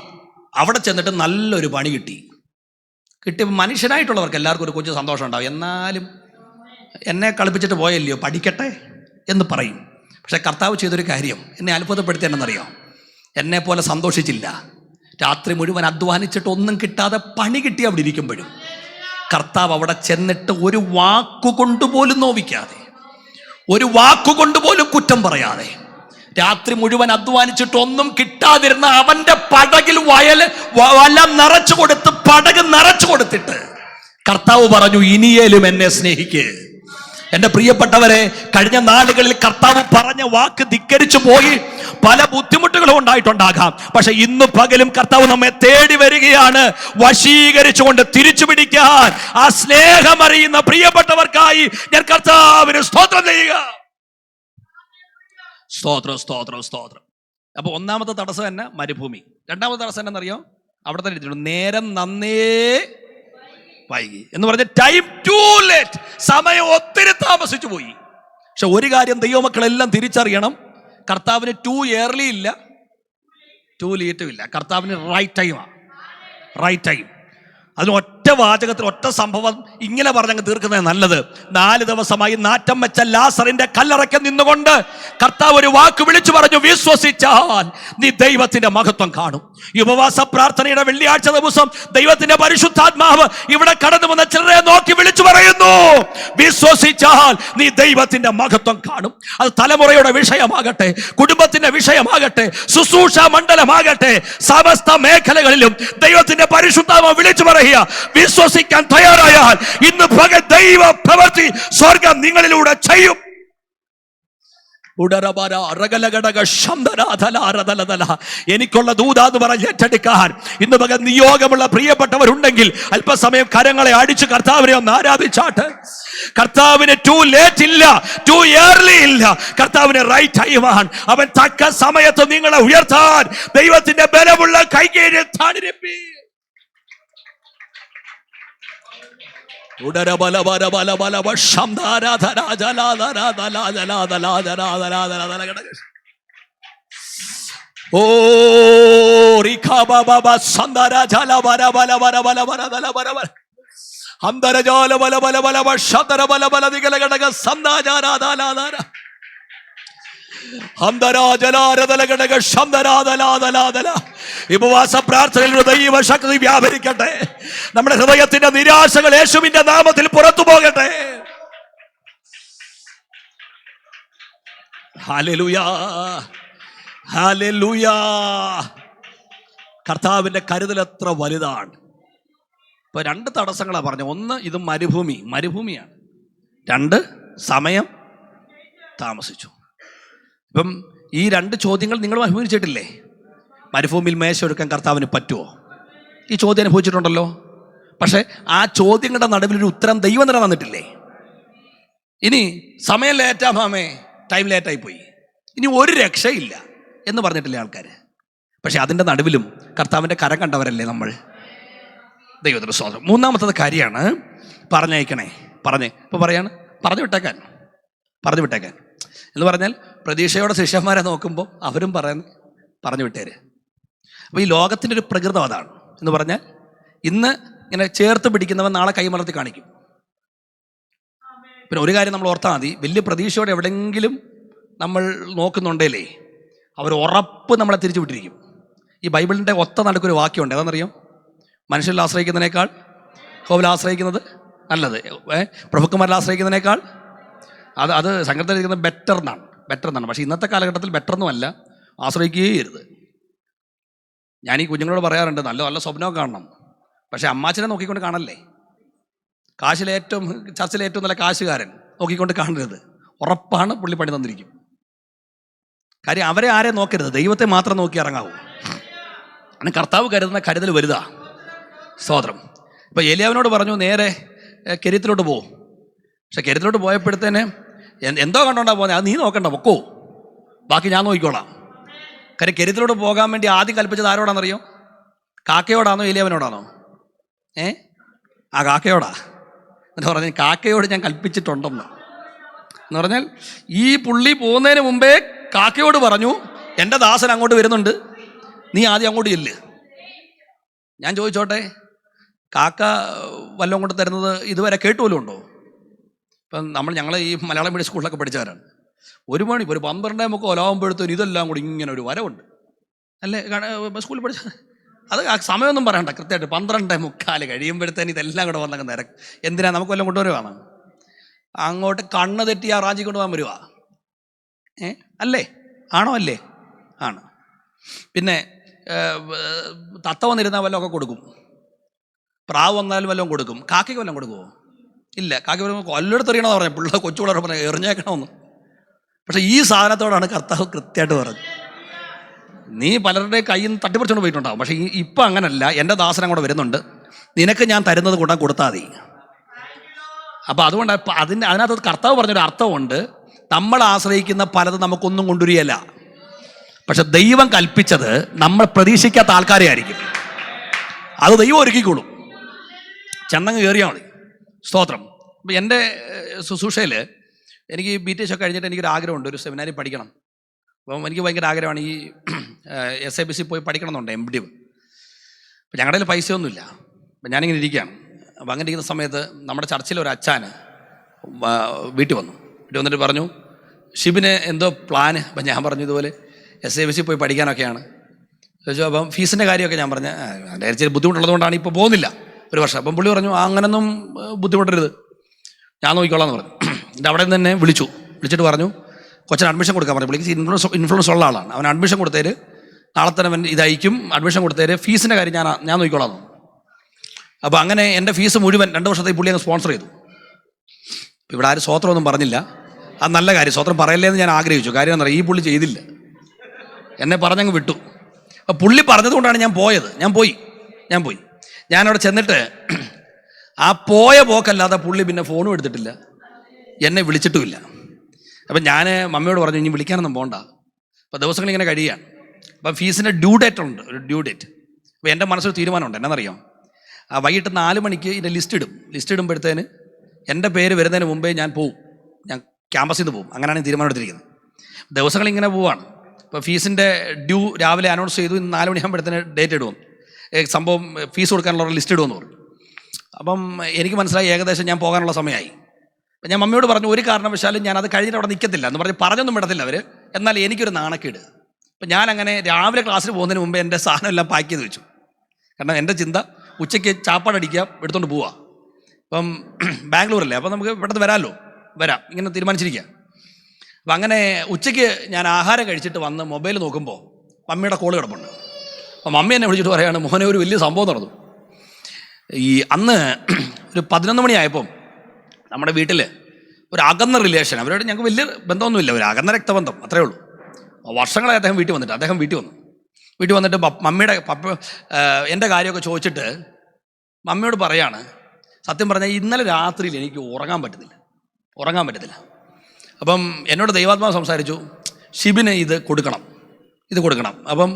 അവിടെ ചെന്നിട്ട് നല്ലൊരു പണി കിട്ടിയപ്പോൾ മനുഷ്യനായിട്ടുള്ളവർക്ക് എല്ലാവർക്കും ഒരു കൊച്ചു സന്തോഷം ഉണ്ടാവും. എന്നാലും എന്നെ കളിപ്പിച്ചിട്ട് പോയല്ലയോ, പഠിക്കട്ടെ എന്ന് പറയും. പക്ഷെ കർത്താവ് ചെയ്തൊരു കാര്യം എന്നെ അത്ഭുതപ്പെടുത്തിയെന്നറിയാം. എന്നെ പോലെ സന്തോഷിച്ചില്ല. രാത്രി മുഴുവൻ അധ്വാനിച്ചിട്ട് ഒന്നും കിട്ടാതെ പണി കിട്ടി അവിടെ ഇരിക്കുമ്പോഴും കർത്താവ് അവിടെ ചെന്നിട്ട് ഒരു വാക്കുകൊണ്ടുപോലും നോവിക്കാതെ, ഒരു വാക്കുകൊണ്ടുപോലും കുറ്റം പറയാതെ, രാത്രി മുഴുവൻ അധ്വാനിച്ചിട്ട് ഒന്നും കിട്ടാതിരുന്ന അവന്റെ പടകിൽ വല നിറച്ചു കൊടുത്ത് പടക് നിറച്ചു കൊടുത്തിട്ട് കർത്താവ് പറഞ്ഞു, ഇനിയേലും എന്നെ സ്നേഹിക്ക്. എൻ്റെ പ്രിയപ്പെട്ടവരെ, കഴിഞ്ഞ നാളുകളിൽ കർത്താവ് പറഞ്ഞ വാക്ക് ധിക്കരിച്ചു പോയി പല ബുദ്ധിമുട്ടുകളും ഉണ്ടായിട്ടുണ്ടാകാം. പക്ഷെ ഇന്ന് പകലും കർത്താവ് നമ്മെ തേടി വരികയാണ്, വശീകരിച്ചുകൊണ്ട് തിരിച്ചു പിടിക്കാൻ. ആ സ്നേഹം അറിയുന്ന പ്രിയപ്പെട്ടവർക്കായി ഞാൻ കർത്താവിന് സ്തോത്രം ചെയ്യുക. സ്തോത്രം. അപ്പൊ ഒന്നാമത്തെ തടസ്സം തന്നെ മരുഭൂമി. രണ്ടാമത്തെ തടസ്സം എന്നറിയോ? അവിടെ തന്നെ ഇരിക്കുന്നു, നേരം നന്നേ വൈകി എന്ന് പറഞ്ഞ ടൈം ടു ലേറ്റ്, സമയം ഒത്തിരി താമസിച്ചു പോയി. പക്ഷെ ഒരു കാര്യം ദൈവമക്കളെല്ലാം തിരിച്ചറിയണം, കർത്താവിന് ടു ഏർലി ഇല്ല, ടു ലേറ്റും ഇല്ല. കർത്താവിന് റൈറ്റ് ടൈമാണ്, റൈറ്റ് ടൈം. അതിന് ഒറ്റ വാചകത്തിൽ ഒറ്റ സംഭവം ഇങ്ങനെ പറഞ്ഞങ്ങ് തീർക്കുന്നത് നല്ലത്. 4 ദിവസമായി നാറ്റം വെച്ച ലാസറിന്റെ കല്ലറയ്ക്ക് നിന്നുകൊണ്ട് കർത്താവ് ഒരു വാക്ക് വിളിച്ചു പറഞ്ഞു, വിശ്വസിച്ചാൽ നീ ദൈവത്തിന്റെ മഹത്വം കാണും. ഈ ഉപവാസ പ്രാർത്ഥനയുടെ വെള്ളിയാഴ്ച ദിവസം ദൈവത്തിന്റെ പരിശുദ്ധാത്മാവ് ഇവിടെ കടന്നു വന്ന ചിലരെ നോക്കി വിളിച്ചു പറയുന്നു, വിശ്വസിച്ചാൽ നീ ദൈവത്തിന്റെ മഹത്വം കാണും. അത് തലമുറയുടെ വിഷയമാകട്ടെ, കുടുംബത്തിന്റെ വിഷയമാകട്ടെ, ശുശ്രൂഷ മണ്ഡലമാകട്ടെ, സമസ്ത മേഖലകളിലും ദൈവത്തിന്റെ പരിശുദ്ധാത്മാവ് വിളിച്ചു പറയുക, വിശ്വസിക്കാൻ തയ്യാറായാൽ ഇന്ന് പകൽ ദൈവ പ്രവൃത്തി സ്വർഗം നിങ്ങളിലൂടെ ചെയ്യും. എനിക്കുള്ള ദൂതാന്ന് പറഞ്ഞ് ഏറ്റെടുക്കാൻ ഇന്ന് പകൽ നിയോഗമുള്ള പ്രിയപ്പെട്ടവരുണ്ടെങ്കിൽ അല്പസമയം കരങ്ങളെ അടിച്ച് കർത്താവിനെ ഒന്ന് ആരാധിച്ചാട്ട്. കർത്താവിന് ടു ലേറ്റ് ഇല്ല, ടു ഏർലി ഇല്ല. കർത്താവിന് റൈറ്റ് ടൈമാണ്. അവൻ തക്ക സമയത്ത് നിങ്ങളെ ഉയർത്താൻ ദൈവത്തിന്റെ ബലമുള്ള കൈകീഴിൽ താണിരിപ്പി. ഉപവാസ പ്രാർത്ഥനയിൽ ദൈവശക്തി വ്യാപരിക്കട്ടെ. നമ്മുടെ ഹൃദയത്തിന്റെ നിരാശകൾ യേശുവിന്റെ നാമത്തിൽ പുറത്തു പോകട്ടെ. ഹല്ലേലൂയാ, ഹല്ലേലൂയാ. കർത്താവിന്റെ കരുതൽ എത്ര വലുതാണ്. ഇപ്പൊ 2 തടസ്സങ്ങളാണ് പറഞ്ഞത്. ഒന്ന്, ഇത് മരുഭൂമിയാണ്. 2, സമയം താമസിച്ചു. ഇപ്പം ഈ 2 ചോദ്യങ്ങൾ നിങ്ങൾ അനുഭവിച്ചിട്ടില്ലേ? മരുഭൂമിയിൽ മേശ ഒരുക്കാൻ കർത്താവിന് പറ്റുമോ? ഈ ചോദ്യം അനുഭവിച്ചിട്ടുണ്ടല്ലോ. പക്ഷെ ആ ചോദ്യങ്ങളുടെ നടുവിലൊരു ഉത്തരം ദൈവം തന്നെ വന്നിട്ടില്ലേ? ഇനി സമയം ലേറ്റാ മാമേ, ടൈം ലേറ്റായി പോയി, ഇനി ഒരു രക്ഷയില്ല എന്ന് പറഞ്ഞിട്ടില്ലേ ആൾക്കാർ? പക്ഷെ അതിൻ്റെ നടുവിലും കർത്താവിൻ്റെ കരം കണ്ടവരല്ലേ നമ്മൾ? ദൈവത്തിൻ്റെ സ്തോത്രം. 3-മത്തത് കാര്യമാണ് പറഞ്ഞയക്കണേ. ഇപ്പോൾ പറയാണ് പറഞ്ഞു വിട്ടേക്കാൻ എന്ന് പറഞ്ഞാൽ പ്രതീക്ഷയോടെ ശിഷ്യന്മാരെ നോക്കുമ്പോൾ അവരും പറഞ്ഞു വിട്ടേര്. അപ്പോൾ ഈ ലോകത്തിൻ്റെ ഒരു പ്രകൃതം അതാണ്. എന്ന് പറഞ്ഞാൽ ഇന്ന് ഇങ്ങനെ ചേർത്ത് പിടിക്കുന്നവൻ നാളെ കൈമലർത്തി കാണിക്കും. പിന്നെ ഒരു കാര്യം നമ്മൾ ഓർത്താൽ മതി, വലിയ പ്രതീക്ഷയോടെ എവിടെയെങ്കിലും നമ്മൾ നോക്കുന്നുണ്ടേലേ അവർ ഉറപ്പ് നമ്മളെ തിരിച്ചു വിട്ടിരിക്കും. ഈ ബൈബിളിൻ്റെ ഒത്ത നടുക്കൊരു വാക്യമുണ്ട്. ഏതാണെന്നറിയോ? മനുഷ്യരിൽ ആശ്രയിക്കുന്നതിനേക്കാൾ യഹോവയിൽ ആശ്രയിക്കുന്നത് നല്ലത്, പ്രഭുക്കന്മാരിൽ ആശ്രയിക്കുന്നതിനേക്കാൾ അത് സംഘടനയിരിക്കുന്നത് ബെറ്റർ എന്നാണ്. പക്ഷേ ഇന്നത്തെ കാലഘട്ടത്തിൽ ബെറ്ററൊന്നുമല്ല, ആശ്രയിക്കുകയരുത്. ഞാൻ ഈ കുഞ്ഞുങ്ങളോട് പറയാറുണ്ട്, നല്ല നല്ല സ്വപ്നമൊക്കെ കാണണം, പക്ഷേ അമ്മാച്ചനെ നോക്കിക്കൊണ്ട് കാണല്ലേ. ചർച്ചിലെ ഏറ്റവും നല്ല കാശുകാരൻ നോക്കിക്കൊണ്ട് കാണരുത്. ഉറപ്പാണ് പുള്ളി പണി തന്നിരിക്കും. കാര്യം അവരെ ആരെ നോക്കരുത്, ദൈവത്തെ മാത്രം നോക്കി ഇറങ്ങാവൂ. അങ്ങനെ കർത്താവ് കരുതുന്ന കരുതൽ വലുതാ. സ്തോത്രം. ഇപ്പം ഏലിയാവിനോട് പറഞ്ഞു നേരെ കെരീത്തിലോട്ട് പോകും. പക്ഷെ കെരീത്തിലോട്ട് പോയപ്പോഴത്തേന് എന്തോ കണ്ടോണ്ടാ പോകുന്നത്, അത് നീ നോക്കണ്ട, പൊക്കോ, ബാക്കി ഞാൻ നോക്കിക്കോളാം. കാര്യം കെരീത്തിലോട്ട് പോകാൻ വേണ്ടി ആദ്യം കൽപ്പിച്ചത് ആരോടാണെന്നറിയോ? കാക്കയോടാണോ ഏലിയാവിനോടാണോ? കാക്കയോടാ. എന്നിട്ട് പറഞ്ഞു കാക്കയോട് ഞാൻ കൽപ്പിച്ചിട്ടുണ്ടെന്ന്. എന്ന് പറഞ്ഞാൽ ഈ പുള്ളി പോകുന്നതിന് മുമ്പേ കാക്കയോട് പറഞ്ഞു, എൻ്റെ ദാസൻ അങ്ങോട്ട് വരുന്നുണ്ട്, നീ ആദ്യം അങ്ങോട്ട് ചെല്ല്. ഞാൻ ചോദിച്ചോട്ടെ, കാക്ക വല്ലതും കൊണ്ട് തരുന്നത് ഇതുവരെ കേട്ടുപോലും ഉണ്ടോ? ഇപ്പം ഞങ്ങൾ ഈ മലയാളം മീഡിയം സ്കൂളിലൊക്കെ പഠിച്ചവരാണ്. 1 മണി, ഒരു 12:30 ഒലാവുമ്പോഴത്തേനും ഇതെല്ലാം കൂടി ഇങ്ങനെ ഒരു വരവുണ്ട് അല്ലേ? സ്കൂളിൽ പഠിച്ച അത് സമയമൊന്നും പറയണ്ട, കൃത്യമായിട്ട് 12:45 കഴിയുമ്പോഴത്തേന് ഇതെല്ലാം കൂടെ വന്നങ്ങ് നിരക്ക്. എന്തിനാ? നമുക്ക് വല്ലതും കൊണ്ടുവരുവാണ്? അങ്ങോട്ട് കണ്ണ് തെറ്റി ആ റാഞ്ചി കൊണ്ടുപോകാൻ വരുവാ. അല്ലേ? ആണോ? അല്ലേ? ആണ്. പിന്നെ തത്ത വന്നിരുന്നാൽ വല്ലതൊക്കെ കൊടുക്കും, പ്രാവ് വന്നാലും വല്ലതും കൊടുക്കും. കാക്കയ്ക്ക് വല്ലതും കൊടുക്കുമോ? ഇല്ല. കാക്ക വരുമ്പോൾ കൊല്ലെടുത്തെറിയണമെന്ന് പറഞ്ഞു, കൊച്ചു പിള്ളേർ പറഞ്ഞു എറിഞ്ഞേക്കണമെന്ന്. പക്ഷെ ഈ സാധനത്തോടാണ് കർത്താവ് കൃത്യമായിട്ട് പറഞ്ഞത്. നീ പലരുടെ കയ്യിൽ നിന്ന് തട്ടിപ്പറിച്ചുകൊണ്ട് പോയിട്ടുണ്ടാവും, പക്ഷേ ഇപ്പം അങ്ങനല്ല, എൻ്റെ ദാസനം കൂടെ വരുന്നുണ്ട്, നിനക്ക് ഞാൻ തരുന്നത് കൊണ്ടാ കൊടുത്താൽ മതി. അപ്പം അതുകൊണ്ട് അതിനകത്ത് കർത്താവ് പറഞ്ഞൊരു അർത്ഥമുണ്ട്. നമ്മൾ ആശ്രയിക്കുന്ന പലതും നമുക്കൊന്നും കൊണ്ടുവരികയല്ല, പക്ഷെ ദൈവം കൽപ്പിച്ചത് നമ്മൾ പ്രതീക്ഷിക്കാത്ത ആൾക്കാരെ ആയിരിക്കും. അത് ദൈവം ഒരുക്കിക്കോളും, ചെന്നങ്ങ് കയറിയാൽ മതി. സ്തോത്രം. അപ്പം എൻ്റെ ശുശ്രൂഷയിൽ എനിക്ക് BTech ഒക്കെ കഴിഞ്ഞിട്ട് എനിക്കൊരു ആഗ്രഹമുണ്ട്, ഒരു സെമിനാരിൽ പഠിക്കണം. അപ്പം എനിക്ക് ഭയങ്കര ആഗ്രഹമാണ് ഈ SIBC പോയി പഠിക്കണം എന്നുണ്ട്, MD. അപ്പം ഞങ്ങളുടെ കയ്യിൽ പൈസയൊന്നുമില്ല. അപ്പം ഞാനിങ്ങനെ ഇരിക്കുകയാണ്. അപ്പം അങ്ങനെ ഇരിക്കുന്ന സമയത്ത് നമ്മുടെ ചർച്ചിൽ ഒരു അച്ചാന് വീട്ടിൽ വന്നിട്ട് പറഞ്ഞു, ഷിബിന് എന്തോ പ്ലാന്. അപ്പം ഞാൻ പറഞ്ഞു ഇതുപോലെ SIBC പോയി പഠിക്കാനൊക്കെയാണ് ചോദിച്ചു. അപ്പം ഫീസിൻ്റെ കാര്യമൊക്കെ ഞാൻ പറഞ്ഞു, എൻ്റെ ഇച്ചിരി ബുദ്ധിമുട്ടുള്ളതുകൊണ്ടാണ് ഇപ്പോൾ പോകുന്നില്ല 1 വർഷം. അപ്പം പുള്ളി പറഞ്ഞു അങ്ങനൊന്നും ബുദ്ധിമുട്ടരുത്, ഞാൻ നോക്കിക്കോളാം എന്ന് പറഞ്ഞു. എൻ്റെ അവിടെ നിന്ന് തന്നെ വിളിച്ചിട്ട് പറഞ്ഞു കൊച്ചിന് അഡ്മിഷൻ കൊടുക്കാൻ പറഞ്ഞു. പുള്ളിക്ക് ഇൻഫ്ലുവൻസ് ഉള്ള ആളാണ്. അവൻ അഡ്മിഷൻ കൊടുത്തേര്, നാളെ തന്നെ അവൻ ഇതയക്കും, അഡ്മിഷൻ കൊടുത്തേര്, ഫീസിൻ്റെ കാര്യം ഞാൻ നോക്കിക്കോളാം. അപ്പോൾ അങ്ങനെ എൻ്റെ ഫീസ് മുഴുവൻ 2 വർഷത്തെ പുള്ളി അങ്ങ് സ്പോൺസർ ചെയ്തു. ഇവിടെ ആരും സ്വോത്രമൊന്നും പറഞ്ഞില്ല. അത് നല്ല കാര്യം, സ്വോത്രം പറയല്ലേ എന്ന് ഞാൻ ആഗ്രഹിച്ചു. കാര്യം എന്താ പറയുക, ഈ പുള്ളി ചെയ്തില്ല, എന്നെ പറഞ്ഞങ്ങ് വിട്ടു. അപ്പോൾ പുള്ളി പറഞ്ഞതുകൊണ്ടാണ് ഞാൻ പോയത്. ഞാൻ പോയി ഞാനവിടെ ചെന്നിട്ട് ആ പോയ പോക്കല്ലാതെ പുള്ളി പിന്നെ ഫോണും എടുത്തിട്ടില്ല, എന്നെ വിളിച്ചിട്ടുമില്ല. അപ്പം ഞാൻ മമ്മിയോട് പറഞ്ഞു ഇനി വിളിക്കാനൊന്നും പോകണ്ട. അപ്പോൾ ദിവസങ്ങളിങ്ങനെ കഴിയുകയാണ്. അപ്പം ഫീസിൻ്റെ ഡ്യൂ ഡേറ്റ് ഉണ്ട്, ഒരു ഡ്യൂ ഡേറ്റ്. അപ്പോൾ എൻ്റെ മനസ്സിൽ തീരുമാനമുണ്ട്, എന്നറിയാം, വൈകിട്ട് 4 മണിക്ക് ഇതിൻ്റെ ലിസ്റ്റ് ഇടുമ്പോഴത്തേന് എൻ്റെ പേര് വരുന്നതിന് മുമ്പേ ഞാൻ ക്യാമ്പസിൽ നിന്ന് പോകും. അങ്ങനെയാണ് തീരുമാനം എടുത്തിരിക്കുന്നത്. ദിവസങ്ങളിങ്ങനെ പോവാണ്. ഇപ്പോൾ ഫീസിൻ്റെ ഡ്യൂ രാവിലെ അനൗൺസ് ചെയ്തു, 4 മണിയാകുമ്പോഴത്തേന് ഡേറ്റ് ഇടും, സംഭവം ഫീസ് കൊടുക്കാനുള്ള ലിസ്റ്റ് ഇടുമെന്ന് പറഞ്ഞു. അപ്പം എനിക്ക് മനസ്സിലായി ഏകദേശം ഞാൻ പോകാനുള്ള സമയമായി. അപ്പം ഞാൻ മമ്മിയോട് പറഞ്ഞു ഒരു കാരണവശാലും ഞാൻ അത് കഴിഞ്ഞിട്ട് അവിടെ നിൽക്കത്തില്ല എന്ന് പറഞ്ഞൊന്നും വിടത്തില്ല അവർ. എന്നാൽ എനിക്കൊരു നാണക്കേട്. അപ്പം ഞാനങ്ങനെ രാവിലെ ക്ലാസ്സിൽ പോകുന്നതിന് മുമ്പേ എൻ്റെ സാധനം എല്ലാം പാക്ക് ചെയ്ത് വെച്ചു. കാരണം എൻ്റെ ചിന്ത ഉച്ചയ്ക്ക് ചാപ്പാടടിക്കുക, എടുത്തുകൊണ്ട് പോവുക. അപ്പം ബാംഗ്ലൂരല്ലേ, അപ്പം നമുക്ക് ഇവിടുന്ന് വരാം ഇങ്ങനെ തീരുമാനിച്ചിരിക്കുക. അപ്പം അങ്ങനെ ഉച്ചയ്ക്ക് ഞാൻ ആഹാരം കഴിച്ചിട്ട് വന്ന് മൊബൈൽ നോക്കുമ്പോൾ മമ്മിയുടെ കോള് കിടപ്പുണ്ട്. അപ്പം മമ്മി എന്നെ വിളിച്ചിട്ട് പറയാണ്, മോനെ ഒരു വലിയ സംഭവം നടന്നു. അന്ന് ഒരു 11 മണിയായപ്പം നമ്മുടെ വീട്ടിൽ ഒരു അകന്ന റിലേഷൻ, അവരോട് ഞങ്ങൾക്ക് വലിയ ബന്ധമൊന്നുമില്ല, ഒരു അകന്ന രക്തബന്ധം അത്രേ ഉള്ളൂ. വർഷങ്ങളായി അദ്ദേഹം വീട്ടിൽ വന്നിട്ട് മമ്മിയുടെ എൻ്റെ കാര്യമൊക്കെ ചോദിച്ചിട്ട് മമ്മിയോട് പറയാണ്, സത്യം പറഞ്ഞാൽ ഇന്നലെ രാത്രിയിൽ എനിക്ക് ഉറങ്ങാൻ പറ്റത്തില്ല. അപ്പം എന്നോട് ദൈവാത്മാവ് സംസാരിച്ചു, ഷിബിന് ഇത് കൊടുക്കണം. അപ്പം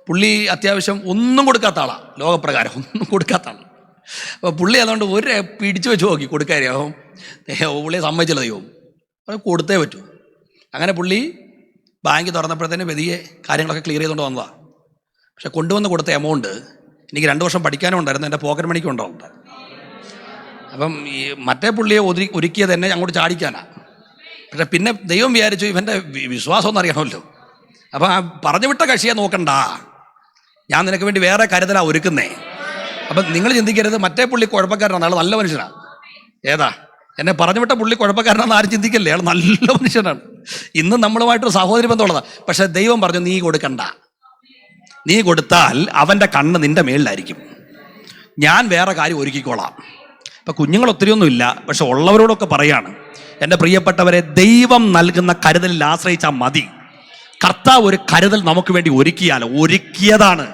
പുള്ളി അത്യാവശ്യം ഒന്നും കൊടുക്കാത്ത ആളാണ്, ലോകപ്രകാരം ഒന്നും കൊടുക്കാത്ത ആളാണ്. അപ്പോൾ പുള്ളി അതുകൊണ്ട് പിടിച്ചു വെച്ച് നോക്കി കൊടുക്കാരിയാവും, പുള്ളിയെ സമ്മതിച്ചില്ല ദൈവം, അത് കൊടുത്തേ പറ്റൂ. അങ്ങനെ പുള്ളി ബാങ്ക് തുറന്നപ്പോഴത്തേന് വലിയ കാര്യങ്ങളൊക്കെ ക്ലിയർ ചെയ്തുകൊണ്ട് വന്നതാണ്. പക്ഷെ കൊണ്ടുവന്ന് കൊടുത്ത എമൗണ്ട് എനിക്ക് 2 വർഷം പഠിക്കാനും ഉണ്ടായിരുന്നു, എൻ്റെ പോക്കറ്റ് മണിക്കും ഉണ്ടാവും. അപ്പം ഈ മറ്റേ പുള്ളിയെ ഒരുക്കിയത് എന്നെ അങ്ങോട്ട് ചാടിക്കാനാണ്. പക്ഷെ പിന്നെ ദൈവം വിചാരിച്ചു ഇവൻ്റെ വിശ്വാസം ഒന്നും അറിയണമല്ലോ. അപ്പം ആ പറഞ്ഞു വിട്ട കക്ഷിയെ നോക്കണ്ട, ഞാൻ നിനക്ക് വേണ്ടി വേറെ കരുതലാണ് ഒരുക്കുന്നേ. അപ്പം നിങ്ങൾ ചിന്തിക്കരുത് മറ്റേ പുള്ളി കുഴപ്പക്കാരനാണ്, അയാൾ നല്ല മനുഷ്യനാണ്. ഏതാ എന്നെ പറഞ്ഞു വിട്ട പുള്ളി കുഴപ്പക്കാരനാണെന്ന് ആരും ചിന്തിക്കല്ലേ, അയാൾ നല്ല മനുഷ്യനാണ്. ഇന്നും നമ്മളുമായിട്ടൊരു സഹോദരി ബന്ധമുള്ളതാണ്. പക്ഷെ ദൈവം പറഞ്ഞു, നീ കൊടുക്കണ്ട, നീ കൊടുത്താൽ അവൻ്റെ കണ്ണ് നിൻ്റെ മേളിലായിരിക്കും, ഞാൻ വേറെ കാര്യം ഒരുക്കിക്കോളാം. ഇപ്പം കുഞ്ഞുങ്ങൾ ഒത്തിരിയൊന്നുമില്ല, പക്ഷെ ഉള്ളവരോടൊക്കെ പറയാണ്, എൻ്റെ പ്രിയപ്പെട്ടവരെ, ദൈവം നൽകുന്ന കരുതലിൽ ആശ്രയിച്ചാൽ മതി. കർത്താവ് ഒരു കരുതൽ നമുക്ക് വേണ്ടി ഒരുക്കിയതാണ്.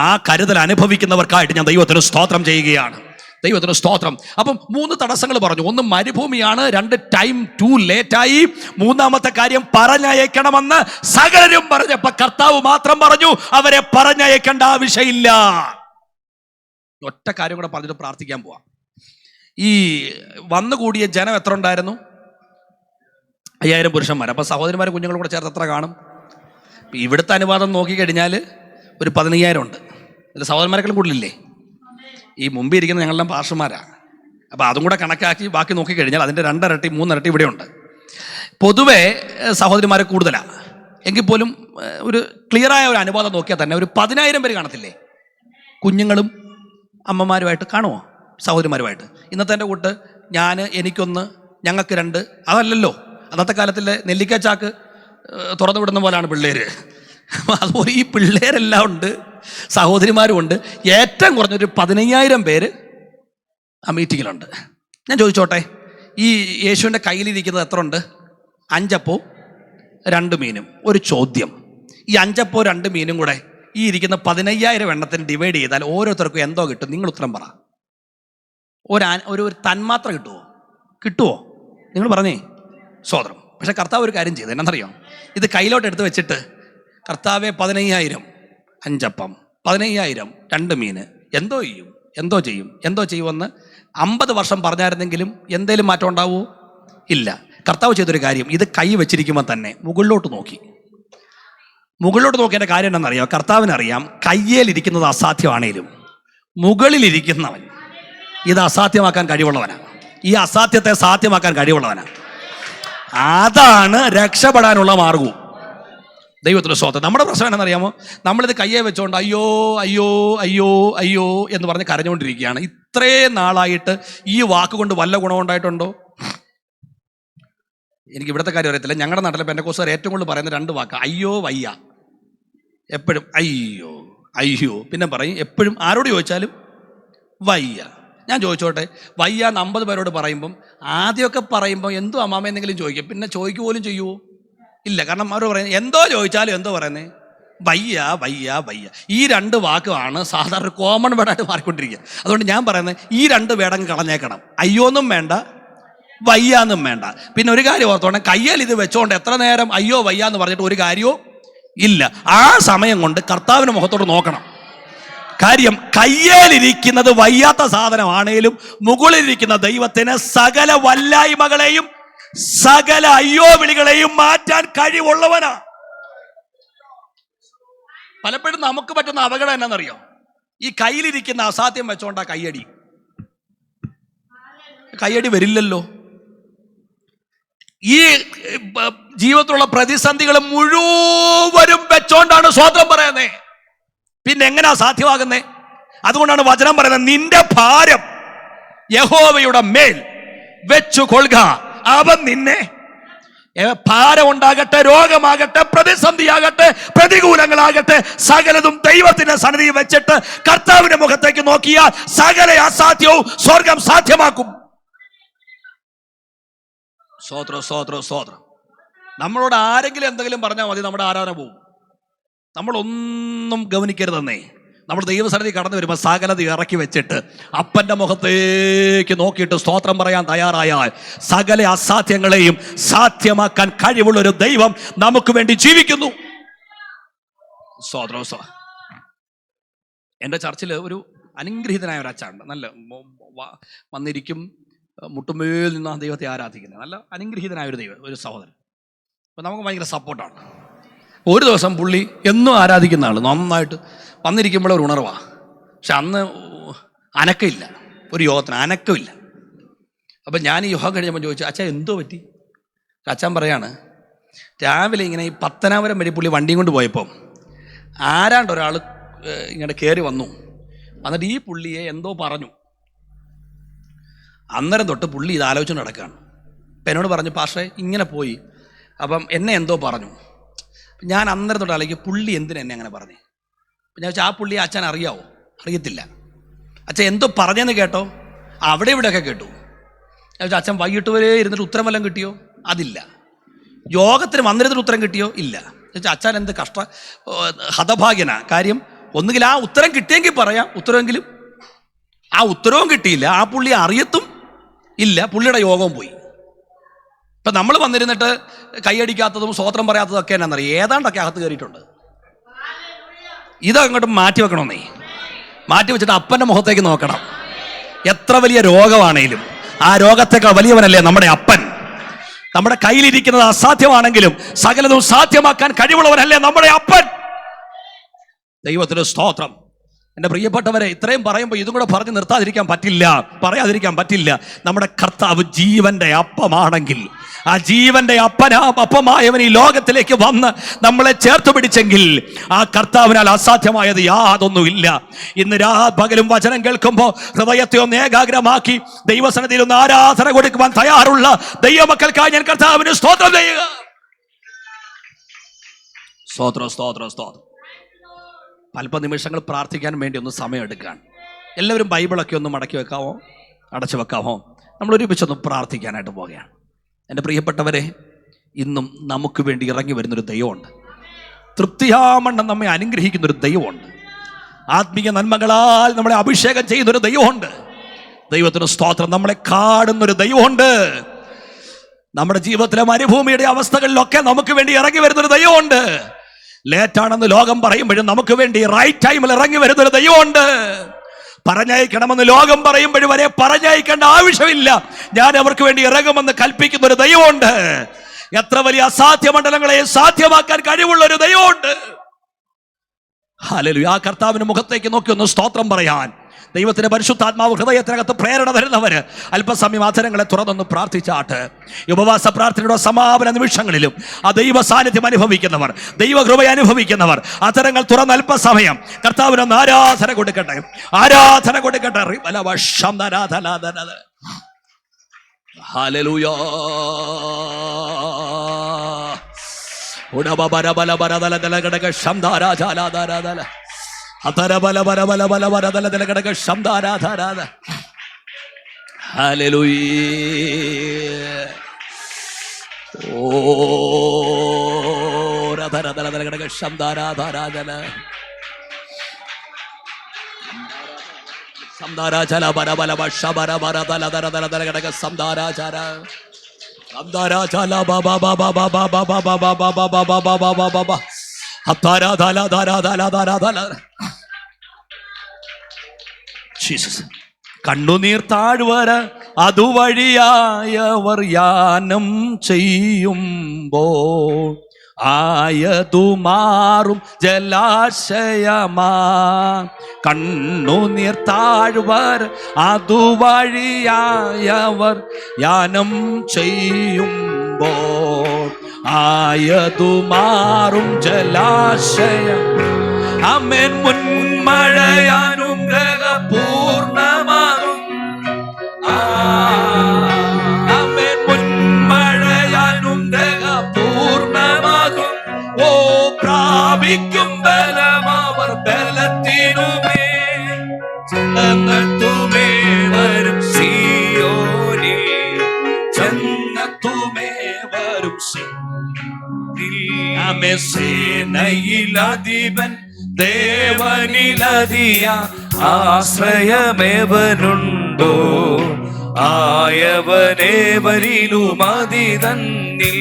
ആ കരുതൽ അനുഭവിക്കുന്നവർക്കായിട്ട് ഞാൻ ദൈവത്തിന് സ്തോത്രം ചെയ്യുകയാണ്. ദൈവത്തിന് സ്തോത്രം. അപ്പം 3 തടസ്സങ്ങൾ പറഞ്ഞു. 1 മരുഭൂമിയാണ്, 2 ടൈം ടു ലേറ്റായി, 3-ാമത്തെ കാര്യം പറഞ്ഞയക്കണമെന്ന് സകലരും പറഞ്ഞപ്പോൾ കർത്താവ് മാത്രം പറഞ്ഞു അവരെ പറഞ്ഞയക്കേണ്ട ആവശ്യമില്ല. ഒറ്റ കാര്യം കൂടെ പറഞ്ഞിട്ട് പ്രാർത്ഥിക്കാൻ പോവാം. ഈ വന്നുകൂടിയ ജനം എത്ര ഉണ്ടായിരുന്നു? 5000 പുരുഷന്മാർ. അപ്പോൾ സഹോദരിമാരും കുഞ്ഞുങ്ങളും കൂടെ ചേർത്ത് എത്ര കാണും? ഇവിടുത്തെ അനുവാദം നോക്കിക്കഴിഞ്ഞാൽ ഒരു 15,000 ഉണ്ട്. അതിൽ സഹോദരന്മാരെക്കാളും കൂടുതലില്ലേ? ഈ മുമ്പിൽ ഇരിക്കുന്ന ഞങ്ങളെല്ലാം പാർഷന്മാരാണ്. അപ്പോൾ അതും കൂടെ കണക്കാക്കി ബാക്കി നോക്കിക്കഴിഞ്ഞാൽ അതിൻ്റെ 2 ഇരട്ടി 3 ഇരട്ടി ഇവിടെയുണ്ട്. പൊതുവെ സഹോദരിമാരെ കൂടുതലാണ്. എങ്കിൽ പോലും ഒരു ക്ലിയറായ ഒരു അനുവാദം നോക്കിയാൽ തന്നെ ഒരു 10,000 പേര് കാണത്തില്ലേ? കുഞ്ഞുങ്ങളും അമ്മമാരുമായിട്ട് കാണുമോ? സഹോദരിമാരുമായിട്ട്. ഇന്നത്തെ എൻ്റെ കൂട്ട് എനിക്കൊന്ന്, ഞങ്ങൾക്ക് 2, അതല്ലല്ലോ. അന്നത്തെ കാലത്തിലെ നെല്ലിക്ക ചാക്ക് തുറന്നു വിടുന്ന പോലെയാണ് പിള്ളേർ. അതുപോലെ ഈ പിള്ളേരെല്ലാം ഉണ്ട്, സഹോദരിമാരും ഉണ്ട്. ഏറ്റവും കുറഞ്ഞൊരു 15,000 പേര് ആ മീറ്റിങ്ങിലുണ്ട്. ഞാൻ ചോദിച്ചോട്ടെ, ഈ യേശുവിൻ്റെ കയ്യിലിരിക്കുന്നത് എത്ര ഉണ്ട്? 5 അപ്പവും 2 മീനും. ഒരു ചോദ്യം, ഈ 5 അപ്പവും 2 മീനും കൂടെ ഈ ഇരിക്കുന്ന 15,000 എണ്ണത്തിന് ഡിവൈഡ് ചെയ്താൽ ഓരോരുത്തർക്കും എന്തോ കിട്ടും? നിങ്ങൾ ഉത്തരം പറ. ഒരു തന്മാത്ര കിട്ടുമോ? നിങ്ങൾ പറഞ്ഞേ. സ്വതന്ത്രം. പക്ഷെ കർത്താവ് ഒരു കാര്യം ചെയ്തു, എന്നറിയോ? ഇത് കയ്യിലോട്ട് എടുത്ത് വെച്ചിട്ട്, കർത്താവെ 15,000 5 അപ്പം, 15,000 2 മീന്, എന്തോ ചെയ്യുമെന്ന് 50 വർഷം പറഞ്ഞായിരുന്നെങ്കിലും എന്തേലും മാറ്റം ഉണ്ടാവുമോ? ഇല്ല. കർത്താവ് ചെയ്തൊരു കാര്യം, ഇത് കൈ വെച്ചിരിക്കുമ്പോൾ തന്നെ മുകളിലോട്ട് നോക്കിയതിൻ്റെ കാര്യം എന്താണെന്നറിയാം? കർത്താവിനറിയാം കയ്യേലിരിക്കുന്നത് അസാധ്യമാണേലും മുകളിലിരിക്കുന്നവൻ ഇത് അസാധ്യമാക്കാൻ കഴിവുള്ളവനാണ്. ഈ അസാധ്യത്തെ സാധ്യമാക്കാൻ കഴിവുള്ളവനാണ്. അതാണ് രക്ഷപ്പെടാനുള്ള മാർഗവും. ദൈവത്തിൻ്റെ സ്തോത്രം. നമ്മുടെ പ്രശ്നം എന്താണെന്നറിയാമോ? നമ്മളിത് കയ്യെ വെച്ചോണ്ട് അയ്യോ അയ്യോ അയ്യോ അയ്യോ എന്ന് പറഞ്ഞ് കരഞ്ഞുകൊണ്ടിരിക്കുകയാണ്. ഇത്രയും നാളായിട്ട് ഈ വാക്കുകൊണ്ട് വല്ല ഗുണമുണ്ടായിട്ടുണ്ടോ? എനിക്ക് ഇവിടുത്തെ കാര്യം അറിയത്തില്ല. ഞങ്ങളുടെ നാട്ടിലെ പെന്തക്കോസ്തുകാർ ഏറ്റവും കൂടുതൽ പറയുന്ന 2 വാക്ക്, അയ്യോ വയ്യ. എപ്പോഴും അയ്യോ അയ്യോ, പിന്നെ പറയും എപ്പോഴും ആരോട് ചോദിച്ചാലും വയ്യ. ഞാൻ ചോദിച്ചോട്ടെ, വയ്യ 50 പേരോട് പറയുമ്പം ആദ്യമൊക്കെ പറയുമ്പോൾ എന്തോ അമ്മാമ എന്തെങ്കിലും ചോദിക്കും, പിന്നെ ചോദിക്കുക പോലും ചെയ്യുമോ? ഇല്ല. കാരണം അവർ പറയുന്നത് എന്തോ ചോദിച്ചാലും എന്തോ പറയുന്നത് വയ്യ വയ്യ വയ്യ. ഈ 2 വാക്കുമാണ് സാധാരണ കോമൺ വേർഡായിട്ട് മാറിക്കൊണ്ടിരിക്കുക. അതുകൊണ്ട് ഞാൻ പറയുന്നത് ഈ 2 വേടങ്ങ് കളഞ്ഞേക്കണം. അയ്യോന്നും വേണ്ട, വയ്യാന്നും വേണ്ട. പിന്നെ ഒരു കാര്യം ഓർത്തോണം, കയ്യിൽ ഇത് വെച്ചോണ്ട് എത്ര നേരം അയ്യോ വയ്യ എന്ന് പറഞ്ഞിട്ട് ഒരു കാര്യവും ഇല്ല. ആ സമയം കൊണ്ട് കർത്താവിൻ്റെ മുഖത്തോട് നോക്കണം. കാര്യം കയ്യേലിരിക്കുന്നത് വയ്യാത്ത സാധനമാണേലും മുകളിലിരിക്കുന്ന ദൈവത്തിന് സകല വല്ലായ്മകളെയും സകല അയ്യോ വിളികളെയും മാറ്റാൻ കഴിവുള്ളവനാ. പലപ്പോഴും നമുക്ക് പറ്റുന്ന അപകടം എന്നാണെന്നറിയോ? ഈ കയ്യിലിരിക്കുന്ന അസാധ്യം വെച്ചോണ്ടാ കയ്യടി വരില്ലല്ലോ. ഈ ജീവിതത്തിലുള്ള പ്രതിസന്ധികൾ മുഴുവനും വെച്ചോണ്ടാണ് സ്വതന്ത്രം പറയുന്നേ. പിന്നെ എങ്ങനെയാ സാധ്യമാകുന്നേ? അതുകൊണ്ടാണ് വചനം പറയുന്നത്, നിന്റെ ഭാരം യഹോവയുടെ മേൽ വെച്ചു കൊള്ളുക, അവൻ നിന്നെ. ഭാരം ഉണ്ടാകട്ടെ, രോഗമാകട്ടെ, പ്രതിസന്ധിയാകട്ടെ, പ്രതികൂലങ്ങളാകട്ടെ, സകലതും ദൈവത്തിന്റെ സന്നിധിയിൽ വെച്ചിട്ട് കർത്താവിന്റെ മുഖത്തേക്ക് നോക്കിയാൽ സകല അസാധ്യവും സ്വർഗം സാധ്യമാക്കും. സ്തോത്രം, സ്തോത്രം, സ്തോത്രം. നമ്മളോട് ആരെങ്കിലും എന്തെങ്കിലും പറഞ്ഞാൽ മതി, നമ്മുടെ ആരാധന പോവും. നമ്മളൊന്നും ഗവനിക്കരുതെന്നേ. നമ്മൾ ദൈവസന്നിധി കടന്നു വരുമ്പോൾ സകലത ഇറക്കി വെച്ചിട്ട് അപ്പന്റെ മുഖത്തേക്ക് നോക്കിയിട്ട് സ്തോത്രം പറയാൻ തയ്യാറായാൽ സകല അസാധ്യങ്ങളെയും സാധ്യമാക്കാൻ കഴിവുള്ള ഒരു ദൈവം നമുക്ക് വേണ്ടി ജീവിക്കുന്നു. സ്തോത്രം. എൻ്റെ ചർച്ചിൽ ഒരു അനുഗ്രഹീതനായ ഒരു അച്ഛനുണ്ട്. നല്ല വന്നിരിക്കും, മുട്ടുമേൽ നിന്ന് ദൈവത്തെ ആരാധിക്കുന്നത് നല്ല അനുഗ്രഹീതനായ ഒരു സഹോദരൻ. അപ്പം നമുക്ക് ഭയങ്കര സപ്പോർട്ടാണ്. ഒരു ദിവസം പുള്ളി എന്നും ആരാധിക്കുന്ന ആൾ, നന്നായിട്ട് വന്നിരിക്കുമ്പോൾ ഒരു ഉണർവാണ്. പക്ഷെ അന്ന് അനക്കമില്ല, ഒരു യോഗത്തിന് അനക്കമില്ല. അപ്പം ഞാൻ ഈ യോഗം കഴിഞ്ഞപ്പോൾ ചോദിച്ചു, അച്ഛാ എന്തോ പറ്റി? അച്ഛൻ പറയാണ്, രാവിലെ ഇങ്ങനെ ഈ പത്തനാപുരം വരെ പുള്ളി വണ്ടിയും കൊണ്ട് പോയപ്പോൾ ആരാണ്ട് ഒരാൾ ഇങ്ങനെ കയറി വന്നു. എന്നിട്ട് ഈ പുള്ളിയെ എന്തോ പറഞ്ഞു. അന്നേരം തൊട്ട് പുള്ളി ഇത് ആലോചിച്ചുകൊണ്ട് നടക്കുകയാണ്. അപ്പം എന്നോട് പറഞ്ഞു, പാഷേ ഇങ്ങനെ പോയി, അപ്പം എന്നെ എന്തോ പറഞ്ഞു. ഞാൻ അന്നേരം തൊട്ട് ആലോചിക്കും, പുള്ളി എന്തിനാ എന്നെ അങ്ങനെ പറഞ്ഞു. അപ്പം ഞാൻ വെച്ചാൽ, ആ പുള്ളി അച്ഛൻ അറിയാവോ? അറിയത്തില്ല. അച്ഛൻ എന്തോ പറഞ്ഞെന്ന് കേട്ടോ? അവിടെ ഇവിടെയൊക്കെ കേട്ടു. ഞാൻ വെച്ചാൽ, അച്ഛൻ വൈകിട്ട് വരെ ഇരുന്നിട്ട് ഉത്തരം വല്ലതും കിട്ടിയോ? അതില്ല. യോഗത്തിന് വന്നിരുന്നിട്ട് ഉത്തരം കിട്ടിയോ? ഇല്ല. വെച്ചാൽ അച്ഛൻ എന്ത് ഹതഭാഗ്യനാ. കാര്യം ഒന്നുകിൽ ആ ഉത്തരം കിട്ടിയെങ്കിൽ പറയാം, ഉത്തരവെങ്കിലും ആ ഉത്തരവും കിട്ടിയില്ല, ആ പുള്ളി അറിയത്തും ഇല്ല, പുള്ളിയുടെ യോഗവും പോയി. ഇപ്പം നമ്മൾ വന്നിരുന്നിട്ട് കൈയടിക്കാത്തതും സ്വോത്രം പറയാത്തതും ഒക്കെ എന്നാന്നറിയാം, ഏതാണ്ടൊക്കെ അകത്ത് കയറിയിട്ടുണ്ട്. ഇതങ്ങോട്ട് മാറ്റി വെക്കണമെന്നേ. മാറ്റി വെച്ചിട്ട് അപ്പൻ്റെ മുഖത്തേക്ക് നോക്കണം. എത്ര വലിയ രോഗമാണേലും ആ രോഗത്തേക്കാൾ വലിയവനല്ലേ നമ്മുടെ അപ്പൻ. നമ്മുടെ കയ്യിലിരിക്കുന്നത് അസാധ്യമാണെങ്കിലും സകലതും സാധ്യമാക്കാൻ കഴിവുള്ളവനല്ലേ നമ്മുടെ അപ്പൻ. ദൈവത്തിന് സ്തോത്രം. എൻ്റെ പ്രിയപ്പെട്ടവരെ, ഇത്രയും പറയുമ്പോൾ ഇതും കൂടെ പറഞ്ഞ് നിർത്താതിരിക്കാൻ പറ്റില്ല, പറയാതിരിക്കാൻ പറ്റില്ല. നമ്മുടെ കർത്താവ് ജീവന്റെ അപ്പമാണെങ്കിൽ, ആ ജീവന്റെ അപ്പമായവൻ ഈ ലോകത്തിലേക്ക് വന്ന് നമ്മളെ ചേർത്ത് പിടിച്ചെങ്കിൽ ആ കർത്താവിനാൽ അസാധ്യമായത് യാതൊന്നുമില്ല. ഇന്ന് പകലും വചനം കേൾക്കുമ്പോൾ ഹൃദയത്തെ ഒന്ന് ഏകാഗ്രമാക്കി ദൈവസന്നിധിയിൽ ഒന്ന് ആരാധന കൊടുക്കുവാൻ തയ്യാറുള്ള ദൈവമക്കൾക്കായി ഞാൻ കർത്താവിന് സ്തോത്രം ചെയ്യുക. സ്തോത്രം, സ്തോത്രം, സ്തോത്രം. അല്പനിമിഷങ്ങൾ പ്രാർത്ഥിക്കാൻ വേണ്ടി ഒന്ന് സമയം എടുക്കാൻ. എല്ലാവരും ബൈബിളൊക്കെ ഒന്ന് മടക്കി വെക്കാമോ, അടച്ചു വെക്കാമോ? നമ്മൾ ഒരുമിച്ചൊന്ന് പ്രാർത്ഥിക്കാനായിട്ട് പോവുകയാണ്. എൻ്റെ പ്രിയപ്പെട്ടവരെ, ഇന്നും നമുക്ക് വേണ്ടി ഇറങ്ങി വരുന്നൊരു ദൈവമുണ്ട്. തൃപ്തിയാമണ്ണം നമ്മെ അനുഗ്രഹിക്കുന്നൊരു ദൈവമുണ്ട്. ആത്മീയ നന്മകളാൽ നമ്മളെ അഭിഷേകം ചെയ്യുന്നൊരു ദൈവമുണ്ട്. ദൈവത്തിന് സ്തോത്രം. നമ്മളെ കാണുന്നൊരു ദൈവമുണ്ട്. നമ്മുടെ ജീവിതത്തിലെ മരുഭൂമിയുടെ അവസ്ഥകളിലൊക്കെ നമുക്ക് വേണ്ടി ഇറങ്ങി വരുന്നൊരു ദൈവമുണ്ട്. ലേറ്റാണെന്ന് ലോകം പറയുമ്പോഴും നമുക്ക് വേണ്ടി റൈറ്റ് ടൈമിൽ ഇറങ്ങി വരുന്നൊരു ദൈവമുണ്ട്. പറഞ്ഞയക്കണമെന്ന് ലോകം പറയുമ്പോഴും വരെ പറഞ്ഞയക്കേണ്ട ആവശ്യമില്ല, ഞാൻ അവർക്ക് വേണ്ടി ഇറങ്ങുമെന്ന് കൽപ്പിക്കുന്ന ഒരു ദൈവമുണ്ട്. എത്ര വലിയ അസാധ്യ മണ്ഡലങ്ങളെ സാധ്യമാക്കാൻ കഴിവുള്ള ഒരു ദൈവമുണ്ട്. ഹല്ലേലൂയ. ആ കർത്താവിന്റെ മുഖത്തേക്ക് നോക്കി ഒന്ന് സ്തോത്രം പറയാൻ ദൈവത്തിന്റെ പരിശുദ്ധാത്മാവ് ഹൃദയത്തിനകത്ത് പ്രേരണ തരുന്നവര് അല്പസമയം അധരങ്ങളെ തുറന്നൊന്ന് പ്രാർത്ഥിച്ചാട്ട്. ഉപവാസ പ്രാർത്ഥനയുടെ സമാപന നിമിഷങ്ങളിലും ആ ദൈവ സാന്നിധ്യം അനുഭവിക്കുന്നവർ, ദൈവകൃപ അനുഭവിക്കുന്നവർ അധരങ്ങൾ തുറന്ന് അല്പസമയം കർത്താവിനൊന്ന് ആരാധന കൊടുക്കട്ടെ, ആരാധന കൊടുക്കട്ടെ. ഹല്ലേലൂയ. കണ്ണുനീർ താഴ്വര അതുവഴിയായവർ യാനം ചെയ്യുമ്പോൾ ആയതുമാറും ജലാശയമാ. കണ്ണുനീർ താഴ്വര അതുവഴിയായവർ യാനം ചെയ്യുമ്പോൾ ആയതു മാറും ജലാശയം. ആമേൻ. മുൻമഴയാനുഗ്രഹ പൂർണ്ണമാകും. ആമേൻ. മുൻമഴയാനുഗ്രഹ പൂർണ്ണമാകും. ഓ പ്രാപിക്കും ബലം അവർ ബലത്തിനുമേ ചെന്നെത്തുമേ വരും സിയോനിൽ. ചെന്നെത്തുമേ വരും ആമേൻ. സേനയിലധിപൻ ദേവനിലധിയ ആശ്രയമേവനുണ്ടോ? ആയവനേവരിലുമതി തന്നിൽ.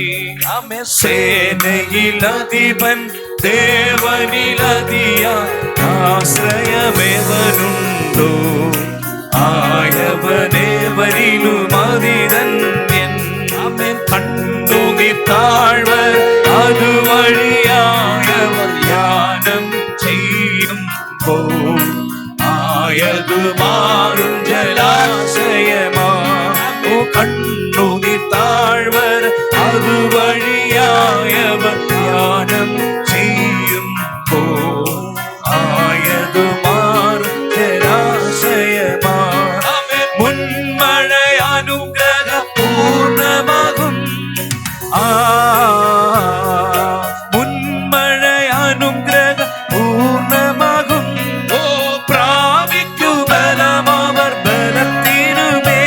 ആമേൻ. സേനയിലധിപൻ ദേവനിലധിയ ആശ്രയമേവനുണ്ടോ? ആയവനേവരിലുമതി തന്യൻ. ആമേൻ. കണ്ടു നീ താഴ്വർ അതുവഴിയായവർ യാനം ചെയ്യുമ്പോൾ ആയതു മാറും ജലാശയമാ. ഓ കണ്ടു നീ താഴ്വർ അതുവഴിയായവർ യാനം ചെയ്യുമ്പോൾ ആയതു മാറും ജലാശയമാ. മുൻമഴയാനുഗ്രഹ പൂർണ്ണമാകും. മുൻമഴയാനുഗ്രഹ പൂർണ്ണമാകും. ഓ പ്രാപിക്കു ബലമവർ ബലത്തിനുമേ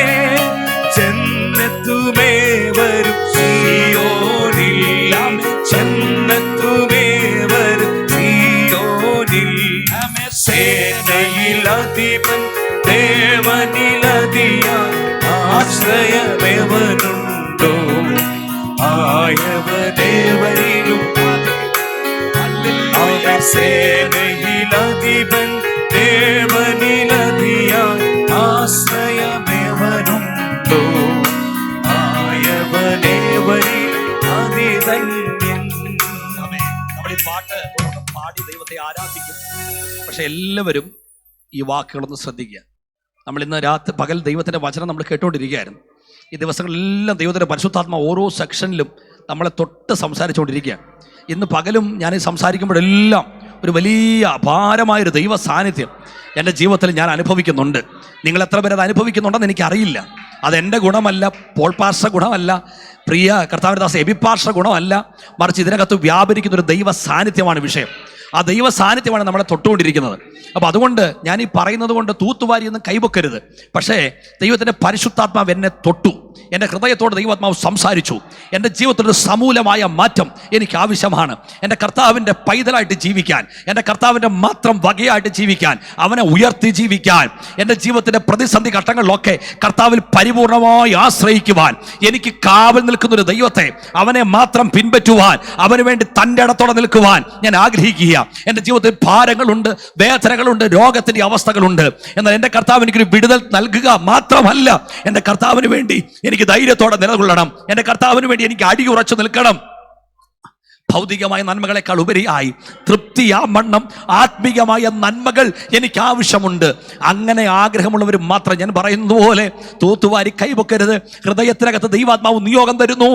ചെന്നെത്തുമേ വരും സിയോനിൽ. ചെന്നെത്തുമേ വരും സിയോനിൽ. സേനയിലധിപൻ ദേവനിലധിയ ആശ്രയമേവനുണ്ടോ? ആയവനേവരിലും സേനയിലധിപൻ ദേവനിലധിയ ആശ്രയമേവനുണ്ടോ? ആയവനേവരിലും അതിധന്യൻ. നമ്മൾ ഈ പാട്ട് പാടി ദൈവത്തെ ആരാധിക്കും. പക്ഷെ എല്ലാവരും ഈ വാക്കുകളൊന്ന് ശ്രദ്ധിക്കുക. നമ്മൾ ഇന്ന് പകൽ ദൈവത്തിന്റെ വചനം നമ്മൾ കേട്ടുകൊണ്ടിരിക്കുകയായിരുന്നു. ഈ ദിവസങ്ങളെല്ലാം ദൈവത്തിൻ്റെ പരിശുദ്ധാത്മ ഓരോ സെക്ഷനിലും നമ്മളെ തൊട്ട് സംസാരിച്ചുകൊണ്ടിരിക്കുകയാണ്. ഇന്ന് പകലും ഞാൻ സംസാരിക്കുമ്പോഴെല്ലാം ഒരു വലിയ അപാരമായൊരു ദൈവ സാന്നിധ്യം എൻ്റെ ജീവിതത്തിൽ ഞാൻ അനുഭവിക്കുന്നുണ്ട്. നിങ്ങൾ എത്ര പേര് അത് അനുഭവിക്കുന്നുണ്ടെന്ന് എനിക്കറിയില്ല. അതെൻ്റെ ഗുണമല്ല, പോൾ പാസ്റ്റർ ഗുണമല്ല, പ്രിയ കർത്താവിൻ്റെ ദാസ എബി പാസ്റ്റർ ഗുണമല്ല, മറിച്ച് ഇതിനകത്ത് വ്യാപരിക്കുന്നൊരു ദൈവ സാന്നിധ്യമാണ് വിഷയം. ആ ദൈവ സാന്നിധ്യമാണ് നമ്മളെ തൊട്ടുകൊണ്ടിരിക്കുന്നത്. അപ്പോൾ അതുകൊണ്ട് ഞാൻ ഈ പറയുന്നത് കൊണ്ട് തൂത്തുവാരിയൊന്നും കൈവെക്കരുത്. പക്ഷേ ദൈവത്തിൻ്റെ പരിശുദ്ധാത്മാവ് എന്നെ തൊട്ടു. എൻ്റെ ഹൃദയത്തോട് ദൈവാത്മാവ് സംസാരിച്ചു. എൻ്റെ ജീവിതത്തിലൊരു സമൂലമായ മാറ്റം എനിക്ക് ആവശ്യമാണ്. എൻ്റെ കർത്താവിൻ്റെ പൈതലായിട്ട് ജീവിക്കാൻ, എൻ്റെ കർത്താവിൻ്റെ മാത്രം വകയായിട്ട് ജീവിക്കാൻ, അവനെ ഉയർത്തി ജീവിക്കാൻ, എൻ്റെ ജീവിതത്തിൻ്റെ പ്രതിസന്ധി ഘട്ടങ്ങളിലൊക്കെ കർത്താവിൽ പരിപൂർണമായി ആശ്രയിക്കുവാൻ, എനിക്ക് കാവൽ നിൽക്കുന്നൊരു ദൈവത്തെ, അവനെ മാത്രം പിൻപറ്റുവാൻ, അവന് വേണ്ടി തൻ്റെ ഇടത്തോടെ നിൽക്കുവാൻ ഞാൻ ആഗ്രഹിക്കുക. എൻ്റെ ജീവിതത്തിൽ ഭാരങ്ങളുണ്ട്, വേദനകളുണ്ട്, രോഗത്തിൻ്റെ അവസ്ഥകളുണ്ട്. എന്നാൽ എൻ്റെ കർത്താവ് എനിക്കൊരു വിടുതൽ നൽകുക മാത്രമല്ല, എൻ്റെ കർത്താവിന് വേണ്ടി എനിക്ക് ധൈര്യത്തോടെ നിലകൊള്ളണം. എൻ്റെ കർത്താവിന് വേണ്ടി എനിക്ക് അടിയുറച്ചു നിൽക്കണം. ഭൗതികമായ നന്മകളെക്കാൾ ഉപരിയായി തൃപ്തിയാവണ്ണം ആത്മീയമായ നന്മകൾ എനിക്ക് ആവശ്യമുണ്ട്. അങ്ങനെ ആഗ്രഹമുള്ളവർ മാത്രം, ഞാൻ പറയുന്നത് പോലെ തൂത്തുവാരി കൈവെക്കരുത്. ഹൃദയത്തിനകത്ത് ദൈവാത്മാവ് നിയോഗം തരുന്നു.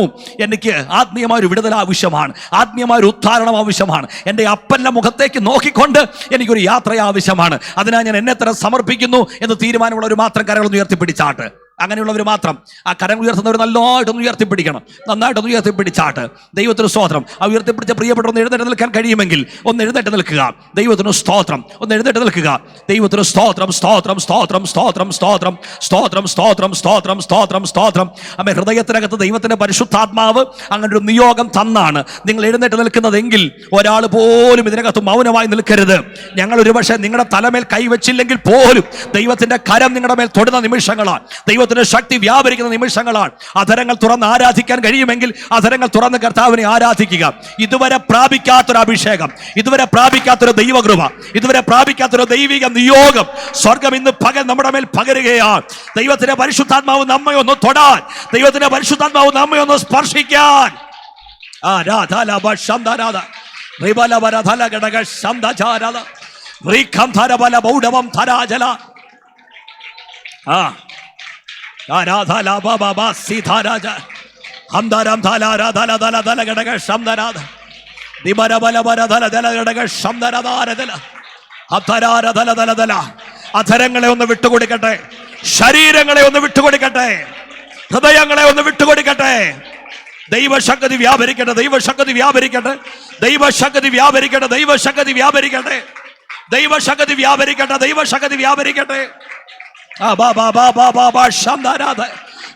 എനിക്ക് ആത്മീയമായ ഒരു വിടുതൽ ആവശ്യമാണ്, ആത്മീയമായ ഒരു ഉദ്ധാരണം ആവശ്യമാണ്. എൻ്റെ അപ്പൻ്റെ മുഖത്തേക്ക് നോക്കിക്കൊണ്ട് എനിക്കൊരു യാത്ര ആവശ്യമാണ്. അതിനായി ഞാൻ എന്നെ തന്നെ സമർപ്പിക്കുന്നു എന്ന് തീരുമാനമുള്ളവർ മാത്രം കരങ്ങളൊന്ന് ഉയർത്തിപ്പിടിച്ചാട്ട്. അങ്ങനെയുള്ളവർ മാത്രം ആ കരം ഉയർത്തുന്നവർ നന്നായിട്ടൊന്ന് ഉയർത്തിപ്പിടിക്കണം, നന്നായിട്ടൊന്ന് ഉയർത്തിപ്പിടിച്ചാട്ട്. ദൈവത്തിന് സ്തോത്രം. ആ ഉയർത്തിപ്പിടിച്ച പ്രിയപ്പെട്ട ഒന്ന് എഴുന്നേറ്റ് നിൽക്കാൻ കഴിയുമെങ്കിൽ ഒന്ന് എഴുന്നേറ്റ് നിൽക്കുക. ദൈവത്തിന് സ്തോത്രം. ഒന്ന് എഴുന്നേറ്റ് നിൽക്കുക. ദൈവത്തിന് സ്തോത്രം, സ്തോത്രം, സ്തോത്രം, സ്തോത്രം, സ്തോത്രം, സ്തോത്രം, സ്തോത്രം, സ്തോത്രം, സ്തോത്രം, സ്തോത്രം. അമ്മ ഹൃദയത്തിനകത്ത് ദൈവത്തിന്റെ പരിശുദ്ധാത്മാവ് അങ്ങനെ ഒരു നിയോഗം തന്നാണ് നിങ്ങൾ എഴുന്നേറ്റ് നിൽക്കുന്നതെങ്കിൽ ഒരാൾ പോലും ഇതിനകത്ത് മൗനമായി നിൽക്കരുത്. ഞങ്ങൾ ഒരുപക്ഷെ നിങ്ങളുടെ തലമേൽ കൈവച്ചില്ലെങ്കിൽ പോലും ദൈവത്തിന്റെ കരം നിങ്ങളുടെ മേൽ തൊടുന്ന നിമിഷങ്ങളാണ്, ദൈവത്തിന്റെ ശക്തി വ്യാപരിക്കുന്ന നിമിഷങ്ങളാണ്. അധരങ്ങൾ തുറന്ന് ആരാധിക്കാൻ കഴിയുമെങ്കിൽ അധരങ്ങൾ തുറന്ന് കർത്താവിനെ ആരാധിക്കുക. ഇതുവരെ പ്രാപിക്കാത്തൊരു അഭിഷേകം, ഇതുവരെ പ്രാപിക്കാത്തൊരു ദൈവകൃപ, ഇതുവരെ പ്രാപിക്കാത്തൊരു ദൈവിക നിയോഗം സ്വർഗം ഇന്ന് പകൽ നമ്മുടെ മേൽ പകരുകയാണ്. ദൈവത്തിന്റെ പരിശുദ്ധാത്മാവ് നമ്മെ ഒന്ന് തൊടാൻ, ദൈവത്തിന്റെ പരിശുദ്ധാത്മാവ് നമ്മെ ഒന്ന് സ്പർശിക്കാൻ. ഹംദാരം ധാലാര ധല ധല ധല ഘടക ശംദരാധ ദിമര ബല ബല ധല ധല ഘടക ശംദരധാര ധല അധരാര ധല ധല ധല. അധരങ്ങളെ ഒന്ന് വിട്ടുകൊടുക്കട്ടെ, ശരീരങ്ങളെ ഒന്ന് വിട്ടുകൊടുക്കട്ടെ, ഹൃദയങ്ങളെ ഒന്ന് വിട്ടുകൊടുക്കട്ടെ. ദൈവശക്തി വ്യാപരിക്കട്ടെ, ദൈവശക്തി വ്യാപരിക്കട്ടെ, ദൈവശക്തി വ്യാപരിക്കട്ടെ, ദൈവശക്തി വ്യാപരിക്കട്ടെ, ദൈവശക്തി വ്യാപരിക്കട്ടെ, ദൈവശക്തി വ്യാപരിക്കട്ടെ.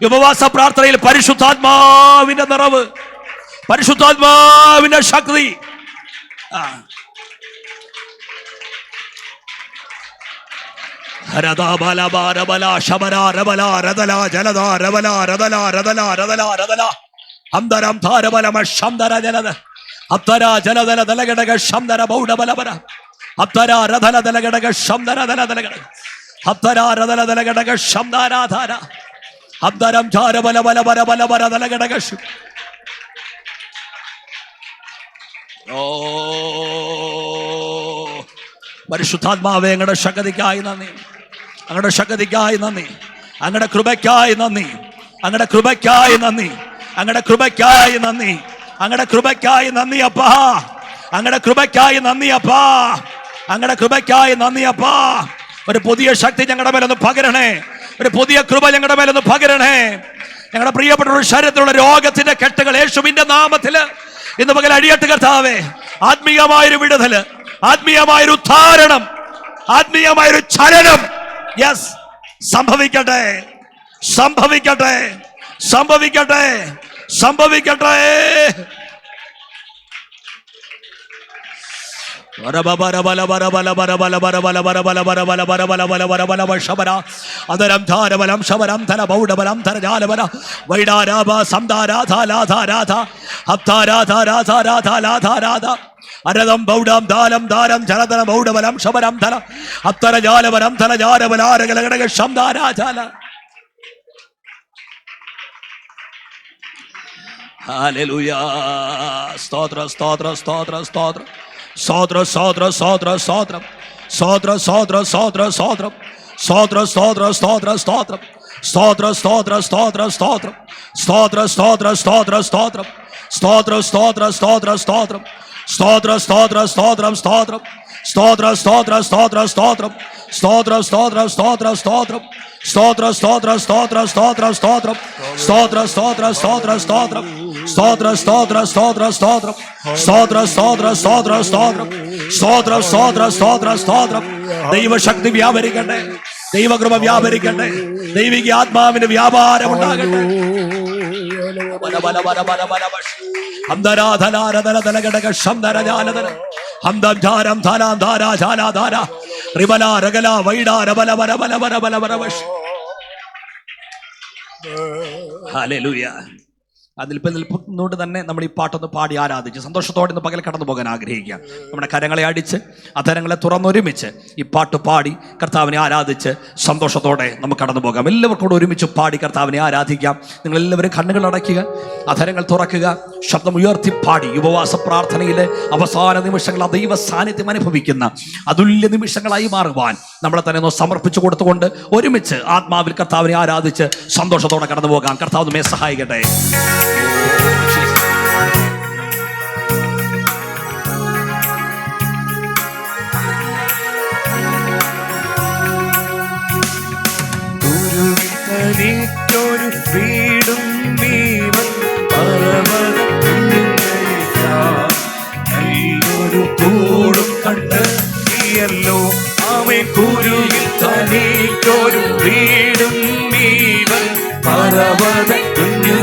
ഉപവാസ പ്രാർത്ഥനയിൽ പരിശുദ്ധാത്മാവിന്റെ നിറവ്, പരിശുദ്ധാത്മാവിന്റെ ശക്തി. അന്തരം ധാരബലമ ശംദര ജലദ അത്തര ജലദല ദലഘടക ശംദര ബൗഡബലബര അത്തര രഥല ദലഘടക ശംദര ദലഘടക അത്തര രഥല ദലഘടക ശംദാരാധാര അന്തരം ധാരബല ബല ബല ബല ബല ദലഘടക. ഓ പരിശുദ്ധാത്മാവേ, അങ്ങയുടെ ശക്തിക്കായി നന്ദി, അങ്ങയുടെ ശക്തിക്കായി നന്ദി, അങ്ങയുടെ കൃപയ്ക്കായി നന്ദി, അങ്ങയുടെ കൃപയ്ക്കായി നന്ദി, അങ്ങയുടെ കൃപയ്ക്കായി നന്ദി, അങ്ങയുടെ കൃപയ്ക്കായി നന്ദി അപ്പാ, അങ്ങയുടെ കൃപയ്ക്കായി നന്ദി അപ്പാ, അങ്ങയുടെ കൃപയ്ക്കായി നന്ദി അപ്പാ. ഒരു പുതിയ ശക്തി ഞങ്ങളുടെ മേലൊന്ന് പകരണേ, ഒരു പുതിയ കൃപ ഞങ്ങളുടെ മേലൊന്ന് പകരണേ. ഞങ്ങളുടെ പ്രിയപ്പെട്ട ശരീരത്തിലുള്ള രോഗത്തിന്റെ കെട്ടുകൾ യേശുവിന്റെ നാമത്തില് ഇന്ന് പകൽ അഴിയട്ട് കർത്താവേ. ആത്മീയമായൊരു വിടുതല്, ആത്മീയമായൊരു ഉദ്ധാരണം, ആത്മീയമായൊരു ചലനം യെസ് സംഭവിക്കട്ടെ, സംഭവിക്കട്ടെ, സംഭവിക്കട്ടെ, സംഭവിക്കട്ടെ. അതരം ധാരബലം ശബരം ധന ബൗഡബലം ധരജാലബല വൈഡാരാഭ സംധാരാധാലാധാരാധ അപ്താരാധാരാധാരാധാലാധാരാധ അരദം ബൗഡം ധാലം ധാരം ജലധന ബൗഡബലം ശബരം ധന അപ്തരജാലബലം ധനജാലബലാരകലഘടക ശംധാരാജാല. ഹല്ലേലൂയ. സ്തോത്ര സ്തോത്ര സ്തോത്ര സ്തോത്ര സ്തോത്ര സ്തോത്ര സ്തോത്ര സ്തോത്രം സ്തോത്ര സ്തോത്ര സ്തോത്ര സ്തോത്രം സ്തോത്ര സ്തോത്ര സ്തോത്ര സ്തോത്രം സ്തോത്ര സ്തോത്ര സ്തോത്ര സ്തോത്രം സ്തോത്ര സ്തോത്ര സ്തോത്ര സ്തോത്രം സ്തോത്ര സ്തോത്ര സ്തോത്ര സ്തോത്രം സ്തോത്ര സ്തോത്ര സ്തോത്രം സ്തോത്രം സ്തോത്ര സ്തോത്ര സ്തോത്ര സ്തോത്രം സ്തോത്ര സ്തോത്ര സ്തോത്ര സ്തോത്രം സ്തോത്ര സ്തോത്ര സ്തോത്ര സ്തോത്ര സ്തോത്രം സ്തോത്ര സ്തോത്ര സ്തോത്ര സ്തോത്രം സ്തോത്ര സ്തോത്ര സ്തോത്ര സ്തോത്രം സ്തോത്ര സ്തോത്ര സ്തോത്ര സ്തോത്രം സ്തോത്ര സ്തോത്ര സ്തോത്ര സ്തോത്രം. ദൈവശക്തി വ്യാപരിക്കട്ടെ, ദൈവകൃപ വ്യാപരിക്കട്ടെ, ദൈവിക ആത്മാവിന്റെ വ്യാപാരം ഉണ്ടാകട്ടെ. ഹല്ലേലൂയ. നിൽപ്പുന്നോട് തന്നെ നമ്മൾ ഈ പാട്ടൊന്ന് പാടി ആരാധിച്ച് സന്തോഷത്തോടെ ഇന്ന് പകൽ കടന്നു പോകാൻ ആഗ്രഹിക്കുക. നമ്മുടെ കരങ്ങളെ അടിച്ച് അധരങ്ങളെ തുറന്നൊരുമിച്ച് ഈ പാട്ട് പാടി കർത്താവിനെ ആരാധിച്ച് സന്തോഷത്തോടെ നമുക്ക് കടന്നു പോകാം. എല്ലാവർക്കും കൂടെ ഒരുമിച്ച് പാടി കർത്താവിനെ ആരാധിക്കാം. നിങ്ങളെല്ലാവരും കണ്ണുകൾ അടയ്ക്കുക, അധരങ്ങൾ തുറക്കുക, ശബ്ദം ഉയർത്തി പാടി ഉപവാസ പ്രാർത്ഥനയിലെ അവസാന നിമിഷങ്ങൾ ദൈവ സാന്നിധ്യം അനുഭവിക്കുന്ന അതുല്യ നിമിഷങ്ങളായി മാറുവാൻ നമ്മളെ തന്നെ ഒന്ന് സമർപ്പിച്ചു കൊടുത്തുകൊണ്ട് ഒരുമിച്ച് ആത്മാവിൽ കർത്താവിനെ ആരാധിച്ച് സന്തോഷത്തോടെ കടന്നു പോകാം. കർത്താവ് നമ്മെ സഹായിക്കട്ടെ. എനിക്കൊരു വീടും നീവൻ പർവ്വതത്തിനൊരു കൂടും കണ്ട് നീയല്ലോ അവൻ കുരുവിൽ തനിക്കൊരു വീടും നീവൻ പർവ്വതത്തിനൊരു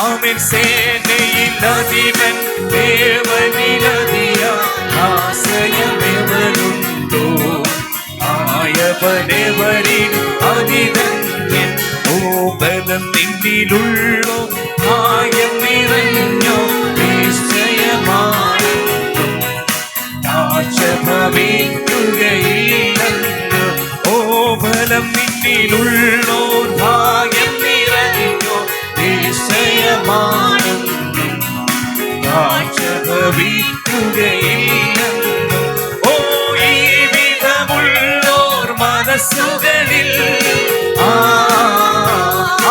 ആമേൻ സേനയിൽ അധിപൻ ദേവനിലധിയ ആശ്രയമെവരുണ്ടോ ആയവനെവരിൽ അതിധന്യൻ ഓ ബലം നിന്നിലുള്ളോ ആയം നിറഞ്ഞോ നിശ്ചയമായി ഭവിക്കുകയില്ലെന്ന് ഓ ബലം നിന്നിലുള്ളോ ഭാഗ്യം നിറഞ്ഞോ നിശ്ചയമാണെന്ന് ഭവിക്കുകയില്ലെന്ന് ഓ ഈ വിധമുള്ളോർ മനസ്സുകളിൽ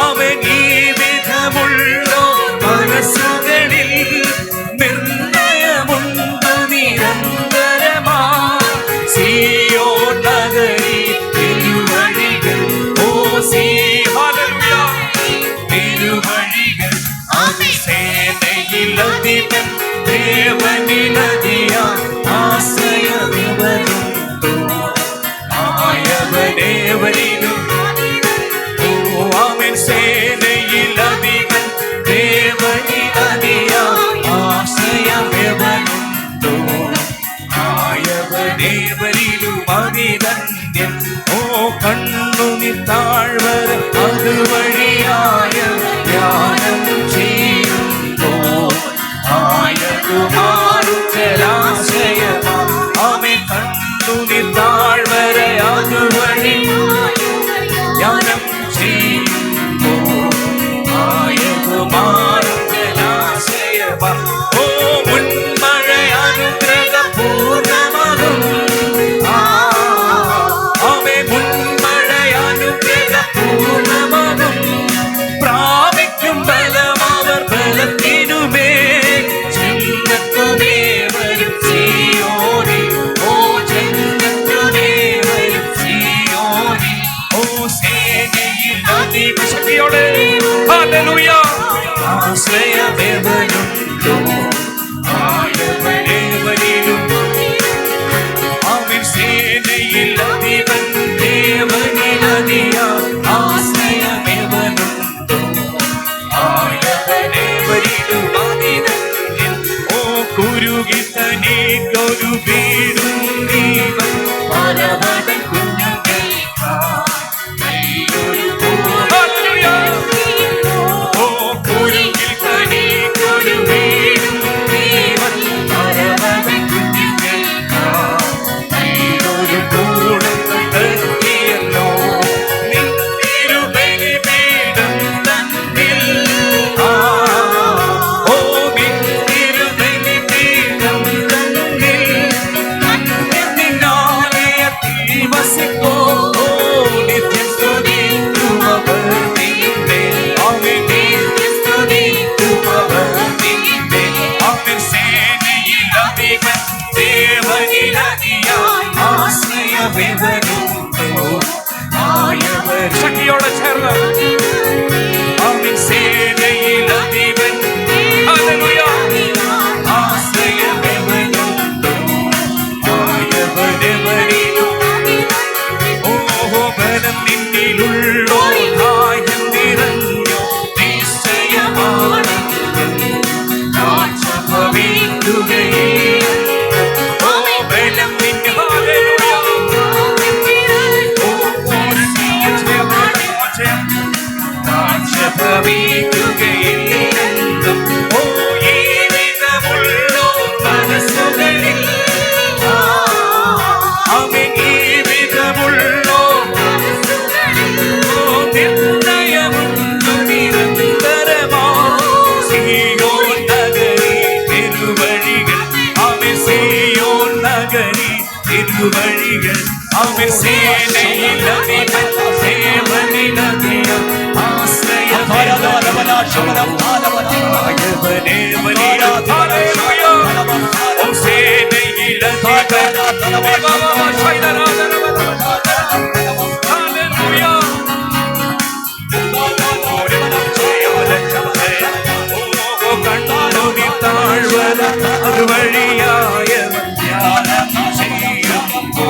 അവൻ ഈ വിധമുള്ളോർ മനസ്സുകളിൽ നിർണയമുണ്ട് നിരന്തരമാ സിയോൻ നഗരി തിരുവഴികൾ ഓ ഹല്ലേലൂയ തിരുവഴികൾ സേനയിലധിപൻ ദേവനിലധിയ ആശ്രയമെവരുണ്ടോ ആയവനേവരിലും ഓ ആമേൻ സേനയിലധിപൻ ദേവനിലധിയ ആശ്രയമെവരുണ്ടോ ആയവനേവരിലും അതിധന്യൻ ഓ കണ്ണുനി താഴ്വര അതുവഴിയായ ധ്യാനം ചെയ്യുമ്പോ ആയതുമാറും ജലാശയമാ ആമേൻ കണ്ണുനി താഴ്വര അതുവഴി ധ്യാനം ചെയ്യുമ്പോ ആയതുമാറും ജലാശയമാ ഓ മുൻമഴ അനുഗ്രഹ പൂർണ്ണമകും ആമേ മുൻമഴ അനുഗ്രഹ പൂർണ്ണമകും പ്രാപിക്കും ബലമവർ ബലത്തിനുമേ ജന്മത്തുമേ വരും സിയോനി ഓ ജന്മത്തുമേ വരും സിയോനി ഓ സേനയിൽ അതിശക്തിയോടെ ഹല്ലേലൂയ ആശ്രയമെവരുണ്ടോ ആയവനേവരിലും ആമേൻ സേനയിൽ അധിപൻ ദേവനിലധിയ ആശ്രയമെവരുണ്ടോ ആയവനേവരിലും അതിധന്യൻ ഓ കുരുകിത്തനേക്കൊരു വീടും ദീപം പരവതൻ കുഞ്ഞുങ്ങൾക്കൊരു ഓ കുരുകിൽ തനേക്കൊരു വീടും ദീപം പരവതൻ കുഞ്ഞുങ്ങൾക്കൊരു കൂടം കണ്ടെത്തിയല്ലോ നിൻ തിരുബലിപീഠം തന്നിൽ ഓ നിൻ തിരുബലിപീഠം തന്നിൽ നിന്നാലയത്തിൽ വസിക്കോ നിത്യം സ്തുതിക്കുമവർ നിന്നെ ആമേൻ നിത്യം സ്തുതിക്കുമവർ നിന്നെ ആമേൻ സേനയിൽ അധിപൻ ദേവനിലധിയ ആശ്രയമെവരുണ്ടോ ആയവർ ശക്തിയോടെ ചേർന്ന് ആമേൻ സേനയിൽ അധിപൻ ഹല്ലേലൂയ ആശ്രയമെവരുണ്ടോ ആയവനെവരിലും ഓഹോ ബലം നിന്നിലുള്ളോ ഭാഗ്യം നിറഞ്ഞോ നിശ്ചയമാണ് ഭവിക്കുകയില്ല ഓ ബലം നിന്നെ ഹല്ലേലൂയ ഓ ഭവിക്കുകയില്ലെന്നും ഓ ഈ വിധമുള്ളോ മനസ്സുകളിൽ ആമേൻ ഈ വിധമുള്ളോ നിർണയമുണ്ടു നിരന്തരമാ സിയോൻ നഗരി തിരുവഴികൾ ആമേൻ സിയോൻ നഗരി തിരുവഴികൾ ആമേൻ സേനയിലധിപൻ ദേവനിലധിയ ആശ്രയമെവരുണ്ടോ ഓ സേനയിലധിപൻ കണ്ണുനി താഴ്വര അതുവഴിയായ ധ്യാനം ചെയ്യുമ്പോ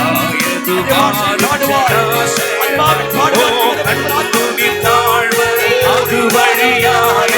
ആയതുമാറും ജലാശയം ഓ കണ്ണുനി താഴ്വര അതുവഴിയായ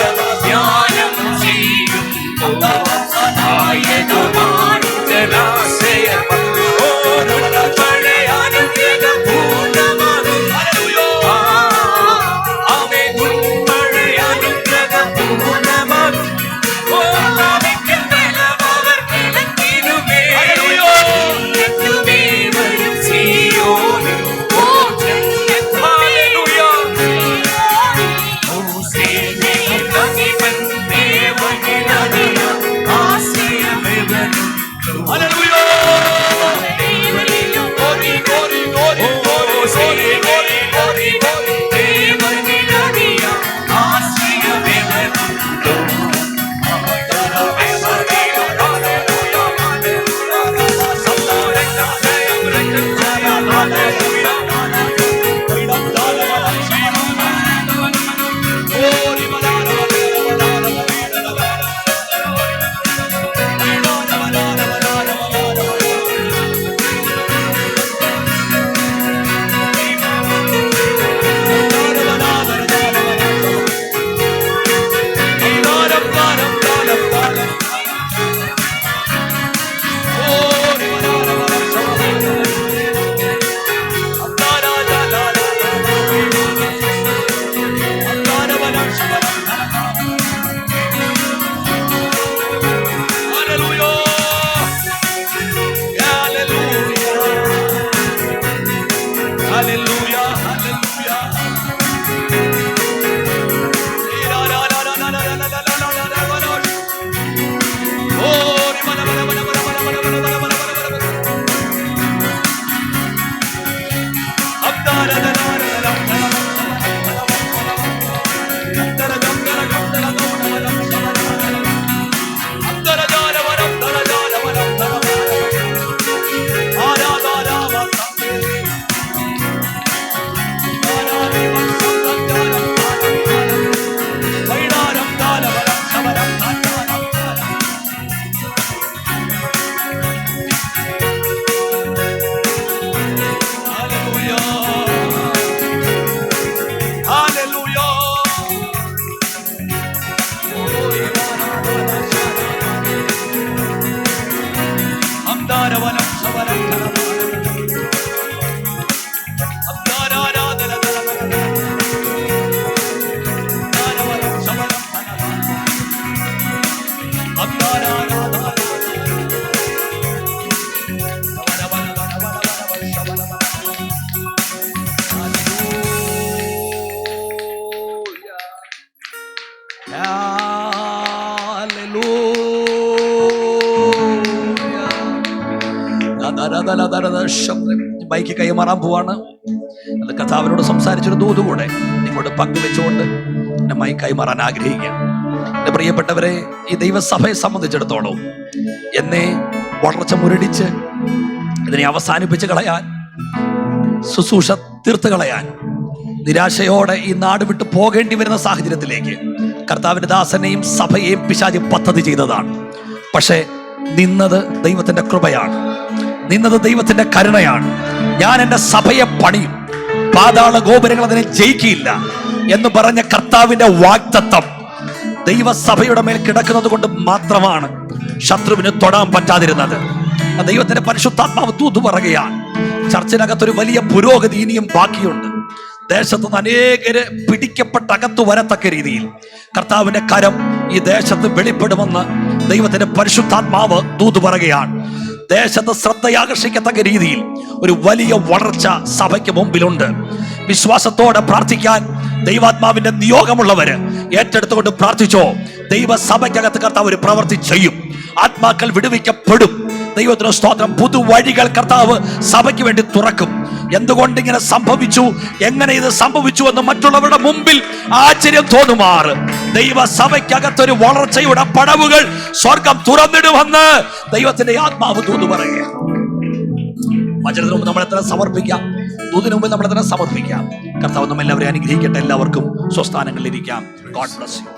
ബൈക്ക് കൈമാറാൻ പോവാണ്. അത് കർത്താവിനോട് സംസാരിച്ചൊരു ദൂത് കൂടെ നിങ്ങളോട് പങ്കുവെച്ചുകൊണ്ട് എന്നെ മൈക്ക് കൈമാറാൻ ആഗ്രഹിക്കുക. എന്റെ പ്രിയപ്പെട്ടവരെ, ഈ ദൈവസഭയെ സംബന്ധിച്ചിടത്തോളം എന്നെ വളർച്ച മുരടിച്ച് ഇതിനെ അവസാനിപ്പിച്ച് കളയാൻ, ശുശ്രൂഷ തീർത്ത് കളയാൻ, നിരാശയോടെ ഈ നാട് വിട്ട് പോകേണ്ടി വരുന്ന സാഹചര്യത്തിലേക്ക് കർത്താവിന്റെ ദാസനെയും സഭയെയും പിശാച് പദ്ധതി ചെയ്തതാണ്. പക്ഷേ നിന്നത് ദൈവത്തിന്റെ കൃപയാണ്, നിന്നത് ദൈവത്തിന്റെ കരുണയാണ്. ഞാൻ എൻ്റെ സഭയെ പണിയും, പാതാള ഗോപുരങ്ങൾ അതിനെ ജയിക്കില്ല എന്ന് പറഞ്ഞ കർത്താവിന്റെ വാഗ്ദത്തം ദൈവസഭയുടെ മേൽ കിടക്കുന്നത് കൊണ്ട് മാത്രമാണ് ശത്രുവിന് തൊടാൻ പറ്റാതിരുന്നത്. ദൈവത്തിന്റെ പരിശുദ്ധാത്മാവ് തൂത്തു പറയുകയാണ്, ചർച്ചിനകത്തൊരു വലിയ പുരോഗതി ഇനിയും ബാക്കിയുണ്ട്. ദേശത്ത് നിന്ന് അനേകര് പിടിക്കപ്പെട്ട് അകത്തു വരത്തക്ക രീതിയിൽ കർത്താവിന്റെ കരം ഈ ദേശത്ത് വെളിപ്പെടുമെന്ന് ദൈവത്തിന്റെ പരിശുദ്ധാത്മാവ് തൂത്തു പറയുകയാണ്. ദേശത്ത് ശ്രദ്ധയാകർഷിക്കത്തക്ക രീതിയിൽ ഒരു വലിയ വളർച്ച സഭയ്ക്ക് മുമ്പിലുണ്ട്. വിശ്വാസത്തോടെ പ്രാർത്ഥിക്കാൻ ദൈവാത്മാവിന്റെ നിയോഗമുള്ളവര് ഏറ്റെടുത്തുകൊണ്ട് പ്രാർത്ഥിച്ചോ. ദൈവസഭയ്ക്കകത്ത് കർത്താവ് ഒരു പ്രവൃത്തി ചെയ്യും. ആത്മാക്കൾ വിടുവിക്കപ്പെടും. ദൈവത്തിന് സ്തോത്രം. പുതുവഴികൾ കർത്താവ് സഭയ്ക്ക് വേണ്ടി തുറക്കും. എന്തുകൊണ്ട് ഇങ്ങനെ സംഭവിച്ചു, എങ്ങനെ ഇത് സംഭവിച്ചു എന്ന് മറ്റുള്ളവരുടെ മുമ്പിൽ ആശ്ചര്യം തോന്നുമാറ് ദൈവസഭയ്ക്കകത്തൊരു വളർച്ചയുടെ പടവുകൾ സ്വർഗം തുറന്നിടുമെന്ന് ദൈവത്തിന്റെ ആത്മാവ് തൂതു പറയുക. വചനത്തിന് മുമ്പ് നമ്മളെത്ര സമർപ്പിക്കാം, ദൂതിന് മുമ്പ് നമ്മളെത്ര സമർപ്പിക്കാം. കർത്താവ് നമ്മെല്ലാവരെയും അനുഗ്രഹിക്കട്ടെ. എല്ലാവർക്കും സ്വസ്ഥാനങ്ങളിലിരിക്കാം. God bless you.